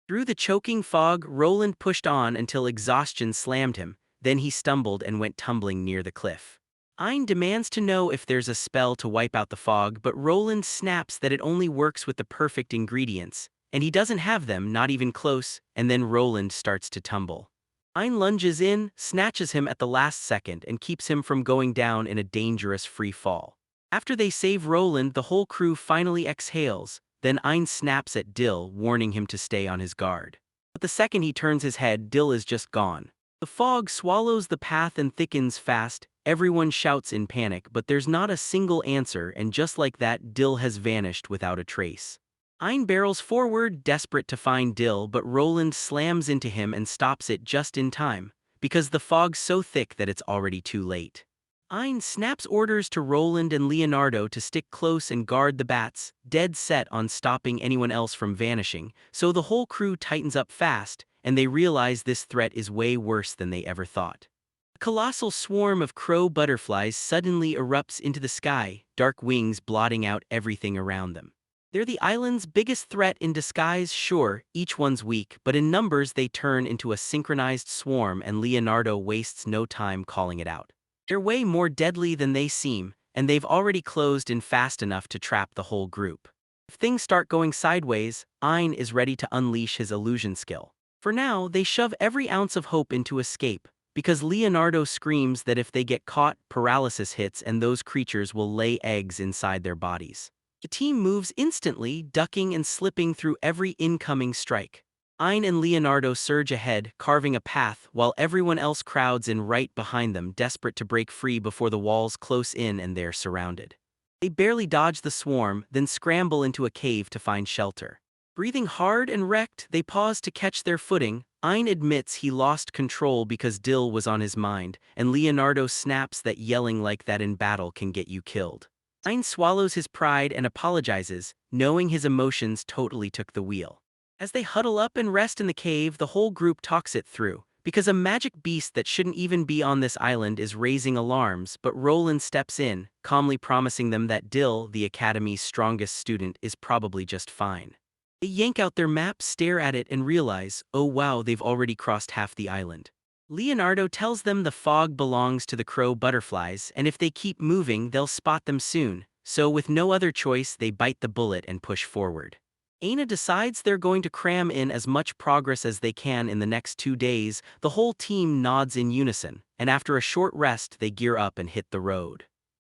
Through the choking fog, Roland pushed on until exhaustion slammed him, then he stumbled and went tumbling near the cliff. Ein demands to know if there's a spell to wipe out the fog, but Roland snaps that it only works with the perfect ingredients, and he doesn't have them, not even close, and then Roland starts to tumble. Ein lunges in, snatches him at the last second, and keeps him from going down in a dangerous free fall. After they save Roland, the whole crew finally exhales, then Ein snaps at Dill, warning him to stay on his guard. But the second he turns his head, Dill is just gone. The fog swallows the path and thickens fast. Everyone shouts in panic, but there's not a single answer, and just like that, Dill has vanished without a trace. Ein barrels forward, desperate to find Dill, but Roland slams into him and stops it just in time, because the fog's so thick that it's already too late. Ein snaps orders to Roland and Leonardo to stick close and guard the bats, dead set on stopping anyone else from vanishing, so the whole crew tightens up fast, and they realize this threat is way worse than they ever thought. A colossal swarm of crow butterflies suddenly erupts into the sky, dark wings blotting out everything around them. They're the island's biggest threat in disguise, sure, each one's weak, but in numbers they turn into a synchronized swarm, and Leonardo wastes no time calling it out. They're way more deadly than they seem, and they've already closed in fast enough to trap the whole group. If things start going sideways, Ein is ready to unleash his illusion skill. For now, they shove every ounce of hope into escape, because Leonardo screams that if they get caught, paralysis hits and those creatures will lay eggs inside their bodies. The team moves instantly, ducking and slipping through every incoming strike. Ein and Leonardo surge ahead, carving a path, while everyone else crowds in right behind them, desperate to break free before the walls close in and they're surrounded. They barely dodge the swarm, then scramble into a cave to find shelter. Breathing hard and wrecked, they pause to catch their footing. Ein admits he lost control because Dill was on his mind, and Leonardo snaps that yelling like that in battle can get you killed. Ein swallows his pride and apologizes, knowing his emotions totally took the wheel. As they huddle up and rest in the cave, the whole group talks it through, because a magic beast that shouldn't even be on this island is raising alarms, but Roland steps in, calmly promising them that Dill, the Academy's strongest student, is probably just fine. They yank out their map, stare at it, and realize, oh wow, they've already crossed half the island. Leonardo tells them the fog belongs to the crow butterflies, and if they keep moving, they'll spot them soon, so with no other choice, they bite the bullet and push forward. Aina decides they're going to cram in as much progress as they can in the next 2 days. The whole team nods in unison, and after a short rest they gear up and hit the road.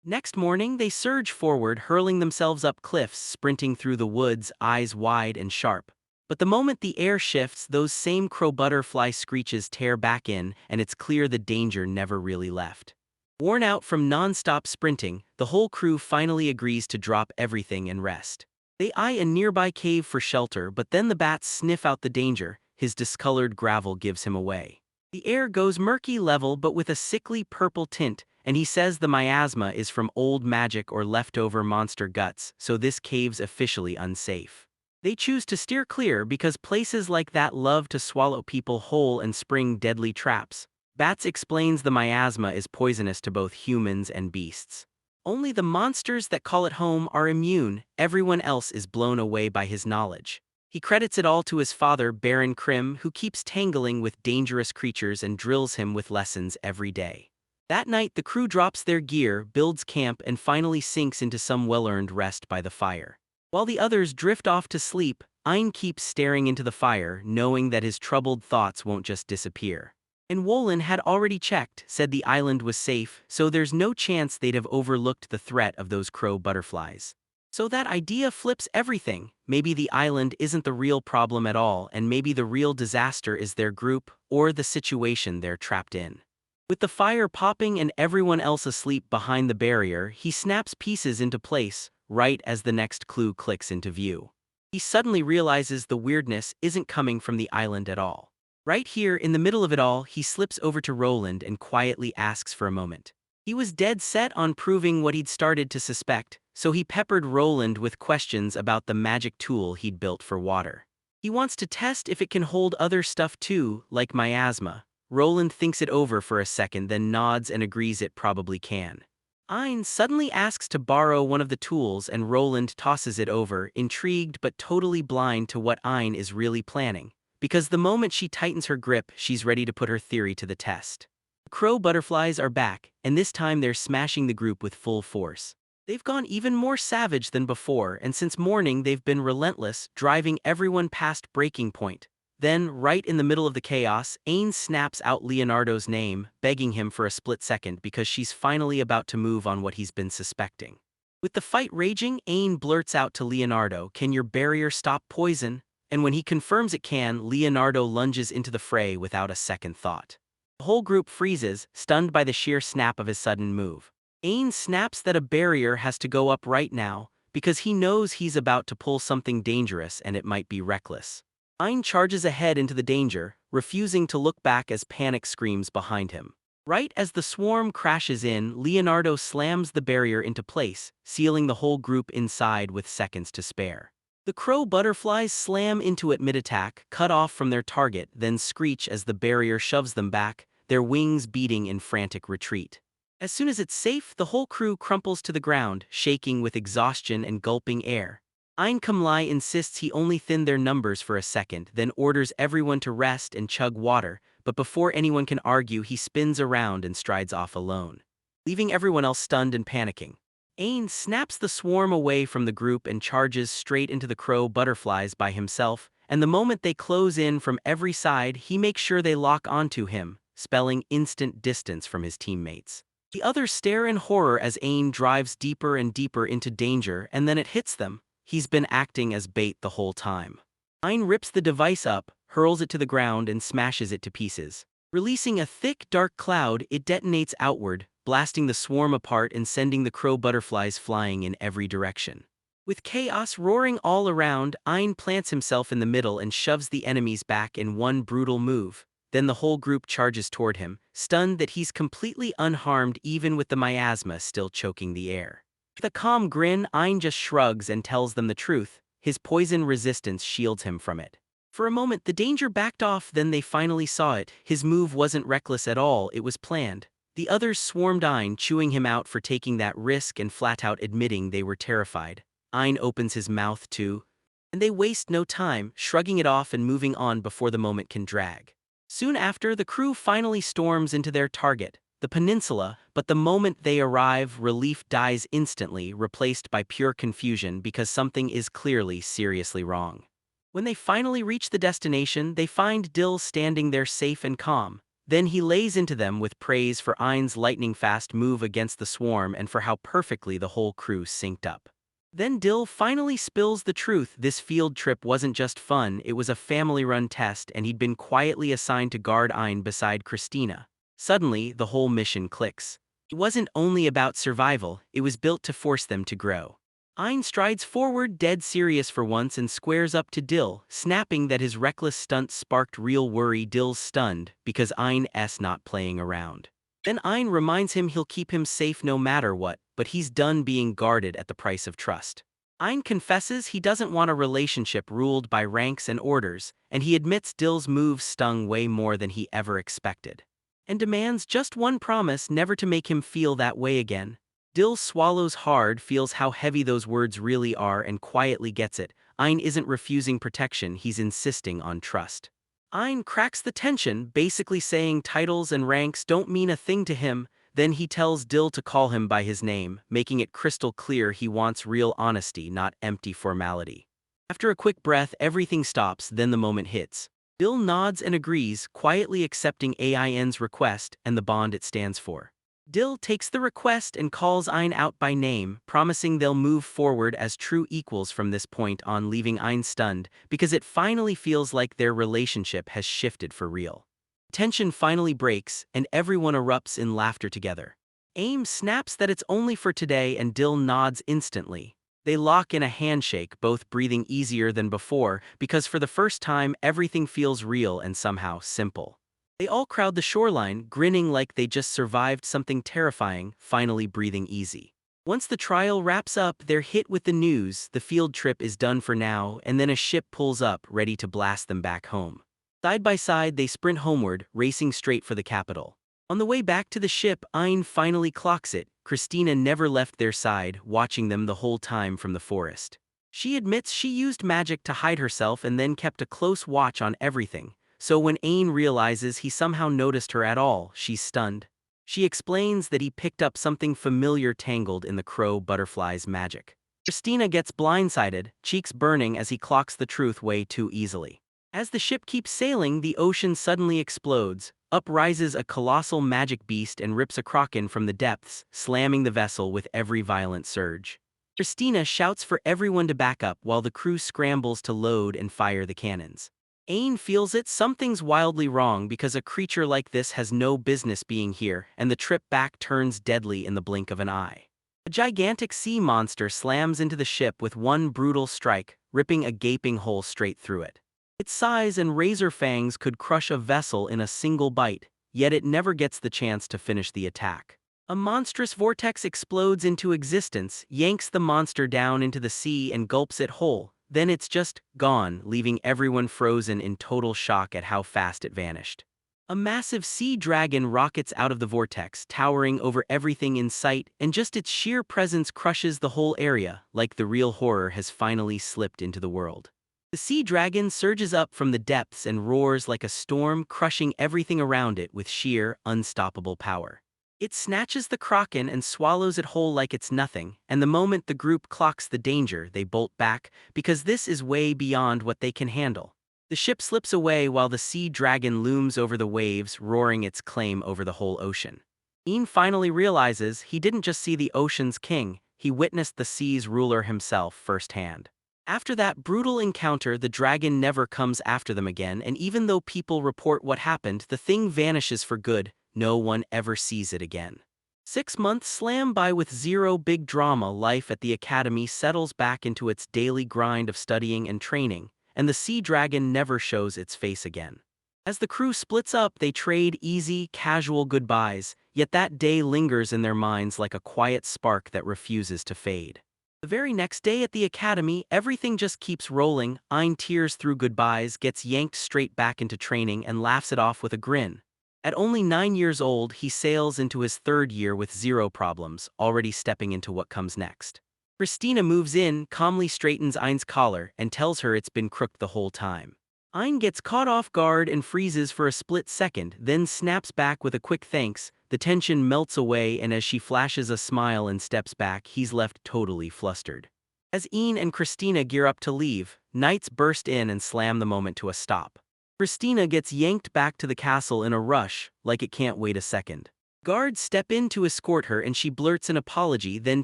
Next morning they surge forward, hurling themselves up cliffs, sprinting through the woods, eyes wide and sharp. But the moment the air shifts, those same crow butterfly screeches tear back in, and it's clear the danger never really left. Worn out from non-stop sprinting, the whole crew finally agrees to drop everything and rest. They eye a nearby cave for shelter, but then the bats sniff out the danger. His discolored gravel gives him away. The air goes murky level but with a sickly purple tint, and he says the miasma is from old magic or leftover monster guts, so this cave's officially unsafe. They choose to steer clear because places like that love to swallow people whole and spring deadly traps. Bats explains the miasma is poisonous to both humans and beasts. Only the monsters that call it home are immune, everyone else is blown away by his knowledge. He credits it all to his father, Baron Krim, who keeps tangling with dangerous creatures and drills him with lessons every day. That night the crew drops their gear, builds camp, and finally sinks into some well-earned rest by the fire. While the others drift off to sleep, Ein keeps staring into the fire, knowing that his troubled thoughts won't just disappear. And Wolin had already checked, said the island was safe, so there's no chance they'd have overlooked the threat of those crow butterflies. So that idea flips everything. Maybe the island isn't the real problem at all, and maybe the real disaster is their group, or the situation they're trapped in. With the fire popping and everyone else asleep behind the barrier, he snaps pieces into place, right as the next clue clicks into view. He suddenly realizes the weirdness isn't coming from the island at all. Right here, in the middle of it all, he slips over to Roland and quietly asks for a moment. He was dead set on proving what he'd started to suspect, so he peppered Roland with questions about the magic tool he'd built for water. He wants to test if it can hold other stuff too, like miasma. Roland thinks it over for a second, then nods and agrees it probably can. Ein suddenly asks to borrow one of the tools and Roland tosses it over, intrigued but totally blind to what Ein is really planning. Because the moment she tightens her grip, she's ready to put her theory to the test. The crow butterflies are back, and this time they're smashing the group with full force. They've gone even more savage than before, and since morning they've been relentless, driving everyone past breaking point. Then, right in the middle of the chaos, Ain snaps out Leonardo's name, begging him for a split second because she's finally about to move on what he's been suspecting. With the fight raging, Ain blurts out to Leonardo, "Can your barrier stop poison?" And when he confirms it can, Leonardo lunges into the fray without a second thought. The whole group freezes, stunned by the sheer snap of his sudden move. Ain snaps that a barrier has to go up right now, because he knows he's about to pull something dangerous and it might be reckless. Ein charges ahead into the danger, refusing to look back as panic screams behind him. Right as the swarm crashes in, Leonardo slams the barrier into place, sealing the whole group inside with seconds to spare. The crow butterflies slam into it mid-attack, cut off from their target, then screech as the barrier shoves them back, their wings beating in frantic retreat. As soon as it's safe, the whole crew crumples to the ground, shaking with exhaustion and gulping air. Ein Kumlai insists he only thinned their numbers for a second, then orders everyone to rest and chug water, but before anyone can argue he spins around and strides off alone, leaving everyone else stunned and panicking. Ain snaps the swarm away from the group and charges straight into the crow butterflies by himself, and the moment they close in from every side, he makes sure they lock onto him, spelling instant distance from his teammates. The others stare in horror as Ain drives deeper and deeper into danger, and then it hits them. He's been acting as bait the whole time. Ein rips the device up, hurls it to the ground, and smashes it to pieces. Releasing a thick, dark cloud, it detonates outward, blasting the swarm apart and sending the crow butterflies flying in every direction. With chaos roaring all around, Ein plants himself in the middle and shoves the enemies back in one brutal move. Then the whole group charges toward him, stunned that he's completely unharmed even with the miasma still choking the air. With a calm grin, Ein just shrugs and tells them the truth. His poison resistance shields him from it. For a moment, the danger backed off, then they finally saw it. His move wasn't reckless at all, it was planned. The others swarmed Ein, chewing him out for taking that risk and flat out admitting they were terrified. Ein opens his mouth too, and they waste no time, shrugging it off and moving on before the moment can drag. Soon after, the crew finally storms into their target. the peninsula, but the moment they arrive, relief dies instantly, replaced by pure confusion because something is clearly seriously wrong. When they finally reach the destination, they find Dill standing there safe and calm. Then he lays into them with praise for Ein's lightning-fast move against the swarm and for how perfectly the whole crew synced up. Then Dill finally spills the truth. This field trip wasn't just fun, it was a family-run test, and he'd been quietly assigned to guard Ein beside Christina. Suddenly, the whole mission clicks. It wasn't only about survival, it was built to force them to grow. Ein strides forward, dead serious for once, and squares up to Dill, snapping that his reckless stunt sparked real worry. Dill's stunned, because Ein's not playing around. Then Ein reminds him he'll keep him safe no matter what, but he's done being guarded at the price of trust. Ein confesses he doesn't want a relationship ruled by ranks and orders, and he admits Dill's move stung way more than he ever expected. And demands just one promise never to make him feel that way again. Dill swallows hard, feels how heavy those words really are, and quietly gets it. Ein isn't refusing protection, he's insisting on trust. Ein cracks the tension, basically saying titles and ranks don't mean a thing to him. Then he tells Dill to call him by his name, making it crystal clear he wants real honesty, not empty formality. After a quick breath, everything stops, then the moment hits. Dill nods and agrees, quietly accepting Ein's request and the bond it stands for. Dill takes the request and calls Ein out by name, promising they'll move forward as true equals from this point on, leaving Ein stunned, because it finally feels like their relationship has shifted for real. Tension finally breaks, and everyone erupts in laughter together. Aim snaps that it's only for today, and Dill nods instantly. They lock in a handshake, both breathing easier than before, because for the first time everything feels real and somehow simple. They all crowd the shoreline, grinning like they just survived something terrifying, finally breathing easy. Once the trial wraps up, they're hit with the news: the field trip is done for now, and then a ship pulls up, ready to blast them back home. Side by side, they sprint homeward, racing straight for the capital. On the way back to the ship, Ein finally clocks it. Christina never left their side, watching them the whole time from the forest. She admits she used magic to hide herself and then kept a close watch on everything. So when Ein realizes he somehow noticed her at all, she's stunned. She explains that he picked up something familiar tangled in the crow butterfly's magic. Christina gets blindsided, cheeks burning as he clocks the truth way too easily. As the ship keeps sailing, the ocean suddenly explodes. Up rises a colossal magic beast and rips a kraken from the depths, slamming the vessel with every violent surge. Christina shouts for everyone to back up while the crew scrambles to load and fire the cannons. Ein feels it, something's wildly wrong because a creature like this has no business being here, and the trip back turns deadly in the blink of an eye. A gigantic sea monster slams into the ship with one brutal strike, ripping a gaping hole straight through it. Its size and razor fangs could crush a vessel in a single bite, yet it never gets the chance to finish the attack. A monstrous vortex explodes into existence, yanks the monster down into the sea and gulps it whole. Then it's just gone, leaving everyone frozen in total shock at how fast it vanished. A massive sea dragon rockets out of the vortex, towering over everything in sight, and just its sheer presence crushes the whole area, like the real horror has finally slipped into the world. The sea dragon surges up from the depths and roars like a storm, crushing everything around it with sheer, unstoppable power. It snatches the kraken and swallows it whole like it's nothing, and the moment the group clocks the danger, they bolt back, because this is way beyond what they can handle. The ship slips away while the sea dragon looms over the waves, roaring its claim over the whole ocean. Ein finally realizes he didn't just see the ocean's king, he witnessed the sea's ruler himself firsthand. After that brutal encounter, the dragon never comes after them again, and even though people report what happened, the thing vanishes for good. No one ever sees it again. 6 months slam by with zero big drama. Life at the academy settles back into its daily grind of studying and training, and the sea dragon never shows its face again. As the crew splits up, they trade easy, casual goodbyes, yet that day lingers in their minds like a quiet spark that refuses to fade. The very next day at the academy, everything just keeps rolling. Ein tears through goodbyes, gets yanked straight back into training, and laughs it off with a grin. At only 9 years old, he sails into his 3rd year with zero problems, already stepping into what comes next. Christina moves in, calmly straightens Ein's collar, and tells her it's been crooked the whole time. Ein gets caught off guard and freezes for a split second, then snaps back with a quick thanks. The tension melts away, and as she flashes a smile and steps back, he's left totally flustered. As Ian and Christina gear up to leave, knights burst in and slam the moment to a stop. Christina gets yanked back to the castle in a rush, like it can't wait a second. Guards step in to escort her and she blurts an apology, then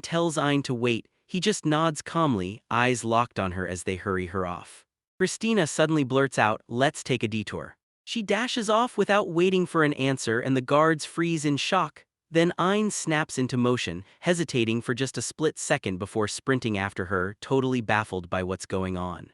tells Ein to wait. He just nods calmly, eyes locked on her as they hurry her off. Christina suddenly blurts out, "Let's take a detour." She dashes off without waiting for an answer and the guards freeze in shock. Then Ein snaps into motion, hesitating for just a split second before sprinting after her, totally baffled by what's going on.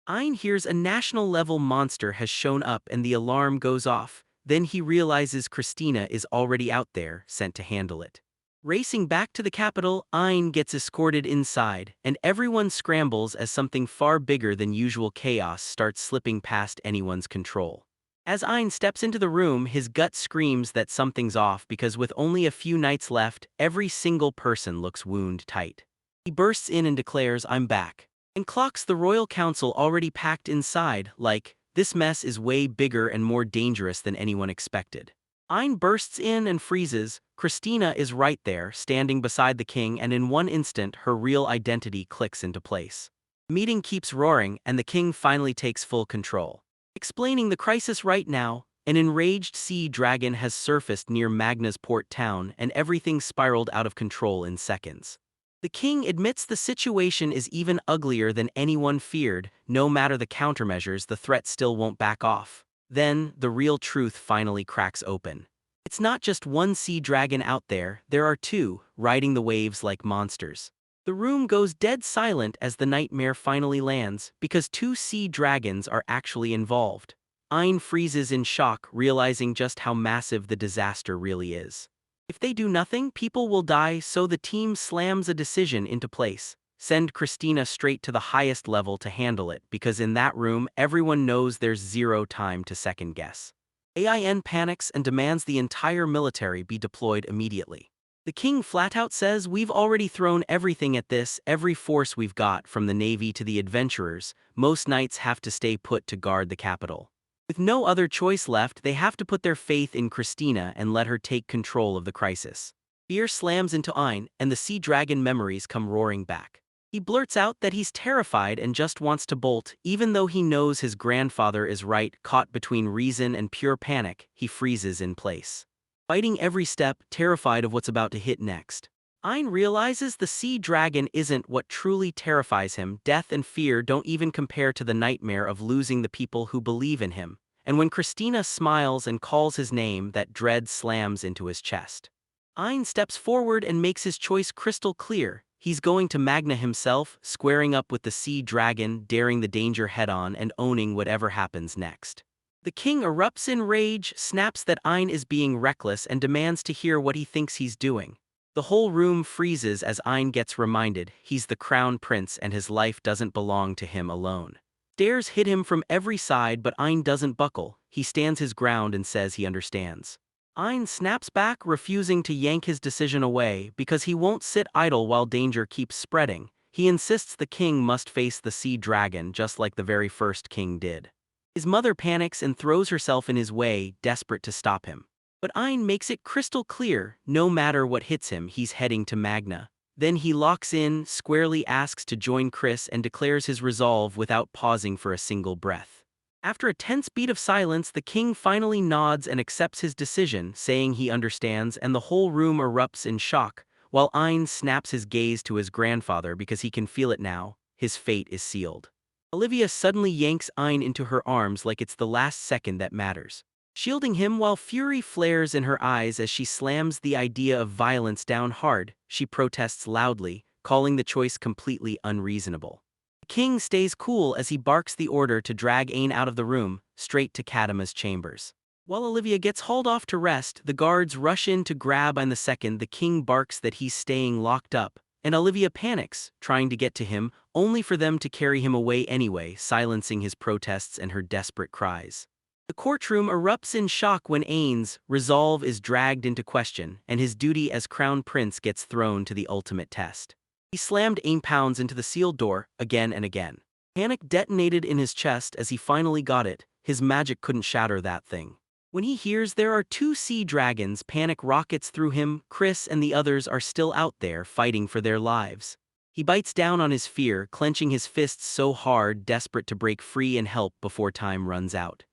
Ein hears a national-level monster has shown up and the alarm goes off. Then he realizes Christina is already out there, sent to handle it. Racing back to the capital, Ein gets escorted inside, and everyone scrambles as something far bigger than usual chaos starts slipping past anyone's control. As Ein steps into the room, his gut screams that something's off because with only a few nights left, every single person looks wound-tight. He bursts in and declares, "I'm back," and clocks the royal council already packed inside, like, this mess is way bigger and more dangerous than anyone expected. Ein bursts in and freezes. Christina is right there, standing beside the king, and in one instant her real identity clicks into place. The meeting keeps roaring, and the king finally takes full control. Explaining the crisis right now, an enraged sea dragon has surfaced near Magna's port town, and everything spiraled out of control in seconds. The king admits the situation is even uglier than anyone feared. No matter the countermeasures, the threat still won't back off. Then, the real truth finally cracks open. It's not just one sea dragon out there, there are two, riding the waves like monsters. The room goes dead silent as the nightmare finally lands, because two sea dragons are actually involved. Ein freezes in shock, realizing just how massive the disaster really is. If they do nothing, people will die, so the team slams a decision into place. Send Christina straight to the highest level to handle it, because in that room, everyone knows there's zero time to second guess. Ein panics and demands the entire military be deployed immediately. The king flat out says, "We've already thrown everything at this, every force we've got, from the navy to the adventurers. Most knights have to stay put to guard the capital." With no other choice left, they have to put their faith in Christina and let her take control of the crisis. Fear slams into Ein, and the sea dragon memories come roaring back. He blurts out that he's terrified and just wants to bolt, even though he knows his grandfather is right. Caught between reason and pure panic, he freezes in place. Fighting every step, terrified of what's about to hit next. Ein realizes the sea dragon isn't what truly terrifies him. Death and fear don't even compare to the nightmare of losing the people who believe in him. And when Christina smiles and calls his name, that dread slams into his chest. Ein steps forward and makes his choice crystal clear. He's going to Magna himself, squaring up with the sea dragon, daring the danger head-on and owning whatever happens next. The king erupts in rage, snaps that Ein is being reckless and demands to hear what he thinks he's doing. The whole room freezes as Ein gets reminded he's the crown prince and his life doesn't belong to him alone. Stares hit him from every side, but Ein doesn't buckle. He stands his ground and says he understands. Ein snaps back, refusing to yank his decision away because he won't sit idle while danger keeps spreading. He insists the king must face the sea dragon just like the very first king did. His mother panics and throws herself in his way, desperate to stop him. But Ein makes it crystal clear, no matter what hits him, he's heading to Magna. Then he locks in, squarely asks to join Chris and declares his resolve without pausing for a single breath. After a tense beat of silence, the king finally nods and accepts his decision, saying he understands, and the whole room erupts in shock, while Ein snaps his gaze to his grandfather because he can feel it now. His fate is sealed. Olivia suddenly yanks Ein into her arms like it's the last second that matters, shielding him while fury flares in her eyes as she slams the idea of violence down hard. She protests loudly, calling the choice completely unreasonable. The king stays cool as he barks the order to drag Ein out of the room, straight to Kadama's chambers. While Olivia gets hauled off to rest, the guards rush in to grab Ein. The second the king barks that he's staying locked up, and Olivia panics, trying to get to him, only for them to carry him away anyway, silencing his protests and her desperate cries. The courtroom erupts in shock when Ein's resolve is dragged into question, and his duty as crown prince gets thrown to the ultimate test. He slammed £8 into the sealed door, again and again. Panic detonated in his chest as he finally got it. His magic couldn't shatter that thing. When he hears there are two sea dragons, panic rockets through him. Chris and the others are still out there fighting for their lives. He bites down on his fear, clenching his fists so hard, desperate to break free and help before time runs out.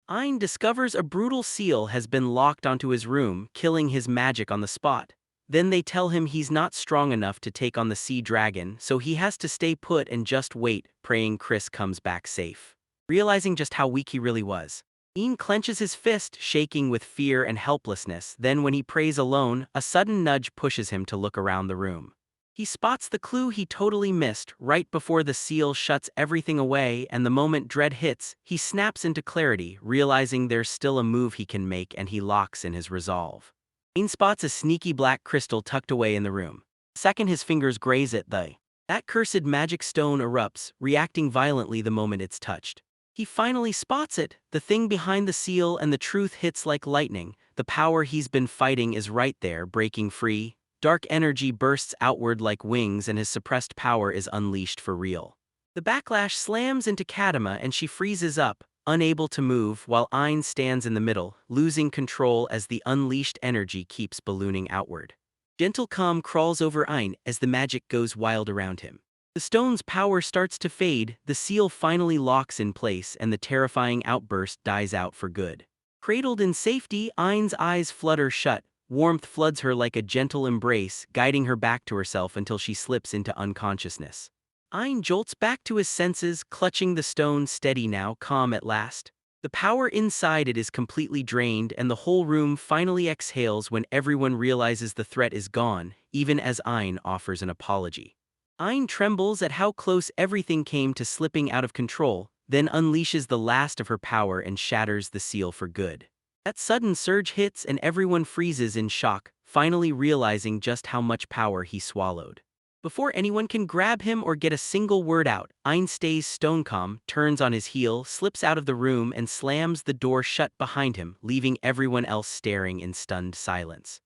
Ein discovers a brutal seal has been locked onto his room, killing his magic on the spot. Then they tell him he's not strong enough to take on the sea dragon, so he has to stay put and just wait, praying Chris comes back safe. Realizing just how weak he really was, Ein clenches his fist, shaking with fear and helplessness. Then when he prays alone, a sudden nudge pushes him to look around the room. He spots the clue he totally missed right before the seal shuts everything away, and the moment dread hits, he snaps into clarity, realizing there's still a move he can make, and he locks in his resolve. Ein spots a sneaky black crystal tucked away in the room. The second his fingers graze it, that cursed magic stone erupts, reacting violently the moment it's touched. He finally spots it, the thing behind the seal, and the truth hits like lightning. The power he's been fighting is right there, breaking free. Dark energy bursts outward like wings, and his suppressed power is unleashed for real. The backlash slams into Kadima and she freezes up, unable to move, while Ein stands in the middle, losing control as the unleashed energy keeps ballooning outward. Gentle calm crawls over Ein as the magic goes wild around him. The stone's power starts to fade, the seal finally locks in place, and the terrifying outburst dies out for good. Cradled in safety, Ein's eyes flutter shut. Warmth floods her like a gentle embrace, guiding her back to herself until she slips into unconsciousness. Ein jolts back to his senses, clutching the stone steady now, calm at last. The power inside it is completely drained, and the whole room finally exhales when everyone realizes the threat is gone, even as Ein offers an apology. Ein trembles at how close everything came to slipping out of control, then unleashes the last of her power and shatters the seal for good. That sudden surge hits and everyone freezes in shock, finally realizing just how much power he swallowed. Before anyone can grab him or get a single word out, Ein stays stone calm, turns on his heel, slips out of the room, and slams the door shut behind him, leaving everyone else staring in stunned silence.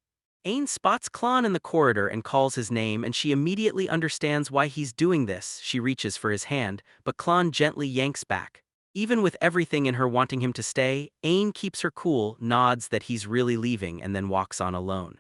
Ein spots Klon in the corridor and calls his name, and she immediately understands why he's doing this. She reaches for his hand, but Klon gently yanks back. Even with everything in her wanting him to stay, Ein keeps her cool, nods that he's really leaving, and then walks on alone.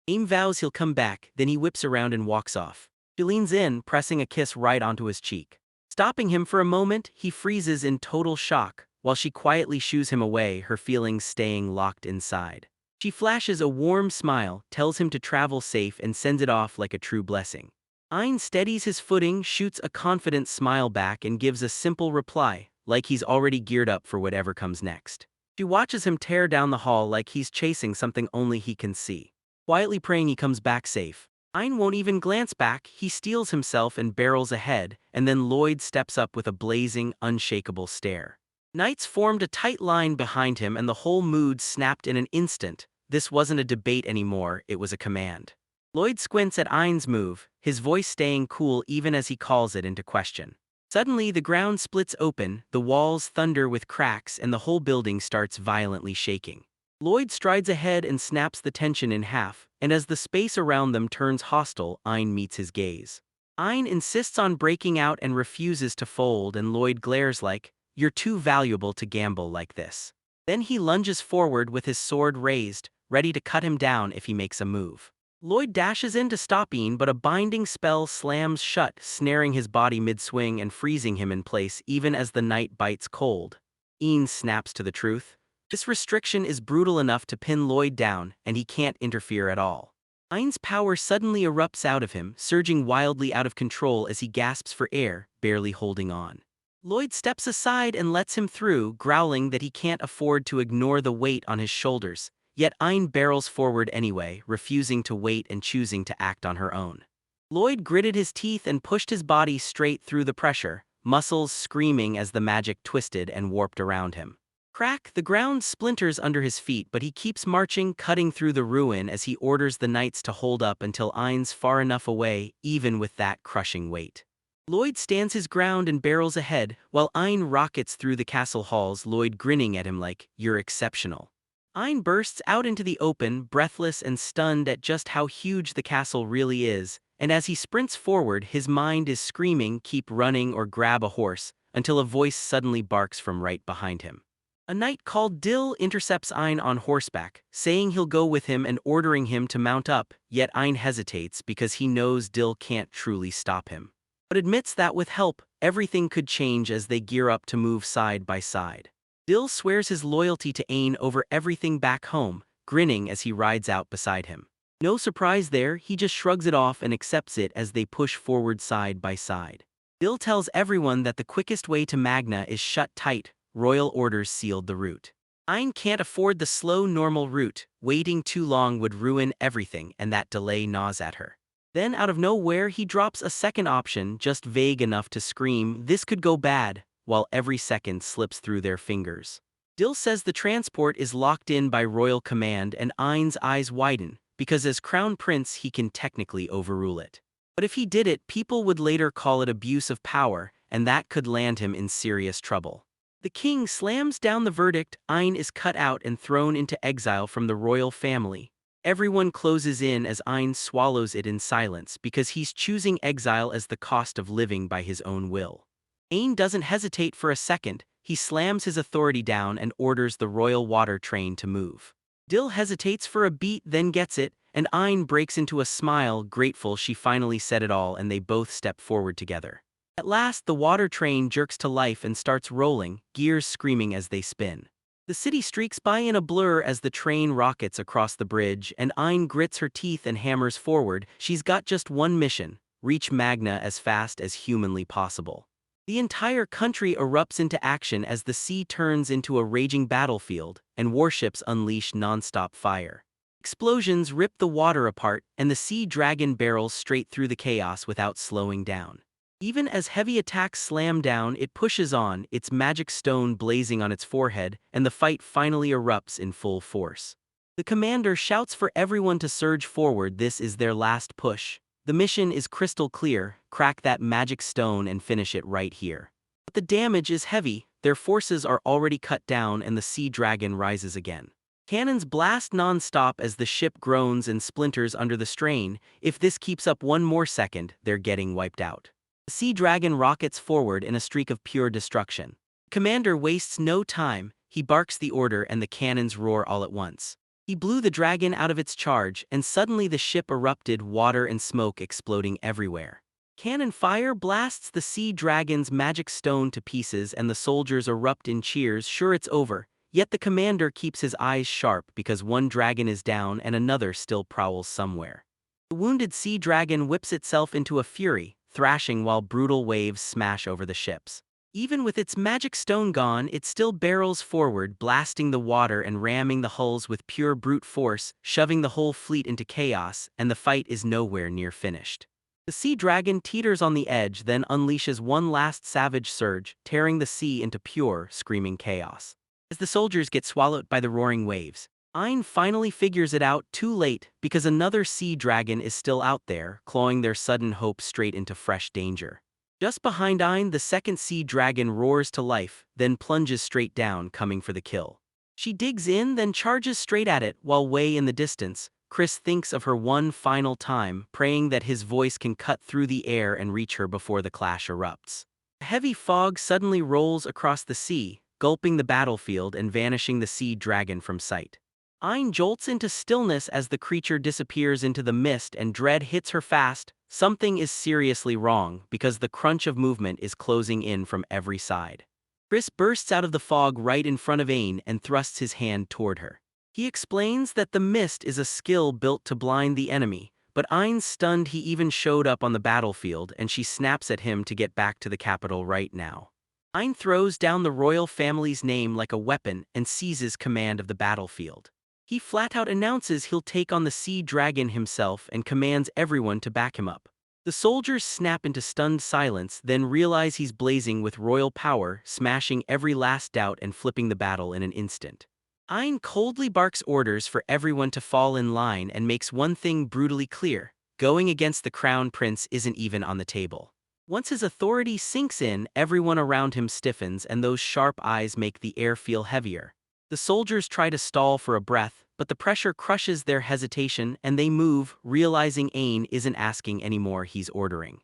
Ein vows he'll come back, then he whips around and walks off. She leans in, pressing a kiss right onto his cheek. Stopping him for a moment, he freezes in total shock, while she quietly shoos him away, her feelings staying locked inside. She flashes a warm smile, tells him to travel safe, and sends it off like a true blessing. Ein steadies his footing, shoots a confident smile back, and gives a simple reply, like he's already geared up for whatever comes next. She watches him tear down the hall like he's chasing something only he can see. Quietly praying he comes back safe. Ein won't even glance back, he steels himself and barrels ahead, and then Lloyd steps up with a blazing, unshakable stare. Knights formed a tight line behind him and the whole mood snapped in an instant. This wasn't a debate anymore, it was a command. Lloyd squints at Ein's move, his voice staying cool even as he calls it into question. Suddenly the ground splits open, the walls thunder with cracks, and the whole building starts violently shaking. Lloyd strides ahead and snaps the tension in half, and as the space around them turns hostile, Ein meets his gaze. Ein insists on breaking out and refuses to fold, and Lloyd glares like, "You're too valuable to gamble like this." Then he lunges forward with his sword raised, ready to cut him down if he makes a move. Lloyd dashes in to stop Ein, but a binding spell slams shut, snaring his body mid-swing and freezing him in place even as the knight bites cold. Ein snaps to the truth. This restriction is brutal enough to pin Lloyd down, and he can't interfere at all. Ein's power suddenly erupts out of him, surging wildly out of control as he gasps for air, barely holding on. Lloyd steps aside and lets him through, growling that he can't afford to ignore the weight on his shoulders. Yet Ein barrels forward anyway, refusing to wait and choosing to act on her own. Lloyd gritted his teeth and pushed his body straight through the pressure, muscles screaming as the magic twisted and warped around him. Crack, the ground splinters under his feet, but he keeps marching, cutting through the ruin as he orders the knights to hold up until Ein's far enough away, even with that crushing weight. Lloyd stands his ground and barrels ahead, while Ein rockets through the castle halls, Lloyd grinning at him like, "You're exceptional." Ein bursts out into the open, breathless and stunned at just how huge the castle really is, and as he sprints forward his mind is screaming, "Keep running or grab a horse." until a voice suddenly barks from right behind him. A knight called Dill intercepts Ein on horseback, saying he'll go with him and ordering him to mount up, yet Ein hesitates because he knows Dill can't truly stop him. But admits that with help, everything could change as they gear up to move side by side. Dill swears his loyalty to Ein over everything back home, grinning as he rides out beside him. No surprise there, he just shrugs it off and accepts it as they push forward side by side. Dill tells everyone that the quickest way to Magna is shut tight. Royal orders sealed the route. Ein can't afford the slow normal route, waiting too long would ruin everything and that delay gnaws at her. Then out of nowhere he drops a second option just vague enough to scream, "This could go bad," while every second slips through their fingers. Dill says the transport is locked in by royal command and Ein's eyes widen, because as crown prince he can technically overrule it. But if he did it, people would later call it abuse of power, and that could land him in serious trouble. The king slams down the verdict, Ein is cut out and thrown into exile from the royal family. Everyone closes in as Ein swallows it in silence because he's choosing exile as the cost of living by his own will. Ein doesn't hesitate for a second, he slams his authority down and orders the royal water train to move. Dill hesitates for a beat then gets it, and Ein breaks into a smile, grateful she finally said it all, and they both step forward together. At last the water train jerks to life and starts rolling, gears screaming as they spin. The city streaks by in a blur as the train rockets across the bridge, and Ein grits her teeth and hammers forward. She's got just one mission: reach Magna as fast as humanly possible. The entire country erupts into action as the sea turns into a raging battlefield, and warships unleash non-stop fire. Explosions rip the water apart, and the sea dragon barrels straight through the chaos without slowing down. Even as heavy attacks slam down, it pushes on, its magic stone blazing on its forehead, and the fight finally erupts in full force. The commander shouts for everyone to surge forward. This is their last push. The mission is crystal clear: crack that magic stone and finish it right here. But the damage is heavy, their forces are already cut down and the sea dragon rises again. Cannons blast non-stop as the ship groans and splinters under the strain. If this keeps up one more second, they're getting wiped out. The sea dragon rockets forward in a streak of pure destruction. Commander wastes no time, he barks the order and the cannons roar all at once. He blew the dragon out of its charge, and suddenly the ship erupted, water and smoke exploding everywhere. Cannon fire blasts the sea dragon's magic stone to pieces and the soldiers erupt in cheers. Sure, it's over, yet the commander keeps his eyes sharp because one dragon is down and another still prowls somewhere. The wounded sea dragon whips itself into a fury, thrashing while brutal waves smash over the ships. Even with its magic stone gone, it still barrels forward, blasting the water and ramming the hulls with pure brute force, shoving the whole fleet into chaos, and the fight is nowhere near finished. The sea dragon teeters on the edge, then unleashes one last savage surge, tearing the sea into pure, screaming chaos. As the soldiers get swallowed by the roaring waves, Ein finally figures it out, too late, because another sea dragon is still out there, clawing their sudden hope straight into fresh danger. Just behind Ein, the second sea dragon roars to life, then plunges straight down, coming for the kill. She digs in, then charges straight at it, while way in the distance, Chris thinks of her one final time, praying that his voice can cut through the air and reach her before the clash erupts. A heavy fog suddenly rolls across the sea, gulping the battlefield and vanishing the sea dragon from sight. Ein jolts into stillness as the creature disappears into the mist and dread hits her fast. Something is seriously wrong because the crunch of movement is closing in from every side. Chris bursts out of the fog right in front of Ein and thrusts his hand toward her. He explains that the mist is a skill built to blind the enemy, but Ein's stunned he even showed up on the battlefield, and she snaps at him to get back to the capital right now. Ein throws down the royal family's name like a weapon and seizes command of the battlefield. He flat out announces he'll take on the sea dragon himself and commands everyone to back him up. The soldiers snap into stunned silence, then realize he's blazing with royal power, smashing every last doubt and flipping the battle in an instant. Ein coldly barks orders for everyone to fall in line and makes one thing brutally clear: going against the crown prince isn't even on the table. Once his authority sinks in, everyone around him stiffens and those sharp eyes make the air feel heavier. The soldiers try to stall for a breath, but the pressure crushes their hesitation and they move, realizing Ein isn't asking anymore, he's ordering.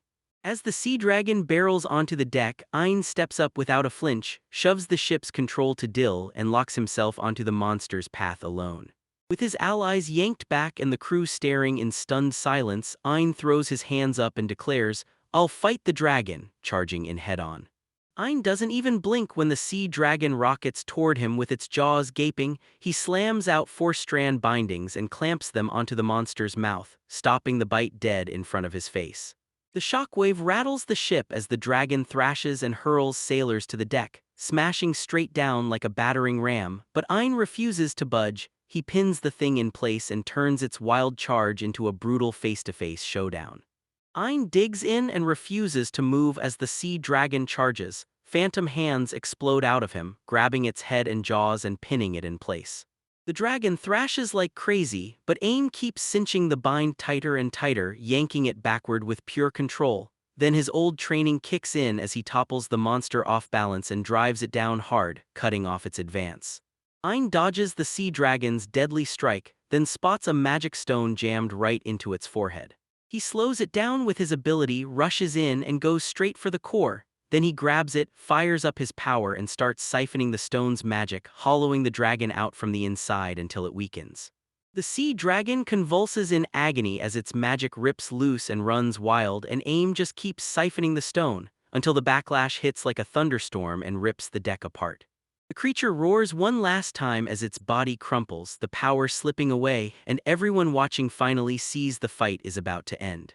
As the sea dragon barrels onto the deck, Ein steps up without a flinch, shoves the ship's control to Dill, and locks himself onto the monster's path alone. With his allies yanked back and the crew staring in stunned silence, Ein throws his hands up and declares, "I'll fight the dragon," charging in head-on. Ein doesn't even blink when the sea dragon rockets toward him with its jaws gaping. He slams out 4-strand bindings and clamps them onto the monster's mouth, stopping the bite dead in front of his face. The shockwave rattles the ship as the dragon thrashes and hurls sailors to the deck, smashing straight down like a battering ram, but Ein refuses to budge. He pins the thing in place and turns its wild charge into a brutal face-to-face showdown. Ein digs in and refuses to move as the sea dragon charges. Phantom hands explode out of him, grabbing its head and jaws and pinning it in place. The dragon thrashes like crazy, but Ein keeps cinching the bind tighter and tighter, yanking it backward with pure control. Then his old training kicks in as he topples the monster off balance and drives it down hard, cutting off its advance. Ein dodges the sea dragon's deadly strike, then spots a magic stone jammed right into its forehead. He slows it down with his ability, rushes in, and goes straight for the core. Then he grabs it, fires up his power, and starts siphoning the stone's magic, hollowing the dragon out from the inside until it weakens. The sea dragon convulses in agony as its magic rips loose and runs wild, and Aim just keeps siphoning the stone, until the backlash hits like a thunderstorm and rips the deck apart. The creature roars one last time as its body crumples, the power slipping away, and everyone watching finally sees the fight is about to end.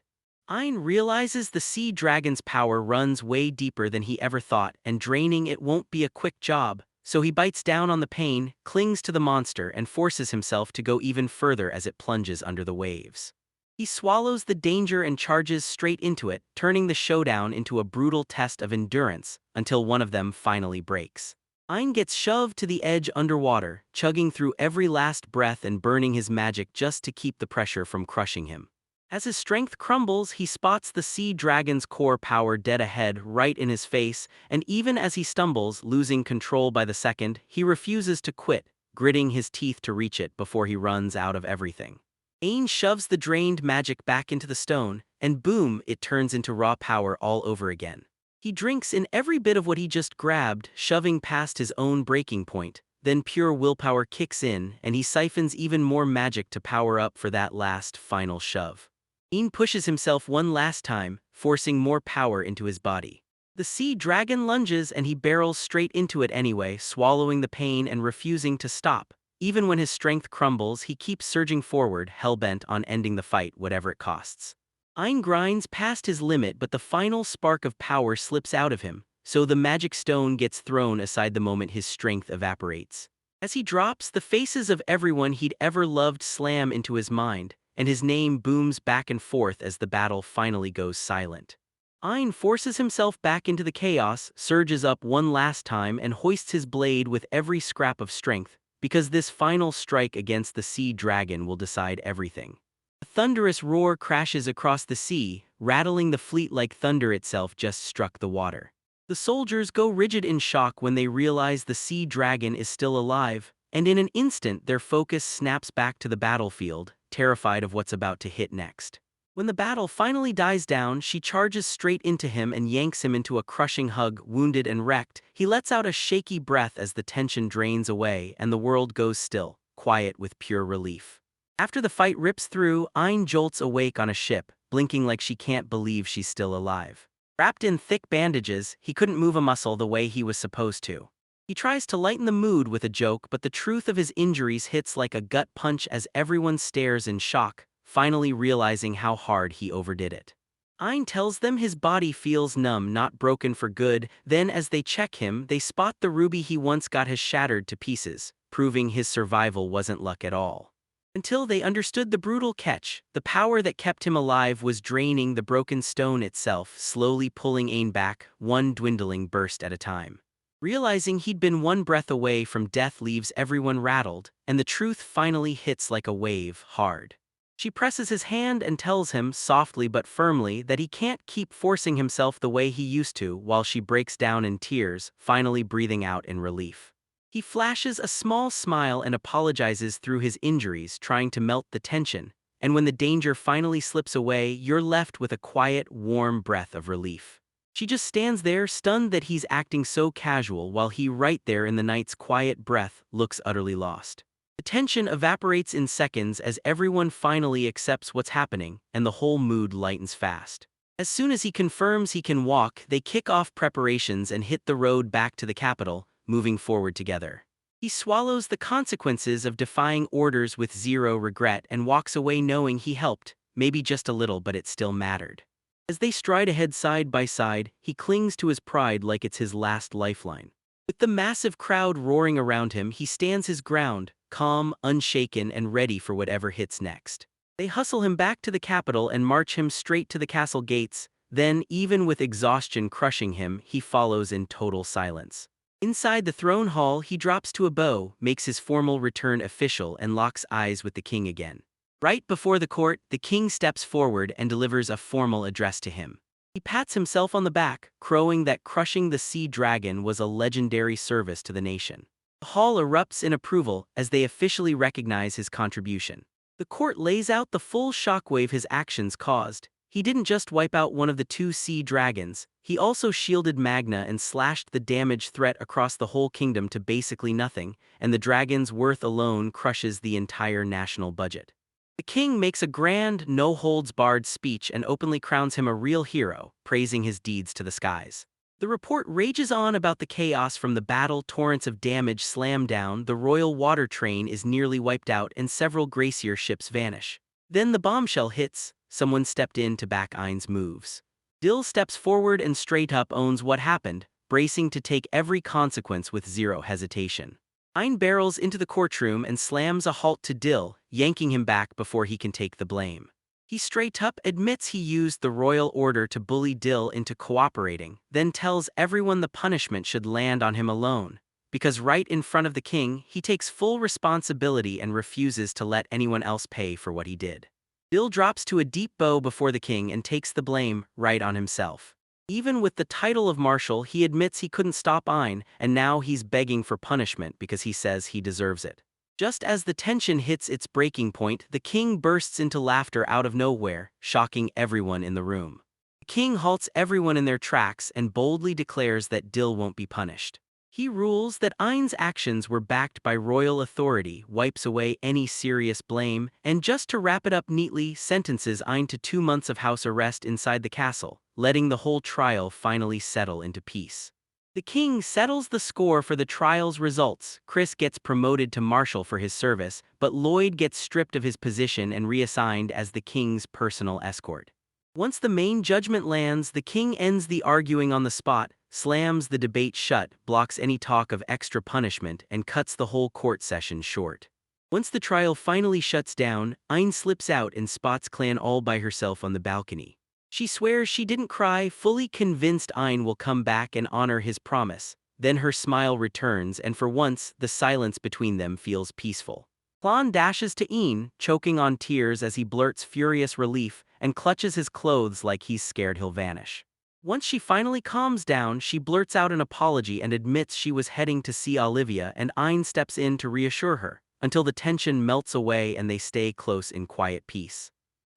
Ein realizes the sea dragon's power runs way deeper than he ever thought, and draining it won't be a quick job, so he bites down on the pain, clings to the monster, and forces himself to go even further as it plunges under the waves. He swallows the danger and charges straight into it, turning the showdown into a brutal test of endurance, until one of them finally breaks. Ein gets shoved to the edge underwater, chugging through every last breath and burning his magic just to keep the pressure from crushing him. As his strength crumbles, he spots the sea dragon's core power dead ahead, right in his face, and even as he stumbles, losing control by the second, he refuses to quit, gritting his teeth to reach it before he runs out of everything. Ein shoves the drained magic back into the stone, and boom, it turns into raw power all over again. He drinks in every bit of what he just grabbed, shoving past his own breaking point. Then pure willpower kicks in, and he siphons even more magic to power up for that last, final shove. Ein pushes himself one last time, forcing more power into his body. The sea dragon lunges and he barrels straight into it anyway, swallowing the pain and refusing to stop. Even when his strength crumbles, he keeps surging forward, hell-bent on ending the fight whatever it costs. Ein grinds past his limit, but the final spark of power slips out of him, so the magic stone gets thrown aside the moment his strength evaporates. As he drops, the faces of everyone he'd ever loved slam into his mind, and his name booms back and forth as the battle finally goes silent. Ein forces himself back into the chaos, surges up one last time, and hoists his blade with every scrap of strength, because this final strike against the sea dragon will decide everything. A thunderous roar crashes across the sea, rattling the fleet like thunder itself just struck the water. The soldiers go rigid in shock when they realize the sea dragon is still alive, and in an instant their focus snaps back to the battlefield, terrified of what's about to hit next. When the battle finally dies down, she charges straight into him and yanks him into a crushing hug. Wounded and wrecked, he lets out a shaky breath as the tension drains away and the world goes still, quiet with pure relief. After the fight rips through, Ein jolts awake on a ship, blinking like she can't believe she's still alive. Wrapped in thick bandages, he couldn't move a muscle the way he was supposed to. He tries to lighten the mood with a joke, but the truth of his injuries hits like a gut punch as everyone stares in shock, finally realizing how hard he overdid it. Ein tells them his body feels numb, not broken for good. Then as they check him, they spot the ruby he once got has shattered to pieces, proving his survival wasn't luck at all. Until they understood the brutal catch, the power that kept him alive was draining the broken stone itself, slowly pulling Ein back, one dwindling burst at a time. Realizing he'd been one breath away from death leaves everyone rattled, and the truth finally hits like a wave, hard. She presses his hand and tells him, softly but firmly, that he can't keep forcing himself the way he used to, while she breaks down in tears, finally breathing out in relief. He flashes a small smile and apologizes through his injuries, trying to melt the tension, and when the danger finally slips away, you're left with a quiet, warm breath of relief. She just stands there, stunned that he's acting so casual while he right there in the night's quiet breath looks utterly lost. The tension evaporates in seconds as everyone finally accepts what's happening, and the whole mood lightens fast. As soon as he confirms he can walk, they kick off preparations and hit the road back to the capital, moving forward together. He swallows the consequences of defying orders with zero regret and walks away knowing he helped, maybe just a little, but it still mattered. As they stride ahead side by side, he clings to his pride like it's his last lifeline. With the massive crowd roaring around him, he stands his ground, calm, unshaken, and ready for whatever hits next. They hustle him back to the capital and march him straight to the castle gates. Then, even with exhaustion crushing him, he follows in total silence. Inside the throne hall, he drops to a bow, makes his formal return official, and locks eyes with the king again. Right before the court, the king steps forward and delivers a formal address to him. He pats himself on the back, crowing that crushing the sea dragon was a legendary service to the nation. The hall erupts in approval as they officially recognize his contribution. The court lays out the full shockwave his actions caused. He didn't just wipe out one of the two sea dragons, he also shielded Magna and slashed the damage threat across the whole kingdom to basically nothing, and the dragon's worth alone crushes the entire national budget. The king makes a grand, no-holds-barred speech and openly crowns him a real hero, praising his deeds to the skies. The report rages on about the chaos from the battle, torrents of damage slam down, the royal water train is nearly wiped out, and several glacier ships vanish. Then the bombshell hits. Someone stepped in to back Ain's moves. Dill steps forward and straight up owns what happened, bracing to take every consequence with zero hesitation. Ain barrels into the courtroom and slams a halt to Dill, yanking him back before he can take the blame. He straight up admits he used the royal order to bully Dill into cooperating, then tells everyone the punishment should land on him alone, because right in front of the king, he takes full responsibility and refuses to let anyone else pay for what he did. Dill drops to a deep bow before the king and takes the blame right on himself. Even with the title of marshal, he admits he couldn't stop Ain, and now he's begging for punishment because he says he deserves it. Just as the tension hits its breaking point, the king bursts into laughter out of nowhere, shocking everyone in the room. The king halts everyone in their tracks and boldly declares that Dill won't be punished. He rules that Ain's actions were backed by royal authority, wipes away any serious blame, and just to wrap it up neatly, sentences Ain to 2 months of house arrest inside the castle, letting the whole trial finally settle into peace. The king settles the score for the trial's results. Chris gets promoted to marshal for his service, but Lloyd gets stripped of his position and reassigned as the king's personal escort. Once the main judgment lands, the king ends the arguing on the spot, slams the debate shut, blocks any talk of extra punishment, and cuts the whole court session short. Once the trial finally shuts down, Ain slips out and spots Clan all by herself on the balcony. She swears she didn't cry, fully convinced Ain will come back and honor his promise. Then her smile returns, and for once, the silence between them feels peaceful. Clan dashes to Ain, choking on tears as he blurts furious relief and clutches his clothes like he's scared he'll vanish. Once she finally calms down, she blurts out an apology and admits she was heading to see Olivia, and Ain steps in to reassure her, until the tension melts away and they stay close in quiet peace.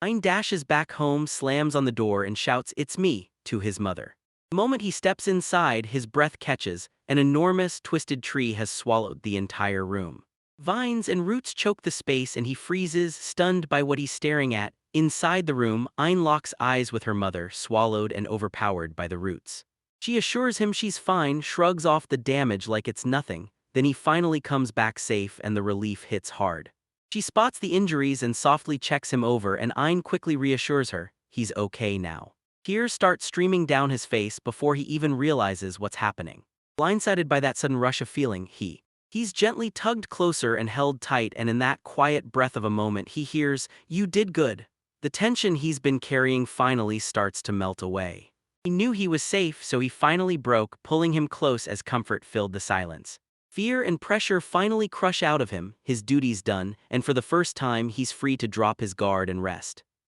Ain dashes back home, slams on the door, and shouts, "It's me," to his mother. The moment he steps inside, his breath catches. An enormous, twisted tree has swallowed the entire room. Vines and roots choke the space and he freezes, stunned by what he's staring at. Inside the room, Ain locks eyes with her mother, swallowed and overpowered by the roots. She assures him she's fine, shrugs off the damage like it's nothing, then he finally comes back safe and the relief hits hard. She spots the injuries and softly checks him over, and Ain quickly reassures her, he's okay now. Tears start streaming down his face before he even realizes what's happening. Blindsided by that sudden rush of feeling, he's gently tugged closer and held tight, and in that quiet breath of a moment he hears, "You did good." The tension he's been carrying finally starts to melt away. He knew he was safe, so he finally broke, pulling him close as comfort filled the silence. Fear and pressure finally crush out of him, his duty's done, and for the first time he's free to drop his guard and rest.